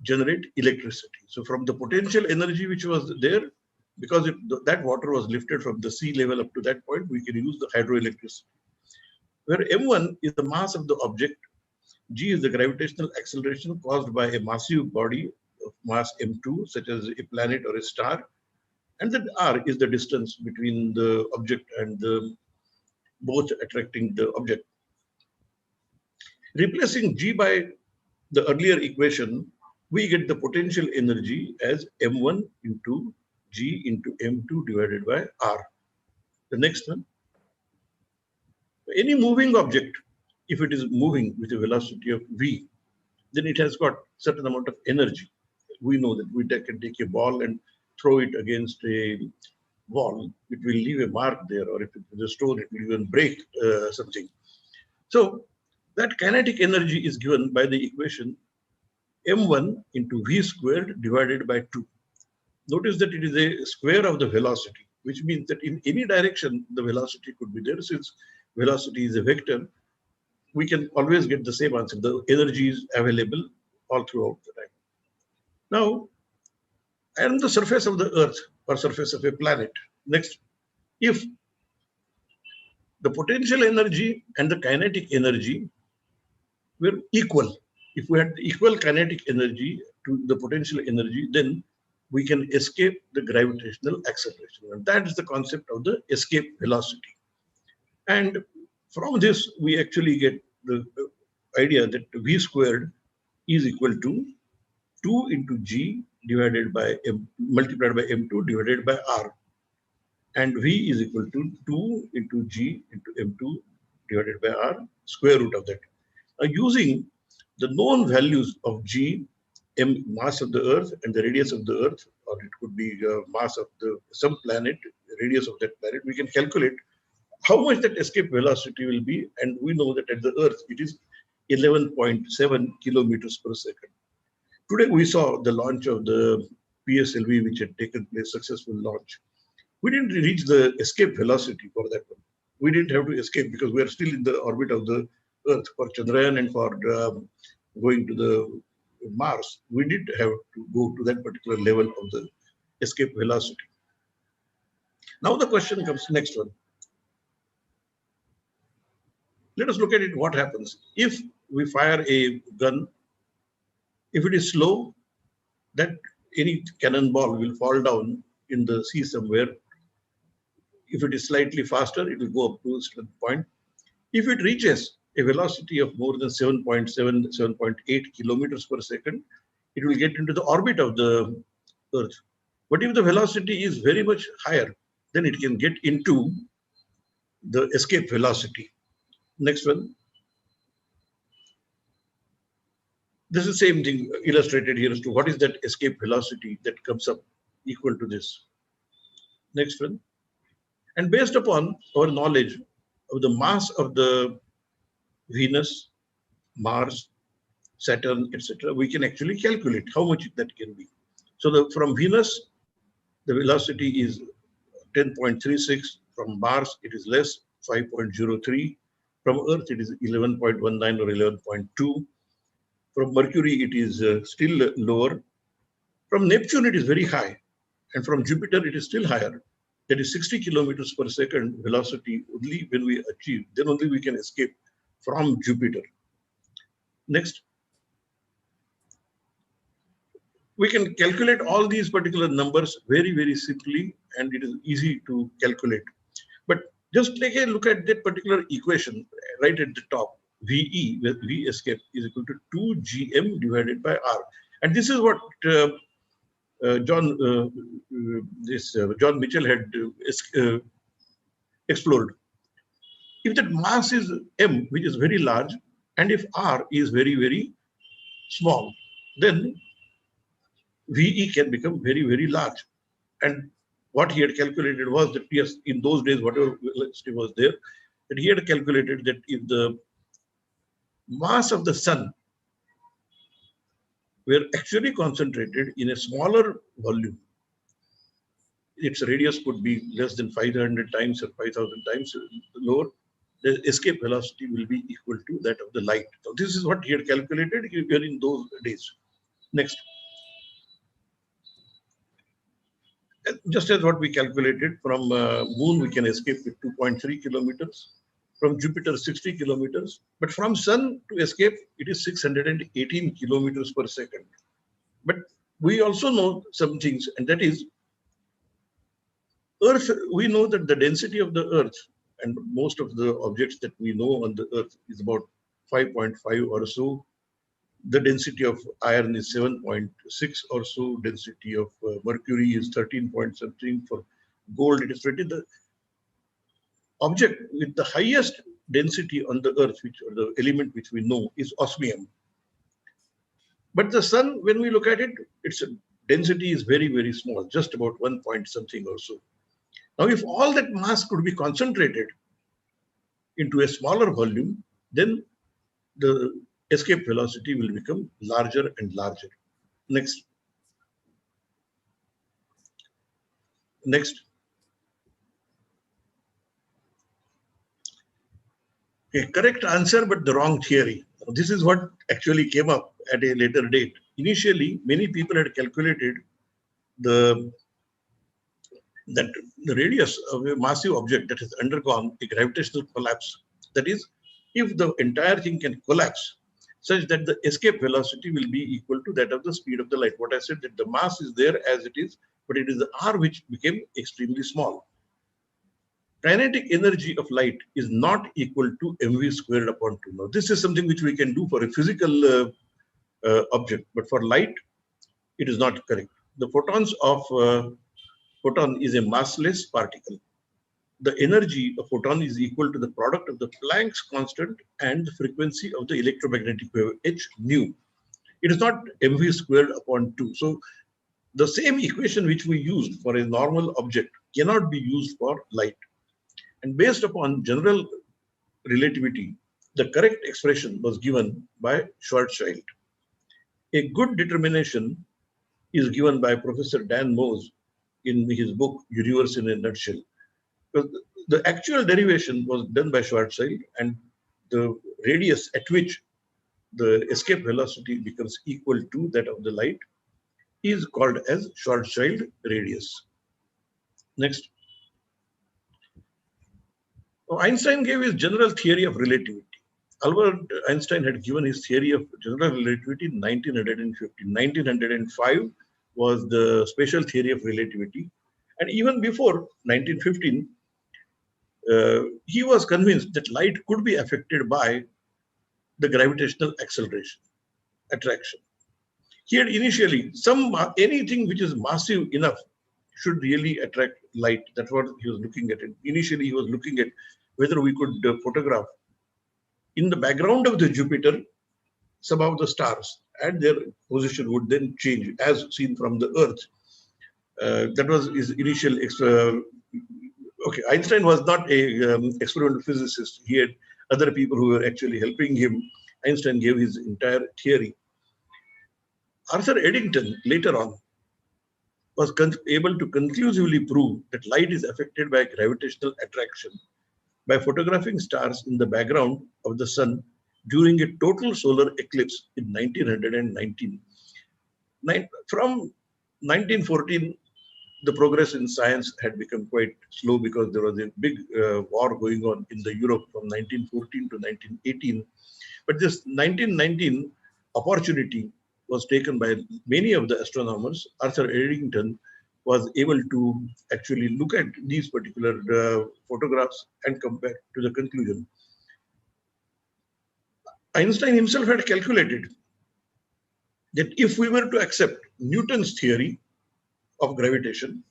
generate electricity. So from the potential energy which was there, because that water was lifted from the sea level up to that point, we can use the hydroelectricity. Where m1 is the mass of the object, g is the gravitational acceleration caused by a massive body of mass m2, such as a planet or a star, and then r is the distance between the object and the both attracting the object. Replacing g by the earlier equation, we get the potential energy as m1 into g into m2 divided by r. The next one. Any moving object, if it is moving with a velocity of v, then it has got certain amount of energy. We know that we can take a ball and throw it against a wall. It will leave a mark there, or if it is a stone, it will even break something. So that kinetic energy is given by the equation m1 into v squared divided by 2. Notice that it is a square of the velocity, which means that in any direction the velocity could be there. Since velocity is a vector, we can always get the same answer. The energy is available all throughout the time. Now, on the surface of the Earth or surface of a planet, next, if the potential energy and the kinetic energy were equal, if we had equal kinetic energy to the potential energy, then we can escape the gravitational acceleration. And that is the concept of the escape velocity. And from this, we actually get the idea that v squared is equal to 2 into g divided by m multiplied by m2 divided by r. And v is equal to 2 into g into m2 divided by r, square root of that. Using the known values of g, m, mass of the Earth, and the radius of the Earth, or it could be mass of some planet, radius of that planet, we can calculate how much that escape velocity will be. And we know that at the Earth, it is 11.7 kilometers per second. Today, we saw the launch of the PSLV, which had taken place, successful launch. We didn't reach the escape velocity for that one. We didn't have to escape because we are still in the orbit of the Earth. For Chandrayaan and for going to the Mars, we did have to go to that particular level of the escape velocity. Now the question comes, next one. Let us look at it, what happens. If we fire a gun, if it is slow, that any cannonball will fall down in the sea somewhere. If it is slightly faster, it will go up to a certain point. If it reaches a velocity of more than 7.7, 7.8 kilometers per second, it will get into the orbit of the Earth. But if the velocity is very much higher, then it can get into the escape velocity. Next one. This is the same thing illustrated here as to what is that escape velocity that comes up equal to this. Next one. And based upon our knowledge of the mass of the Venus, Mars, Saturn, etc., we can actually calculate how much that can be. So from Venus, the velocity is 10.36. From Mars, it is less, 5.03. From Earth, it is 11.19 or 11.2. From Mercury, it is still lower. From Neptune, it is very high. And from Jupiter, it is still higher. That is 60 kilometers per second velocity. Only when we achieve, then only we can escape from Jupiter. Next. We can calculate all these particular numbers very, very simply, and it is easy to calculate. But just take a look at that particular equation right at the top. VE, V escape, is equal to 2gm divided by r. And this is what John Mitchell had explored. If that mass is m, which is very large, and if r is very, very small, then VE can become very, very large. And what he had calculated was that, yes, in those days, whatever velocity was there, that he had calculated that if the mass of the sun were actually concentrated in a smaller volume, its radius could be less than 500 times or 5,000 times lower, the escape velocity will be equal to that of the light. So this is what he had calculated in those days. Next. just as what we calculated, from Moon we can escape with 2.3 kilometers, from Jupiter 60 kilometers, but from Sun to escape it is 618 kilometers per second. But we also know some things, and that is Earth. We know that the density of the Earth and most of the objects that we know on the Earth is about 5.5 or so. The density of iron is 7.6 or so. Density of mercury is 13 point something. For gold, it is 20. The object with the highest density on the Earth, which or the element which we know, is osmium. But the Sun, when we look at it, its density is very, very small, just about 1 point something or so. Now, if all that mass could be concentrated into a smaller volume, then the escape velocity will become larger and larger. Next. Next. A correct answer, but the wrong theory. This is what actually came up at a later date. Initially, many people had calculated that the radius of a massive object that has undergone a gravitational collapse, that is, if the entire thing can collapse such that the escape velocity will be equal to that of the speed of the light. What I said, that the mass is there as it is, but it is the r which became extremely small. Kinetic energy of light is not equal to mv squared upon 2. Now, this is something which we can do for a physical object, but for light, it is not correct. The photons of photon is a massless particle. The energy of photon is equal to the product of the Planck's constant and the frequency of the electromagnetic wave, h nu. It is not mv squared upon 2. So the same equation which we used for a normal object cannot be used for light. And based upon general relativity, the correct expression was given by Schwarzschild. A good determination is given by Professor Dan Mose in his book, Universe in a Nutshell. The actual derivation was done by Schwarzschild, and the radius at which the escape velocity becomes equal to that of the light is called as Schwarzschild radius. Next. Now, Einstein gave his general theory of relativity. Albert Einstein had given his theory of general relativity in 1950. 1905 was the special theory of relativity. And even before 1915, he was convinced that light could be affected by the gravitational acceleration, attraction. He had initially, anything which is massive enough should really attract light. That's what he was looking at. Initially, he was looking at whether we could photograph in the background of the Jupiter some of the stars, and their position would then change as seen from the Earth. That was his initial. Okay, Einstein was not a experimental physicist. He had other people who were actually helping him. Einstein gave his entire theory. Arthur Eddington later on was able to conclusively prove that light is affected by gravitational attraction by photographing stars in the background of the sun during a total solar eclipse in 1919. From 1914, the progress in science had become quite slow because there was a big war going on in the Europe from 1914 to 1918. But this 1919 opportunity was taken by many of the astronomers. Arthur Eddington was able to actually look at these particular photographs and come back to the conclusion. Einstein himself had calculated that if we were to accept Newton's theory of gravitation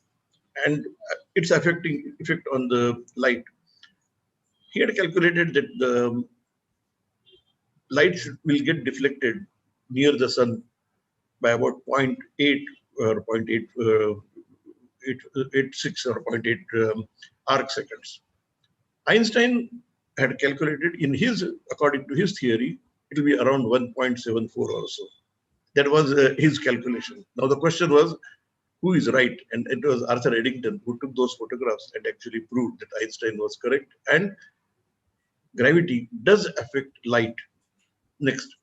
and its effect on the light, he had calculated that the light will get deflected near the sun by about 0.8 or 0.86 or 0.8 arc seconds. Einstein had calculated according to his theory, it will be around 1.74 or so. That was his calculation. Now the question was, who is right? And it was Arthur Eddington who took those photographs and actually proved that Einstein was correct and gravity does affect light. Next.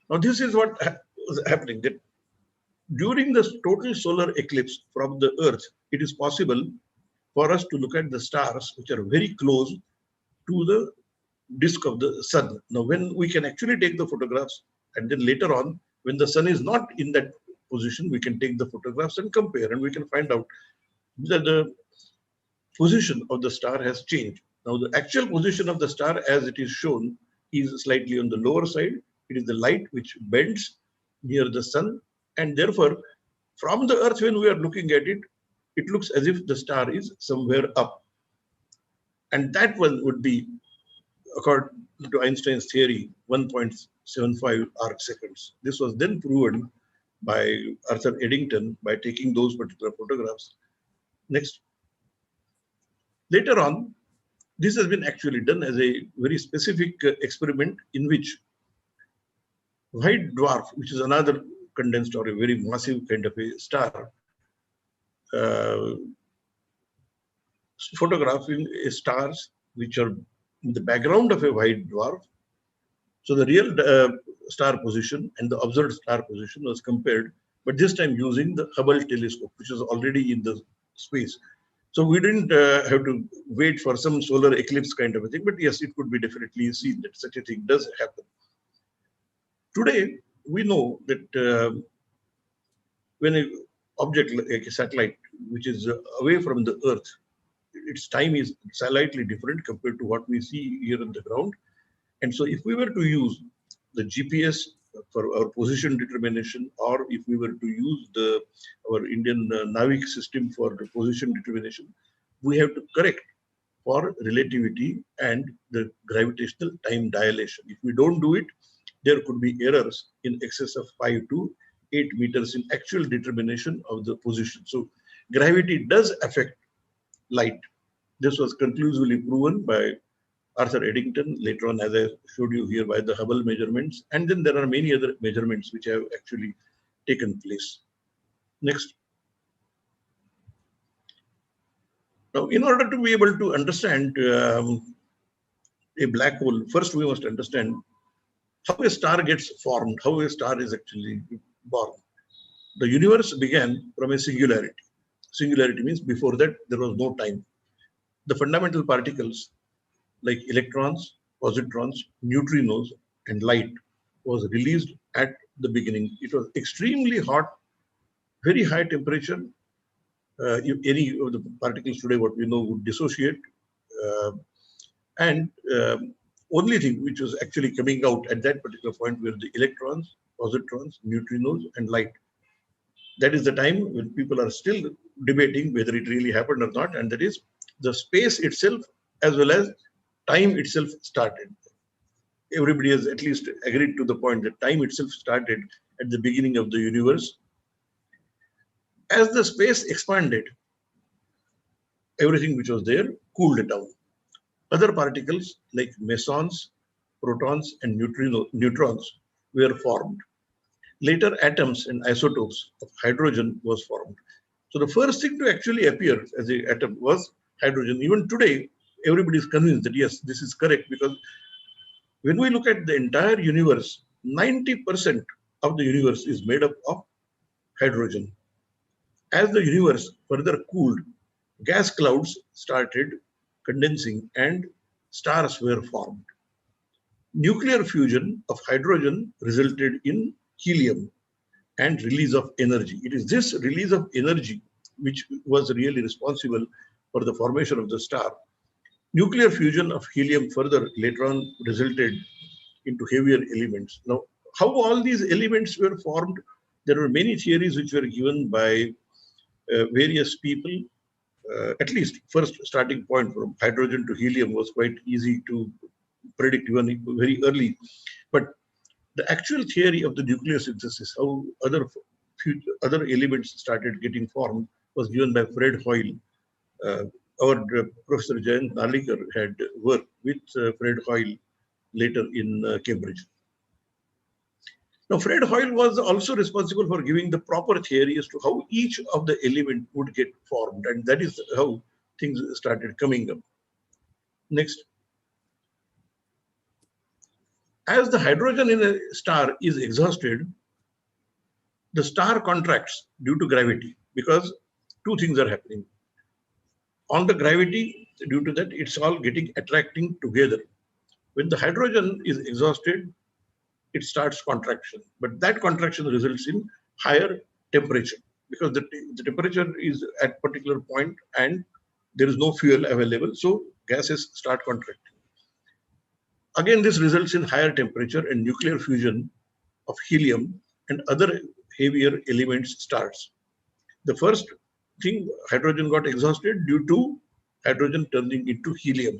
Now this is what was happening, that during the total solar eclipse from the Earth, it is possible for us to look at the stars which are very close to the disk of the sun. Now, when we can actually take the photographs, and then later on, when the sun is not in that position, we can take the photographs and compare, and we can find out that the position of the star has changed. Now, the actual position of the star as it is shown is slightly on the lower side. It is the light which bends near the sun, and therefore, from the Earth, when we are looking at it, it looks as if the star is somewhere up. And that one would be, according to Einstein's theory, 1.75 arc seconds. This was then proven by Arthur Eddington by taking those particular photographs. Next. Later on, this has been actually done as a very specific experiment in which white dwarf, which is another condensed or a very massive kind of a star, photographing stars which are in the background of a white dwarf. So the real star position and the observed star position was compared, but this time using the Hubble telescope, which is already in the space. So we didn't have to wait for some solar eclipse kind of a thing, but yes, it could be definitely seen that such a thing does happen. Today, we know that when an object like a satellite, which is away from the Earth, its time is slightly different compared to what we see here on the ground. And so if we were to use the GPS for our position determination, or if we were to use our Indian Navig system for the position determination, we have to correct for relativity and the gravitational time dilation. If we don't do it, there could be errors in excess of 5 to 8 meters in actual determination of the position. So gravity does affect light. This was conclusively proven by Arthur Eddington, later on, as I showed you here, by the Hubble measurements. And then there are many other measurements which have actually taken place. Next. Now, in order to be able to understand a black hole, first we must understand how a star gets formed, how a star is actually born. The universe began from a singularity. Singularity means before that there was no time. The fundamental particles like electrons, positrons, neutrinos, and light was released at the beginning. It was extremely hot, very high temperature. If any of the particles today, what we know, would dissociate. Only thing which was actually coming out at that particular point were the electrons, positrons, neutrinos, and light. That is the time when people are still debating whether it really happened or not, and that is the space itself as well as time itself started. Everybody has at least agreed to the point that time itself started at the beginning of the universe. As the space expanded, everything which was there cooled down. Other particles like mesons, protons, and neutrons were formed. Later, atoms and isotopes of hydrogen was formed. So the first thing to actually appear as an atom was hydrogen. Even today, everybody is convinced that yes, this is correct, because when we look at the entire universe, 90% of the universe is made up of hydrogen. As the universe further cooled, gas clouds started condensing and stars were formed. Nuclear fusion of hydrogen resulted in helium and release of energy. It is this release of energy which was really responsible for the formation of the star. Nuclear fusion of helium further later on resulted into heavier elements. Now, how all these elements were formed, there were many theories which were given by various people. At least first starting point from hydrogen to helium was quite easy to predict even very early. But the actual theory of the nucleosynthesis, how other elements started getting formed, was given by Fred Hoyle. Our Professor Jayant Narlikar had worked with Fred Hoyle later in Cambridge. Now, Fred Hoyle was also responsible for giving the proper theory as to how each of the element would get formed, and that is how things started coming up. Next. As the hydrogen in a star is exhausted, the star contracts due to gravity because two things are happening. On the gravity, due to that, it's all getting attracting together. When the hydrogen is exhausted, it starts contraction, but that contraction results in higher temperature because the temperature is at particular point and there is no fuel available, so gases start contracting. Again, this results in higher temperature and nuclear fusion of helium and other heavier elements starts. The first thing, hydrogen got exhausted due to hydrogen turning into helium.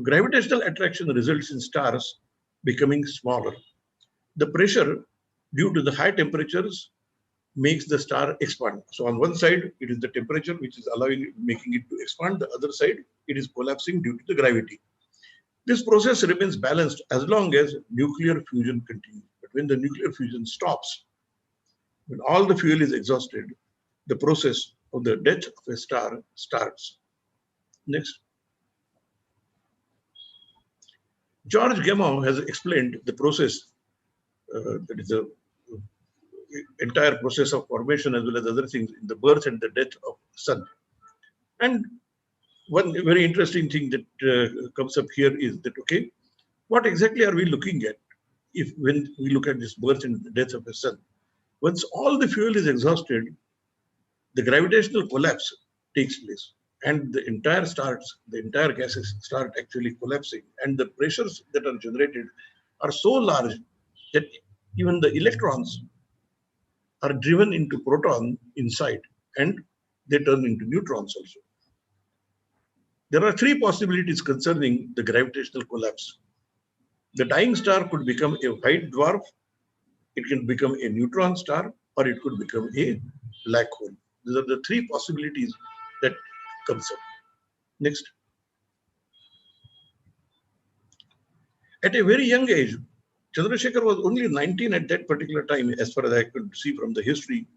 Gravitational attraction results in stars becoming smaller. The pressure due to the high temperatures makes the star expand. So on one side, it is the temperature which is making it to expand. The other side, it is collapsing due to the gravity. This process remains balanced as long as nuclear fusion continues. But when the nuclear fusion stops, when all the fuel is exhausted, the process of the death of a star starts. Next. George Gamow has explained the process, that is the entire process of formation as well as other things in the birth and the death of sun. And one very interesting thing that comes up here is that, okay, what exactly are we looking at when we look at this birth and the death of a sun? Once all the fuel is exhausted, the gravitational collapse takes place and the entire gases start actually collapsing, and the pressures that are generated are so large that even the electrons are driven into proton inside and they turn into neutrons also. There are three possibilities concerning the gravitational collapse. The dying star could become a white dwarf, it can become a neutron star, or it could become a black hole. These are the three possibilities that comes up. Next. At a very young age, Chandrasekhar was only 19 at that particular time, as far as I could see from the history.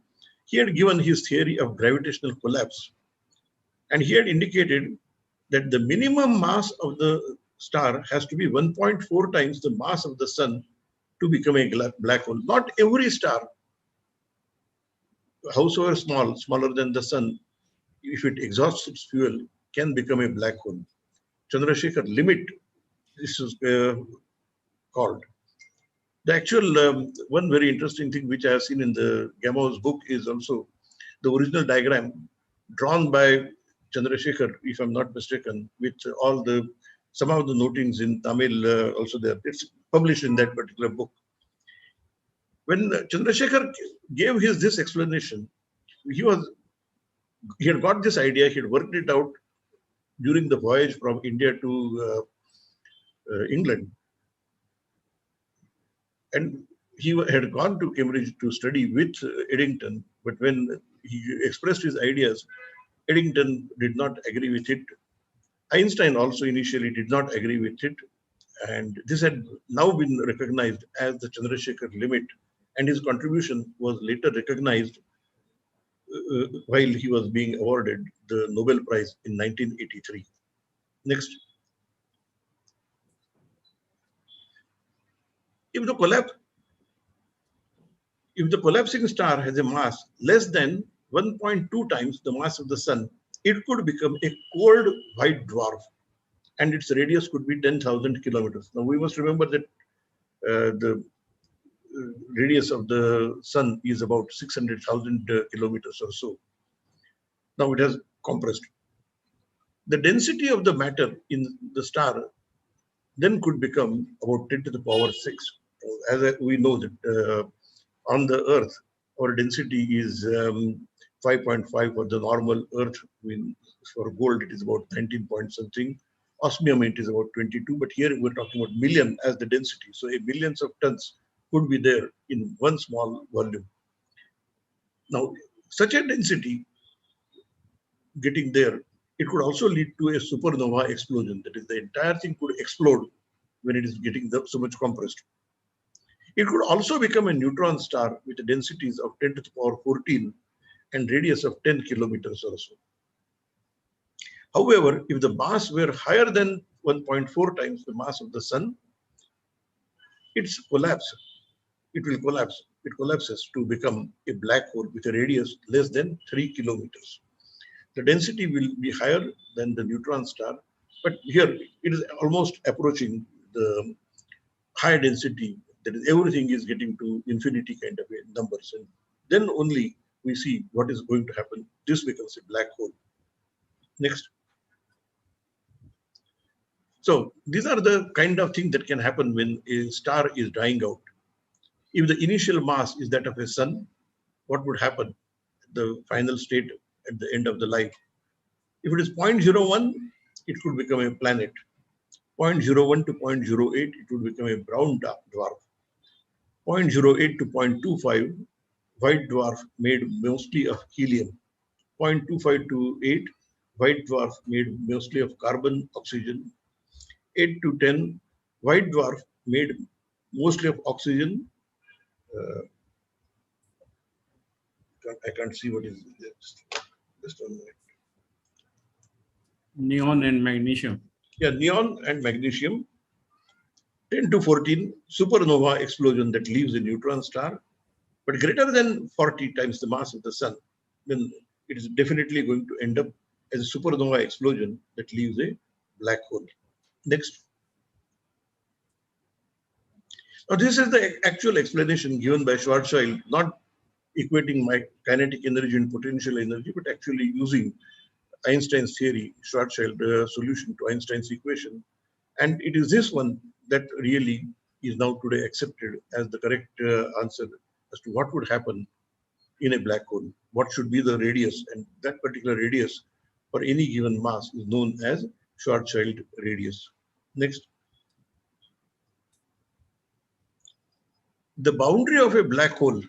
He had given his theory of gravitational collapse, and he had indicated that the minimum mass of the star has to be 1.4 times the mass of the sun to become a black hole. Not every star, howsoever small, smaller than the sun, if it exhausts its fuel, can become a black hole. Chandrasekhar limit, this is called. The actual one very interesting thing which I have seen in the Gamow's book is also the original diagram drawn by Chandrasekhar, if I'm not mistaken, with all some of the notings in Tamil also there. It's published in that particular book. When Chandrasekhar gave this explanation, he had got this idea, he had worked it out during the voyage from India to England. And he had gone to Cambridge to study with Eddington, but when he expressed his ideas, Eddington did not agree with it. Einstein also initially did not agree with it. And this had now been recognized as the Chandrasekhar limit, and his contribution was later recognized while he was being awarded the Nobel Prize in 1983. Next. If the collapsing star has a mass less than 1.2 times the mass of the sun, it could become a cold white dwarf, and its radius could be 10,000 kilometers. Now we must remember that the radius of the sun is about 600,000 kilometers or so. Now it has compressed. The density of the matter in the star then could become about 10 to the power 6. As we know that on the Earth, our density is 5.5 for the normal Earth. For gold, it is about 19 point something. Osmium, it is about 22. But here we're talking about million as the density. So millions of tons could be there in one small volume. Now, such a density getting there, it could also lead to a supernova explosion. That is, the entire thing could explode when it is getting so much compressed. It could also become a neutron star with densities of 10 to the power 14 and radius of 10 kilometers or so. However, if the mass were higher than 1.4 times the mass of the sun, it will collapse it collapses to become a black hole with a radius less than 3 kilometers. The density will be higher than the neutron star, but here it is almost approaching the high density, that is everything is getting to infinity kind of numbers, and then only we see what is going to happen. This becomes a black hole. Next. So these are the kind of things that can happen when a star is dying out. If the initial mass is that of a sun, what would happen? The final state at the end of the life. If it is 0.01, it could become a planet. 0.01 to 0.08, it would become a brown dwarf. 0.08 to 0.25, white dwarf made mostly of helium. 0.25 to 8, white dwarf made mostly of carbon, oxygen. 8 to 10, white dwarf made mostly of oxygen. I can't see what is this. Just 1 minute. Neon and magnesium. Yeah, neon and magnesium. 10 to 14, supernova explosion that leaves a neutron star, but greater than 40 times the mass of the sun, then it is definitely going to end up as a supernova explosion that leaves a black hole. Next. Now, this is the actual explanation given by Schwarzschild, not equating my kinetic energy and potential energy, but actually using Einstein's theory, Schwarzschild solution to Einstein's equation. And it is this one that really is now today accepted as the correct answer as to what would happen in a black hole. What should be the radius, and that particular radius for any given mass is known as Schwarzschild radius. Next. The boundary of a black hole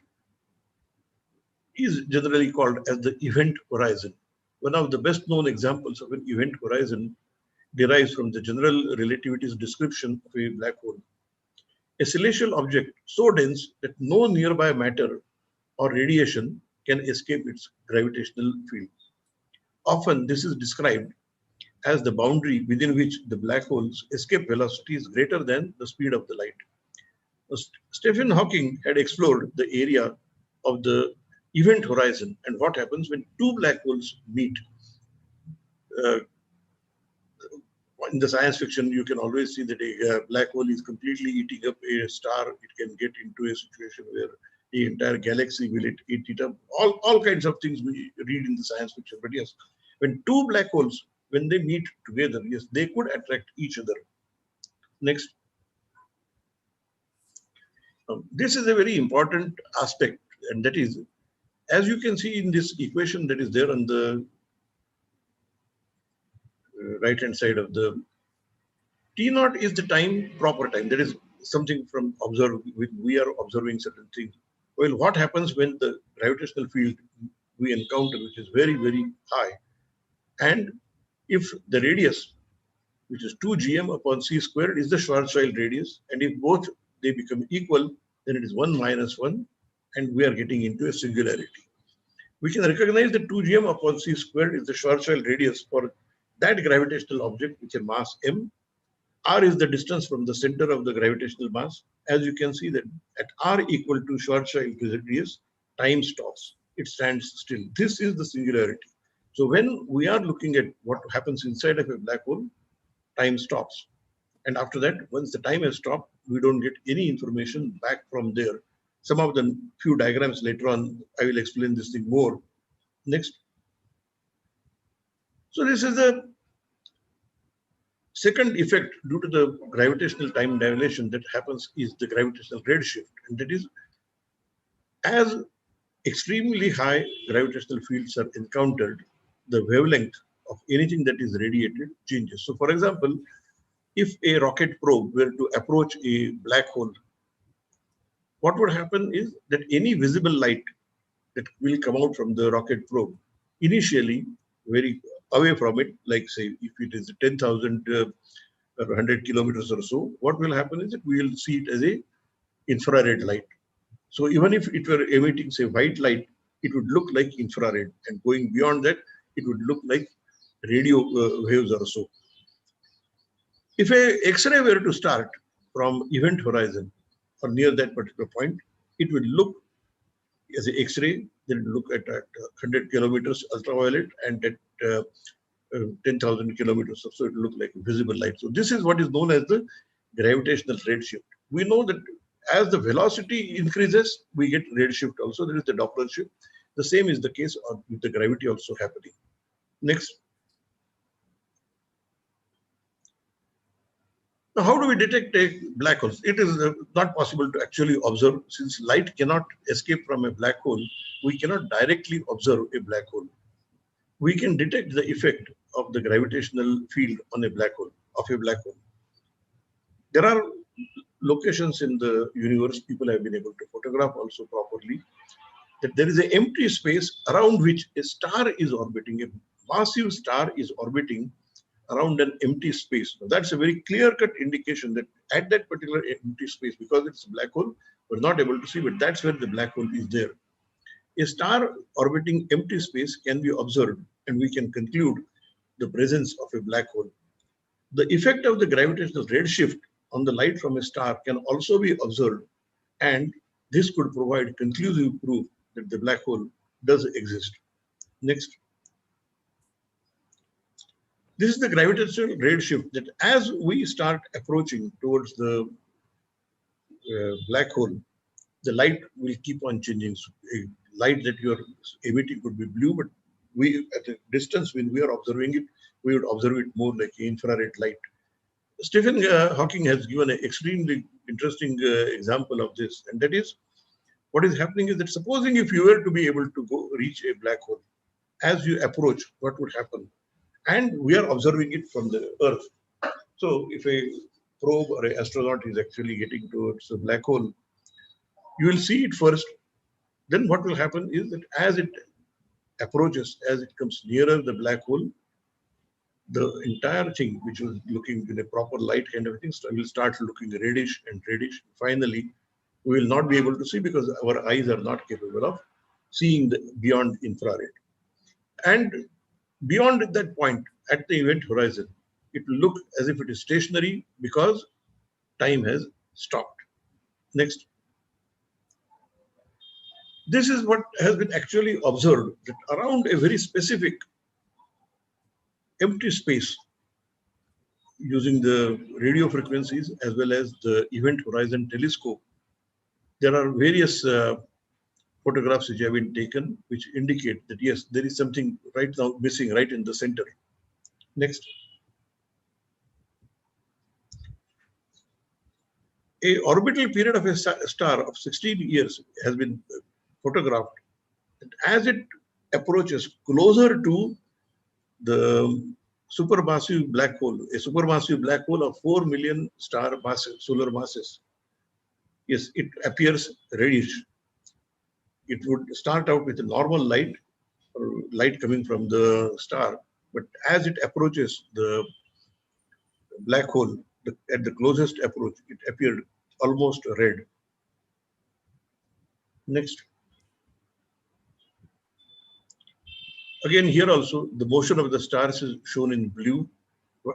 is generally called as the event horizon. One of the best known examples of an event horizon derives from the general relativity's description of a black hole. A celestial object so dense that no nearby matter or radiation can escape its gravitational field. Often this is described as the boundary within which the black hole's escape velocity is greater than the speed of the light. Stephen Hawking had explored the area of the event horizon and what happens when two black holes meet. In the science fiction, you can always see that a black hole is completely eating up a star. It can get into a situation where the entire galaxy will eat it up. All kinds of things we read in the science fiction. But yes, when two black holes, when they meet together, yes, they could attract each other. Next. This is a very important aspect, and that is, as you can see in this equation that is there on the right hand side of the T0 is the time, proper time. That is something from we are observing certain things. Well, what happens when the gravitational field we encounter, which is very, very high, and if the radius, which is 2 gm upon c squared, is the Schwarzschild radius, and if both they become equal, then it is 1 minus 1, and we are getting into a singularity. We can recognize that 2 gm upon c squared is the Schwarzschild radius for that gravitational object with a mass m. R is the distance from the center of the gravitational mass. As you can see that at r equal to Schwarzschild radius, time stops. It stands still. This is the singularity. So when we are looking at what happens inside of a black hole, time stops. And after that, once the time has stopped, we don't get any information back from there. Some of the few diagrams later on, I will explain this thing more. Next. So this is the second effect due to the gravitational time dilation that happens is the gravitational redshift. And that is, as extremely high gravitational fields are encountered, the wavelength of anything that is radiated changes. So for example, if a rocket probe were to approach a black hole, what would happen is that any visible light that will come out from the rocket probe, initially very away from it, like say if it is 10,000 or 100 kilometers or so, what will happen is that we will see it as a infrared light. So even if it were emitting say white light, it would look like infrared, and going beyond that, it would look like radio waves or so. If a X-ray were to start from event horizon or near that particular point, it will look as a X-ray, then look at 100 kilometers ultraviolet, and at 10,000 kilometers, so it look like visible light. So this is what is known as the gravitational redshift. We know that as the velocity increases, we get redshift also. There is the Doppler shift. The same is the case with the gravity also happening. Next. Now, how do we detect a black hole? It is not possible to actually observe, since light cannot escape from a black hole. We cannot directly observe a black hole. We can detect the effect of the gravitational field on a black hole, There are locations in the universe people have been able to photograph also properly, that there is an empty space around which a star is orbiting, a massive star is orbiting around an empty space. Now, that's a very clear-cut indication that at that particular empty space, because it's a black hole, we're not able to see, but that's where the black hole is there. A star orbiting empty space can be observed, and we can conclude the presence of a black hole. The effect of the gravitational redshift on the light from a star can also be observed, and this could provide conclusive proof that the black hole does exist. Next. This is the gravitational redshift, that as we start approaching towards the black hole, the light will keep on changing. So a light that you are emitting could be blue, but we, at a distance when we are observing it, we would observe it more like infrared light. Stephen Hawking has given an extremely interesting example of this, and that is, what is happening is that supposing if you were to be able to go reach a black hole, as you approach, what would happen? And we are observing it from the Earth. So if a probe or an astronaut is actually getting towards a black hole, you will see it first. Then what will happen is that as it approaches, as it comes nearer the black hole, the entire thing, which was looking in a proper light kind of thing, will start looking reddish and reddish. Finally, we will not be able to see because our eyes are not capable of seeing beyond infrared. And beyond that point, at the event horizon, it will look as if it is stationary because time has stopped. Next. This is what has been actually observed, that around a very specific empty space, using the radio frequencies as well as the Event Horizon Telescope, there are various photographs which have been taken, which indicate that yes, there is something right now missing right in the center. Next. A orbital period of a star of 16 years has been photographed. And as it approaches closer to the supermassive black hole, a supermassive black hole of 4 million star masses, solar masses, yes, it appears reddish. It would start out with a normal light, or light coming from the star, but as it approaches the black hole, at the closest approach, it appeared almost red. Next. Again, here also, the motion of the stars is shown in blue,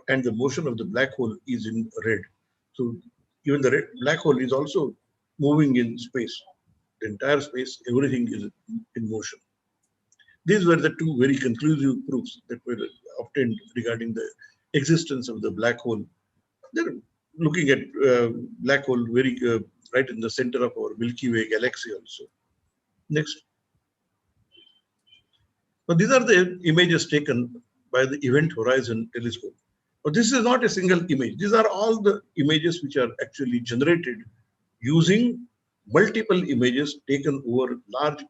and the motion of the black hole is in red. So even the black hole is also moving in space. The entire space, everything is in motion. These were the two very conclusive proofs that were obtained regarding the existence of the black hole. They're looking at black hole very right in the center of our Milky Way galaxy also. Next. So these are the images taken by the Event Horizon Telescope. But this is not a single image. These are all the images which are actually generated using multiple images taken over large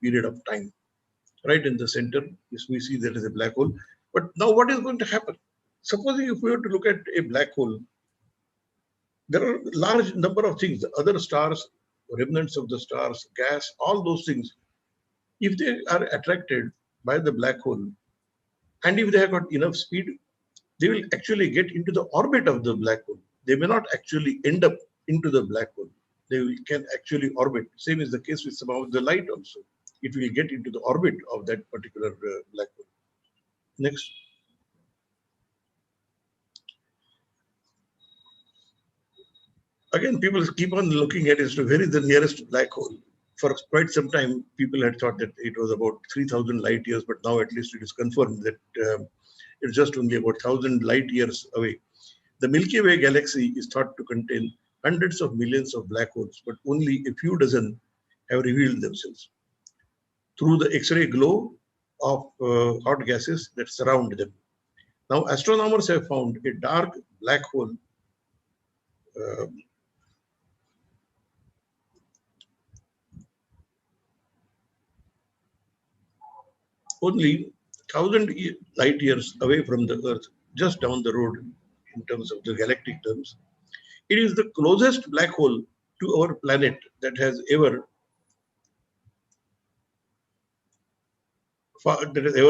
period of time. Right in the center, yes, we see there is a black hole. But now what is going to happen? Supposing if we were to look at a black hole, there are a large number of things, the other stars, remnants of the stars, gas, all those things. If they are attracted by the black hole, and if they have got enough speed, they will actually get into the orbit of the black hole. They may not actually end up into the black hole. Can actually orbit. Same is the case with some of the light also. It will get into the orbit of that particular black hole. Next. Again, people keep on looking at it, so where is the nearest black hole? for quite some time, people had thought that it was about 3,000 light years, but now at least it is confirmed that it's just only about 1,000 light years away. The Milky Way galaxy is thought to contain hundreds of millions of black holes, but only a few dozen have revealed themselves through the X-ray glow of hot gases that surround them. Now, astronomers have found a dark black hole only 1,000 light years away from the Earth, just down the road in terms of the galactic terms. It is the closest black hole to our planet that has ever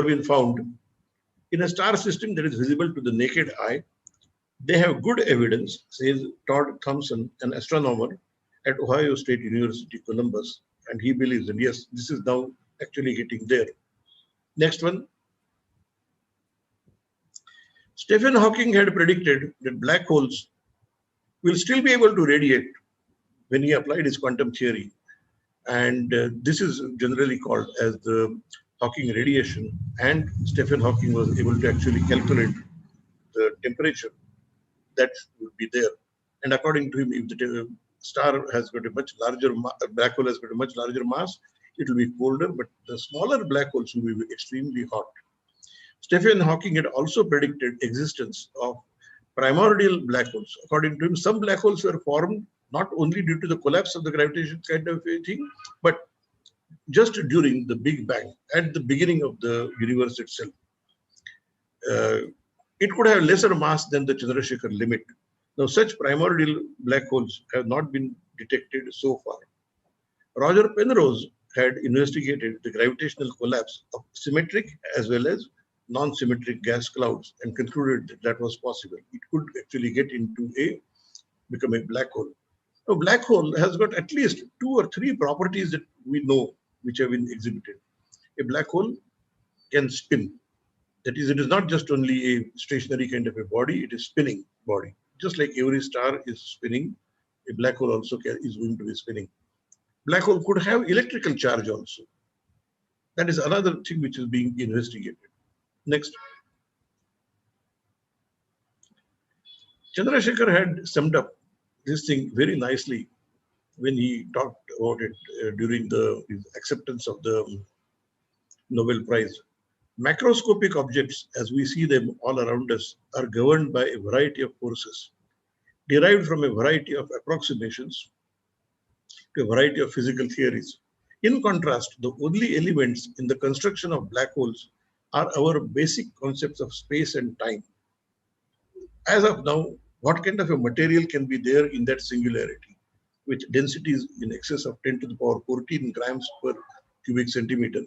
been found in a star system that is visible to the naked eye. They have good evidence, says Todd Thompson, an astronomer at Ohio State University, Columbus, and he believes that yes, this is now actually getting there. Next one. Stephen Hawking had predicted that black holes will still be able to radiate when he applied his quantum theory. And this is generally called as the Hawking radiation. And Stephen Hawking was able to actually calculate the temperature that would be there. And according to him, if the star has got a much larger, black hole has got a much larger mass, it will be colder, but the smaller black holes will be extremely hot. Stephen Hawking had also predicted existence of primordial black holes. According to him, some black holes were formed not only due to the collapse of the gravitation kind of a thing, but just during the Big Bang, at the beginning of the universe itself. It could have lesser mass than the Chandrasekhar limit. Now, such primordial black holes have not been detected so far. Roger Penrose had investigated the gravitational collapse of symmetric as well as non-symmetric gas clouds and concluded that that was possible. It could actually get into become a black hole. A black hole has got at least 2 or 3 properties that we know which have been exhibited. A black hole can spin. That is, it is not just only a stationary kind of a body, it is spinning body. Just like every star is spinning, a black hole also is going to be spinning. Black hole could have electrical charge also. That is another thing which is being investigated. Next. Chandrasekhar had summed up this thing very nicely when he talked about it during his acceptance of the Nobel Prize. Macroscopic objects, as we see them all around us, are governed by a variety of forces, derived from a variety of approximations to a variety of physical theories. In contrast, the only elements in the construction of black holes are our basic concepts of space and time. As of now, what kind of a material can be there in that singularity, with densities in excess of 10 to the power 14 grams per cubic centimeter,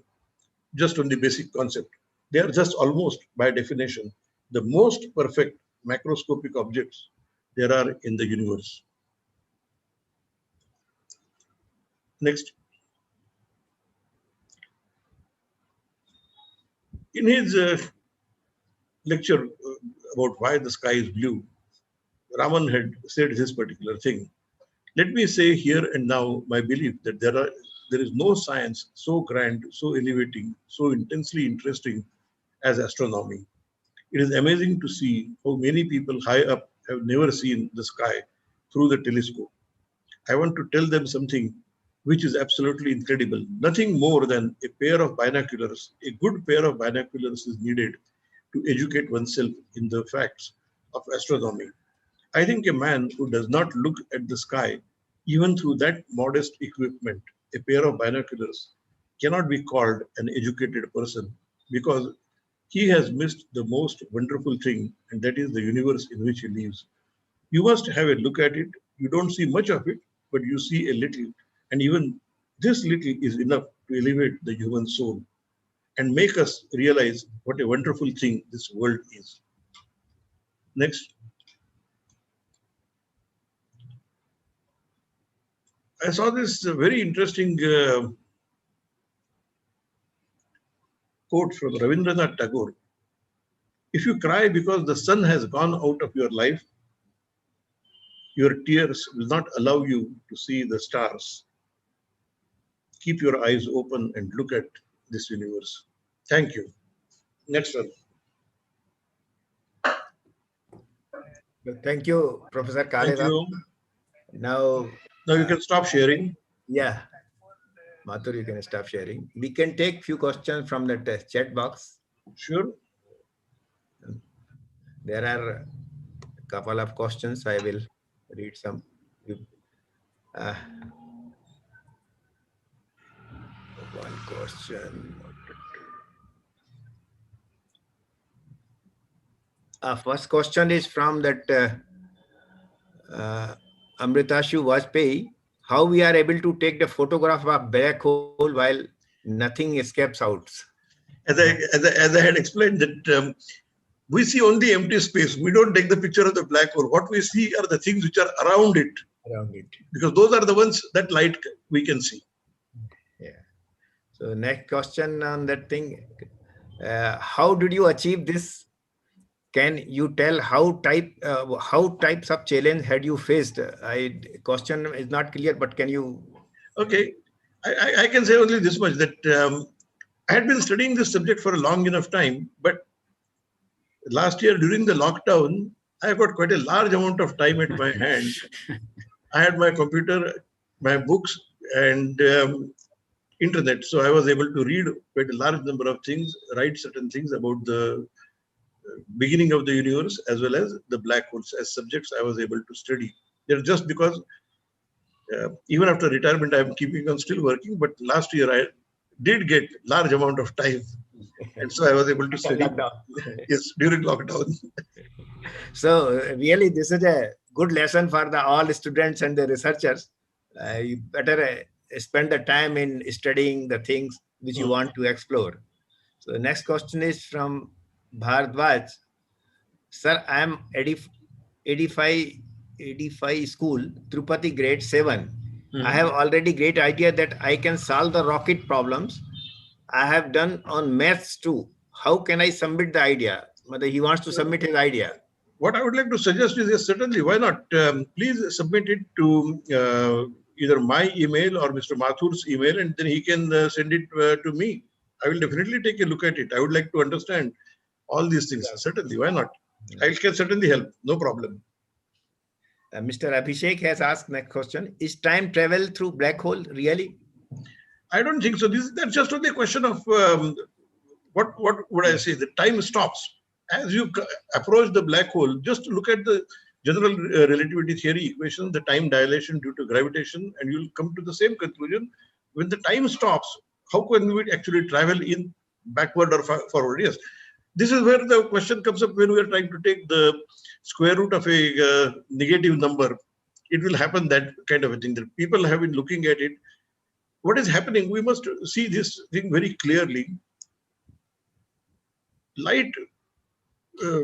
just on the basic concept. They are just almost, by definition, the most perfect macroscopic objects there are in the universe. Next. In his lecture about why the sky is blue, Raman had said this particular thing. Let me say here and now my belief that there is no science so grand, so elevating, so intensely interesting as astronomy. It is amazing to see how many people high up have never seen the sky through the telescope. I want to tell them something which is absolutely incredible. Nothing more than a pair of binoculars, a good pair of binoculars is needed to educate oneself in the facts of astronomy. I think a man who does not look at the sky, even through that modest equipment, a pair of binoculars, cannot be called an educated person, because he has missed the most wonderful thing, and that is the universe in which he lives. You must have a look at it. You don't see much of it, but you see a little. And even this little is enough to elevate the human soul and make us realize what a wonderful thing this world is. Next. I saw this very interesting quote from Rabindranath Tagore. If you cry because the sun has gone out of your life, your tears will not allow you to see the stars. keep your eyes open and look at this universe. Thank you. Next one. Thank you, Professor Kale. Thank you. Now you can stop sharing. Yeah. Mathur, you can stop sharing. We can take few questions from the chat box. Sure. There are a couple of questions. I will read some. One question. First question is from that Amritashu Vajpayee. How we are able to take the photograph of black hole while nothing escapes out? As I had explained that we see only empty space. We don't take the picture of the black hole. What we see are the things which are around it. Because those are the ones that light we can see. Yeah. So next question on that thing. How did you achieve this? Can you tell how types of challenge had you faced? Question is not clear, but can you? Okay, I can say only this much, that I had been studying this subject for a long enough time, but last year during the lockdown, I got quite a large amount of time at my hand. I had my computer, my books, and internet, so I was able to read quite a large number of things, write certain things about the beginning of the universe as well as the black holes as subjects I was able to study. They're just because even after retirement, I'm keeping on still working, but last year I did get large amount of time. And so I was able to study. Yes, during lockdown. So really, this is a good lesson for all students and the researchers. You better spend the time in studying the things which you want to explore. So the next question is from Bharadwaj. Sir, I am 85 school, Tirupati grade 7. I have already great idea that I can solve the rocket problems. I have done on maths too. How can I submit the idea? He wants to submit his idea. What I would like to suggest is, yes, certainly, why not? Please submit it to either my email or Mr. Mathur's email, and then he can send it to me. I will definitely take a look at it. I would like to understand all these things. Certainly, why not? I can certainly help. No problem. Mr. Abhishek has asked next question. Is time travel through black hole really? I don't think so. That's just only a question of what would I say? The time stops. As you approach the black hole, just look at the general relativity theory equation, the time dilation due to gravitation, and you'll come to the same conclusion. When the time stops, how can we actually travel in backward or forward? Yes. This is where the question comes up when we are trying to take the square root of a negative number. It will happen, that kind of a thing. That people have been looking at it. What is happening? We must see this thing very clearly. Light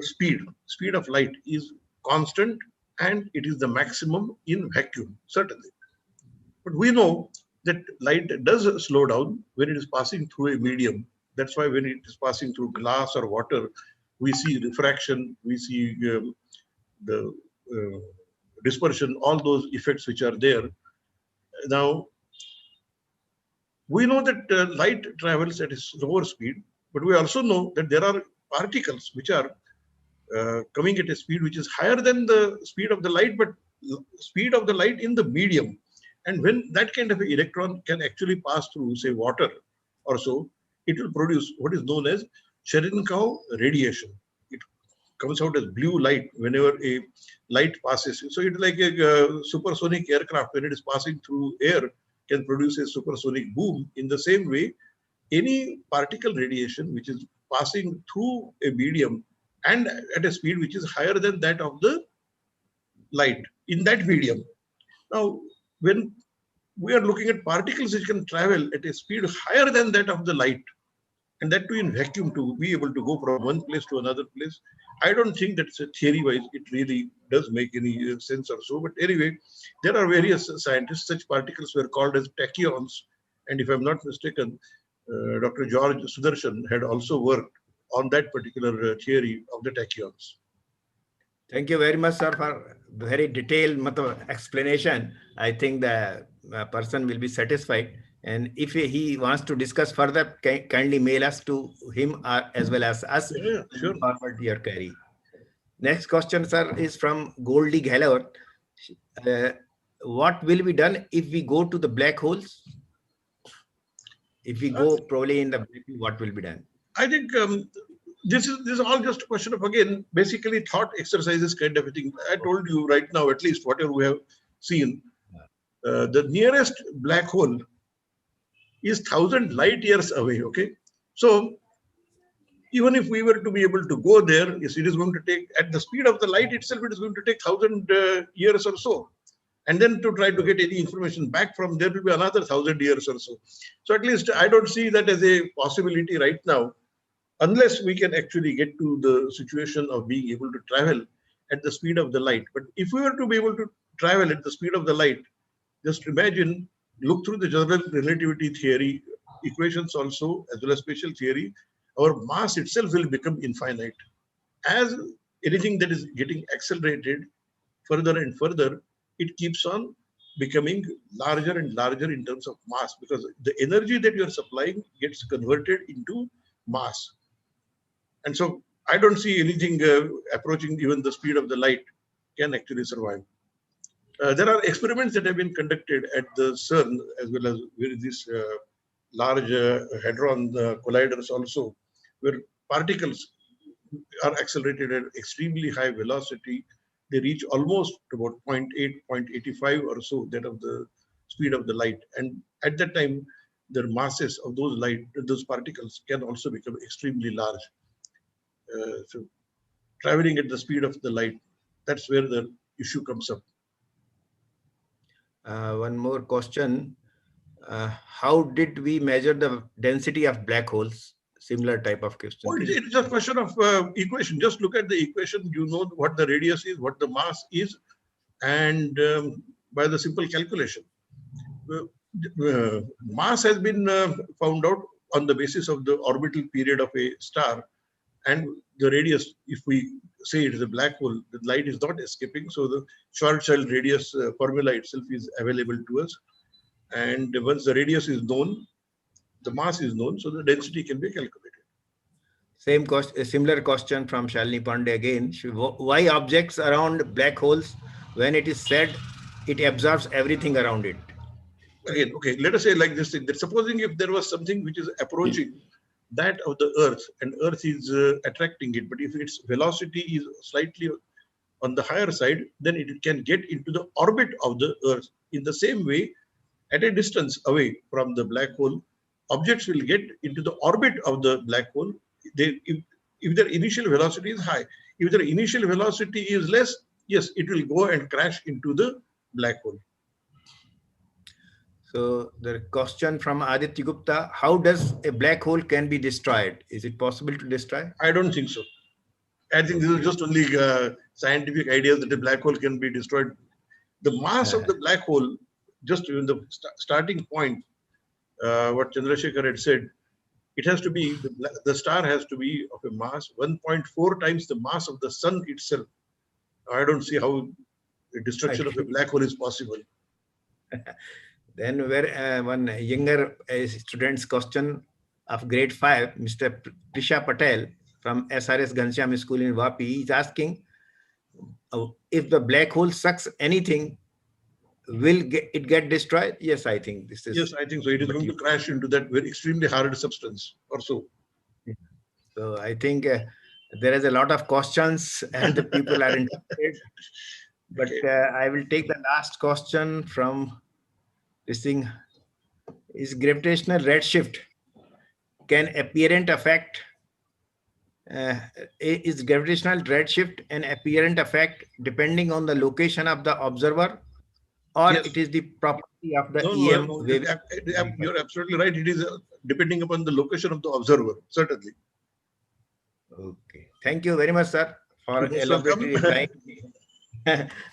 speed of light is constant, and it is the maximum in vacuum, certainly. But we know that light does slow down when it is passing through a medium. That's why when it is passing through glass or water, we see refraction, we see the dispersion, all those effects which are there. Now, we know that light travels at a slower speed, but we also know that there are particles which are coming at a speed which is higher than the speed of the light, but speed of the light in the medium. And when that kind of an electron can actually pass through, say, water or so, it will produce what is known as Cherenkov radiation. It comes out as blue light whenever a light passes. So it's like a supersonic aircraft, when it is passing through air, can produce a supersonic boom. In the same way, any particle radiation which is passing through a medium and at a speed which is higher than that of the light in that medium. Now, when we are looking at particles which can travel at a speed higher than that of the light, and that too in vacuum, to be able to go from one place to another place, I don't think that theory-wise it really does make any sense or so. But anyway, there are various scientists. Such particles were called as tachyons, and if I'm not mistaken, Dr. George Sudarshan had also worked on that particular theory of the tachyons. Thank you very much, sir, for very detailed explanation. I think the person will be satisfied. And if he wants to discuss further, kindly mail us to him as well as us. Yeah, sure. Forward your query. Next question, sir, is from Goldie Geller. What will be done if we go to the black holes? If we go probably in the black hole, what will be done? I think this is all just a question of, again, basically thought exercises kind of a thing. I told you right now, at least whatever we have seen, the nearest black hole is 1,000 light years away. Okay, so even if we were to be able to go there, yes, it is going to take, at the speed of the light itself, it is going to take 1,000 years or so. And then to try to get any information back from there will be another 1,000 years or so. So at least I don't see that as a possibility right now, unless we can actually get to the situation of being able to travel at the speed of the light. But if we were to be able to travel at the speed of the light, just imagine, look through the general relativity theory equations also, as well as special theory, our mass itself will become infinite. As anything that is getting accelerated further and further, it keeps on becoming larger and larger in terms of mass, because the energy that you are supplying gets converted into mass. And so I don't see anything approaching even the speed of the light can actually survive. There are experiments that have been conducted at the CERN, as well as with these large hadron colliders also, where particles are accelerated at extremely high velocity. They reach almost about 0.8, 0.85 or so, that of the speed of the light. And at that time, the masses of those particles can also become extremely large. So traveling at the speed of the light, that's where the issue comes up. One more question. How did we measure the density of black holes? Similar type of question. Well, it's a question of equation. Just look at the equation. You know what the radius is, what the mass is, and by the simple calculation. Mass has been found out on the basis of the orbital period of a star, and the radius, if we say it is a black hole, the light is not escaping. So the Schwarzschild radius formula itself is available to us. And once the radius is known, the mass is known, so the density can be calculated. Same question, a similar question from Shalini Pandey again. Why objects around black holes, when it is said it absorbs everything around it? Again, okay, let us say like this thing, that supposing if there was something which is approaching that of the Earth, and Earth is attracting it, but if its velocity is slightly on the higher side, then it can get into the orbit of the Earth. In the same way, at a distance away from the black hole, objects will get into the orbit of the black hole. If their initial velocity is high, if their initial velocity is less, yes, it will go and crash into the black hole. So the question from Aditya Gupta: how does a black hole can be destroyed? Is it possible to destroy? I don't think so. I think this is just only scientific ideas that a black hole can be destroyed. The mass of the black hole, just in the starting point, what Chandrasekhar had said, it has to be, the star has to be of a mass 1.4 times the mass of the sun itself. I don't see how the destruction of a black hole is possible. Then where one younger student's question of grade 5, Mr. Prisha Patel from SRS Ghanshyam School in Vapi is asking, if the black hole sucks anything, will it get destroyed? Yes, I think this is. Yes, I think so. It is going to crash into that very extremely hard substance or so. So I think there is a lot of questions and the people are interested. But I will take the last question from this thing. Is gravitational redshift can apparent effect? Is gravitational redshift an apparent effect depending on the location of the observer? Or yes, it is the property of the EM wave? You're absolutely right. It is depending upon the location of the observer, certainly. Okay. Thank you very much, sir, for elaborating replying.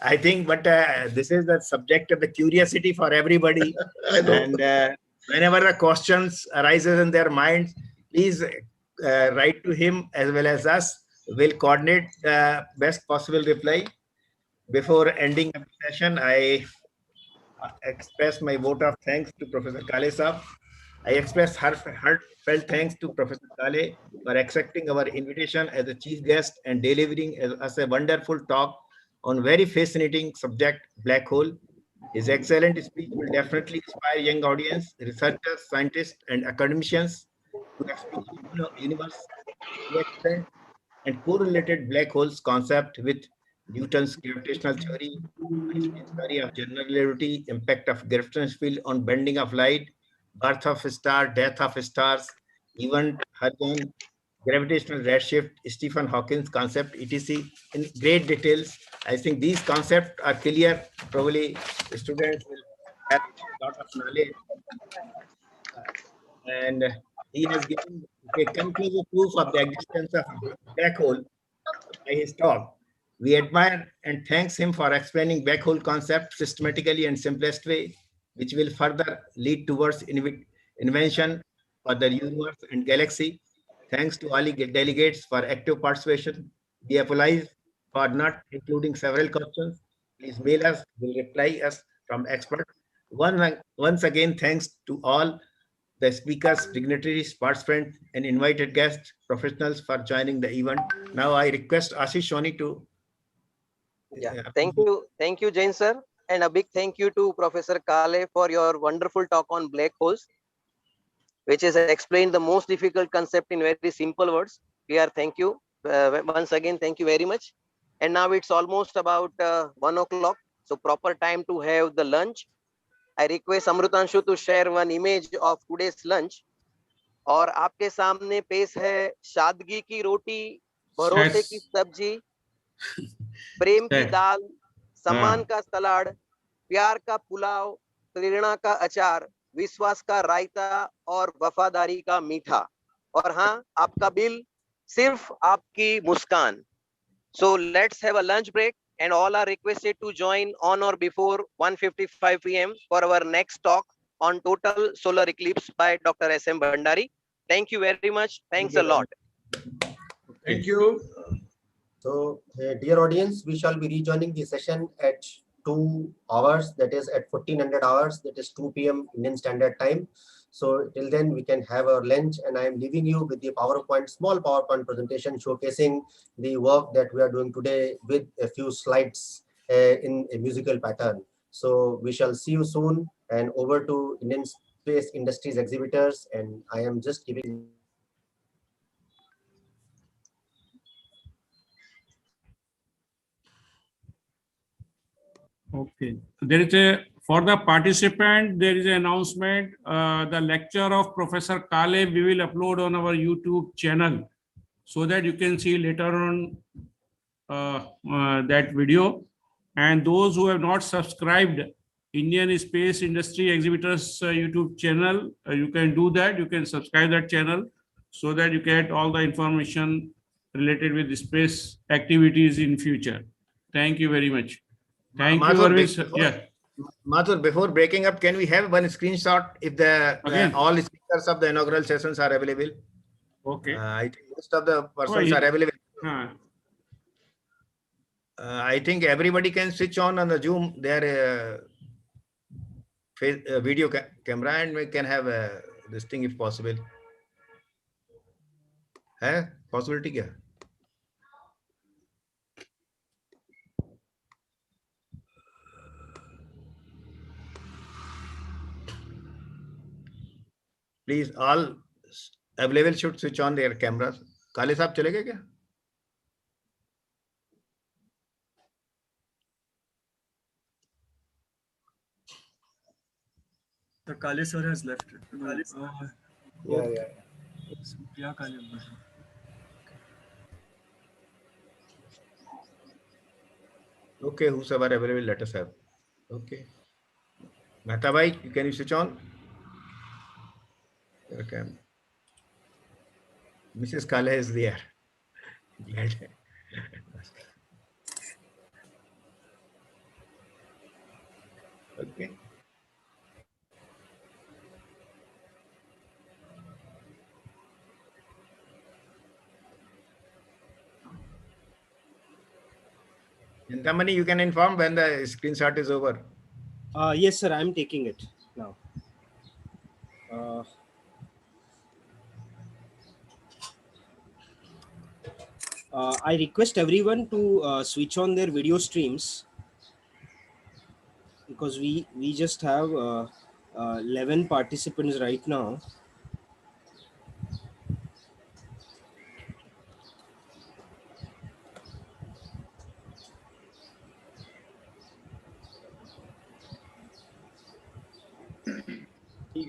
I think, but this is the subject of the curiosity for everybody. And whenever the questions arises in their minds, please write to him as well as us. We'll coordinate the best possible reply. Before ending the session, I express my vote of thanks to Professor Kale Saab. I express heartfelt thanks to Professor Kale for accepting our invitation as a chief guest and delivering us a wonderful talk on very fascinating subject, black hole. His excellent speech will definitely inspire young audience, researchers, scientists, and academicians to explore the universe, to extend and correlated black holes concept with Newton's gravitational theory, Einstein's theory of general relativity, impact of gravitational field on bending of light, birth of a star, death of stars, event horizon, gravitational redshift, Stephen Hawking's concept, etc. in great details. I think these concepts are clear. Probably the students will have a lot of knowledge. And he has given a conclusive proof of the existence of black hole by his talk. We admire and thanks him for explaining black hole concept systematically and simplest way, which will further lead towards invention for the universe and galaxy. Thanks to all delegates for active participation. We apologize for not including several questions. Please mail us, we'll reply us from experts. Once again, thanks to all the speakers, dignitaries, participants, and invited guests, professionals for joining the event. Now I request Ashish Soni to. Thank you, Jain sir, and a big thank you to Professor Kale for your wonderful talk on black holes, which has explained the most difficult concept in very simple words. Thank you once again. Thank you very much. And now it's almost about 1 o'clock, so proper time to have the lunch. I request Amrutanshu to share one image of today's lunch. और आपके सामने पेश है सादगी की रोटी, भरोसे की सब्जी, प्रेम की दाल, सम्मान का सलाद, प्यार का पुलाव, प्रेरणा का अचार, विश्वास का रायता और वफादारी का मीठा, और हाँ, आपका बिल सिर्फ आपकी मुस्कान. So let's have a lunch break, and all are requested to join on or before 1:55 p.m. for our next talk on total solar eclipse by Dr. S.M. Bhandari. Thank you very much. Thanks a lot. Thank you. So, dear audience, we shall be rejoining the session at 2 hours, that is at 1400 hours, that is 2 p.m. Indian Standard Time. So till then we can have our lunch, and I am leaving you with the small PowerPoint presentation showcasing the work that we are doing today with a few slides in a musical pattern. So we shall see you soon, and over to Indian Space Industries exhibitors, and I am just giving. Okay, there is for the participant, there is an announcement. The lecture of Professor Kale we will upload on our YouTube channel, so that you can see later on that video. And those who have not subscribed Indian Space Industry Exhibitors YouTube channel, you can do that. You can subscribe that channel so that you get all the information related with the space activities in future. Thank you very much. Thank you, Arvind. Yeah. Mathur, before breaking up, can we have one screenshot if the all speakers of the inaugural sessions are available? Okay. I think most of the persons are available. I think everybody can switch on the Zoom their video camera, and we can have this thing if possible. Possibility kya? Please, all available should switch on their cameras. Kale साहब चले गए क्या? The Kale sir has left. Yeah. Yeah, Kale. Okay, whosoever available, let us have. Okay. Mehta bhai, can you switch on? Okay. Mrs. Kale is there. Okay. Chintamani, you can inform when the screenshot is over. Yes, sir. I'm taking it now. I request everyone to switch on their video streams, because we just have 11 participants right now.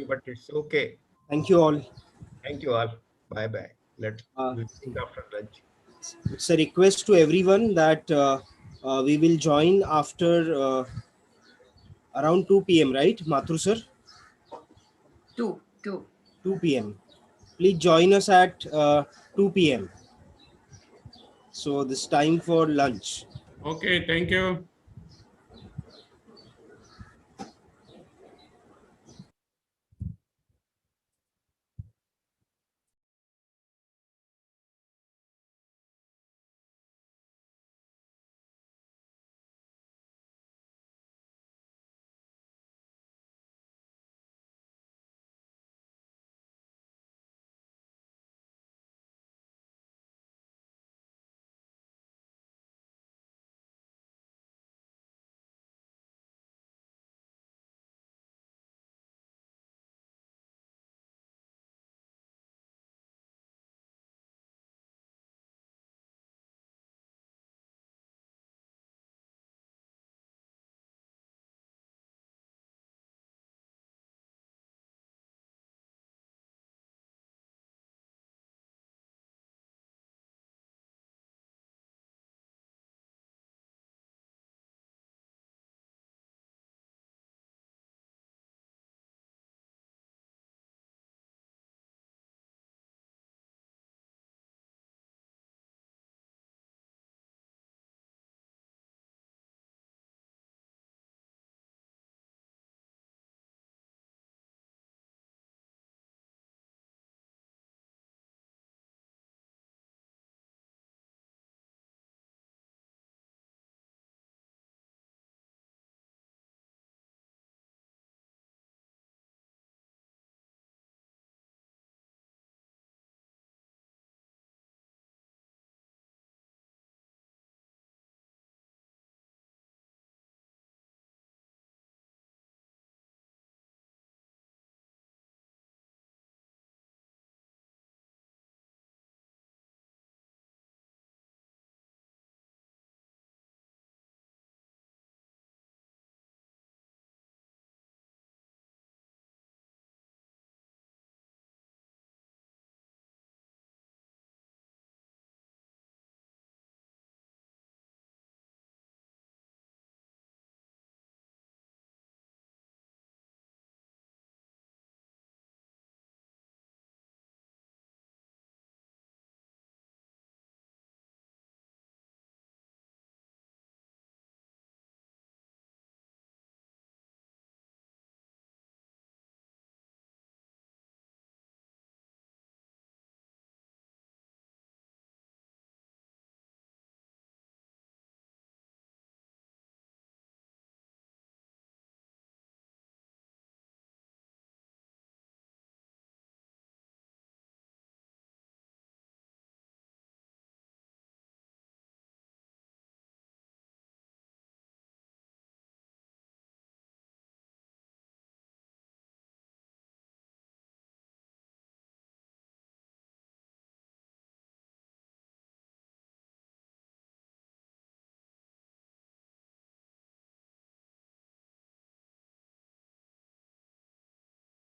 But it's okay. Thank you all. Thank you all. Bye bye. Let's think after lunch. It's a request to everyone that we will join after around 2 p.m. Right, Mathur sir? 2 p.m. Please join us at 2 p.m. So this time for lunch. Okay, thank you.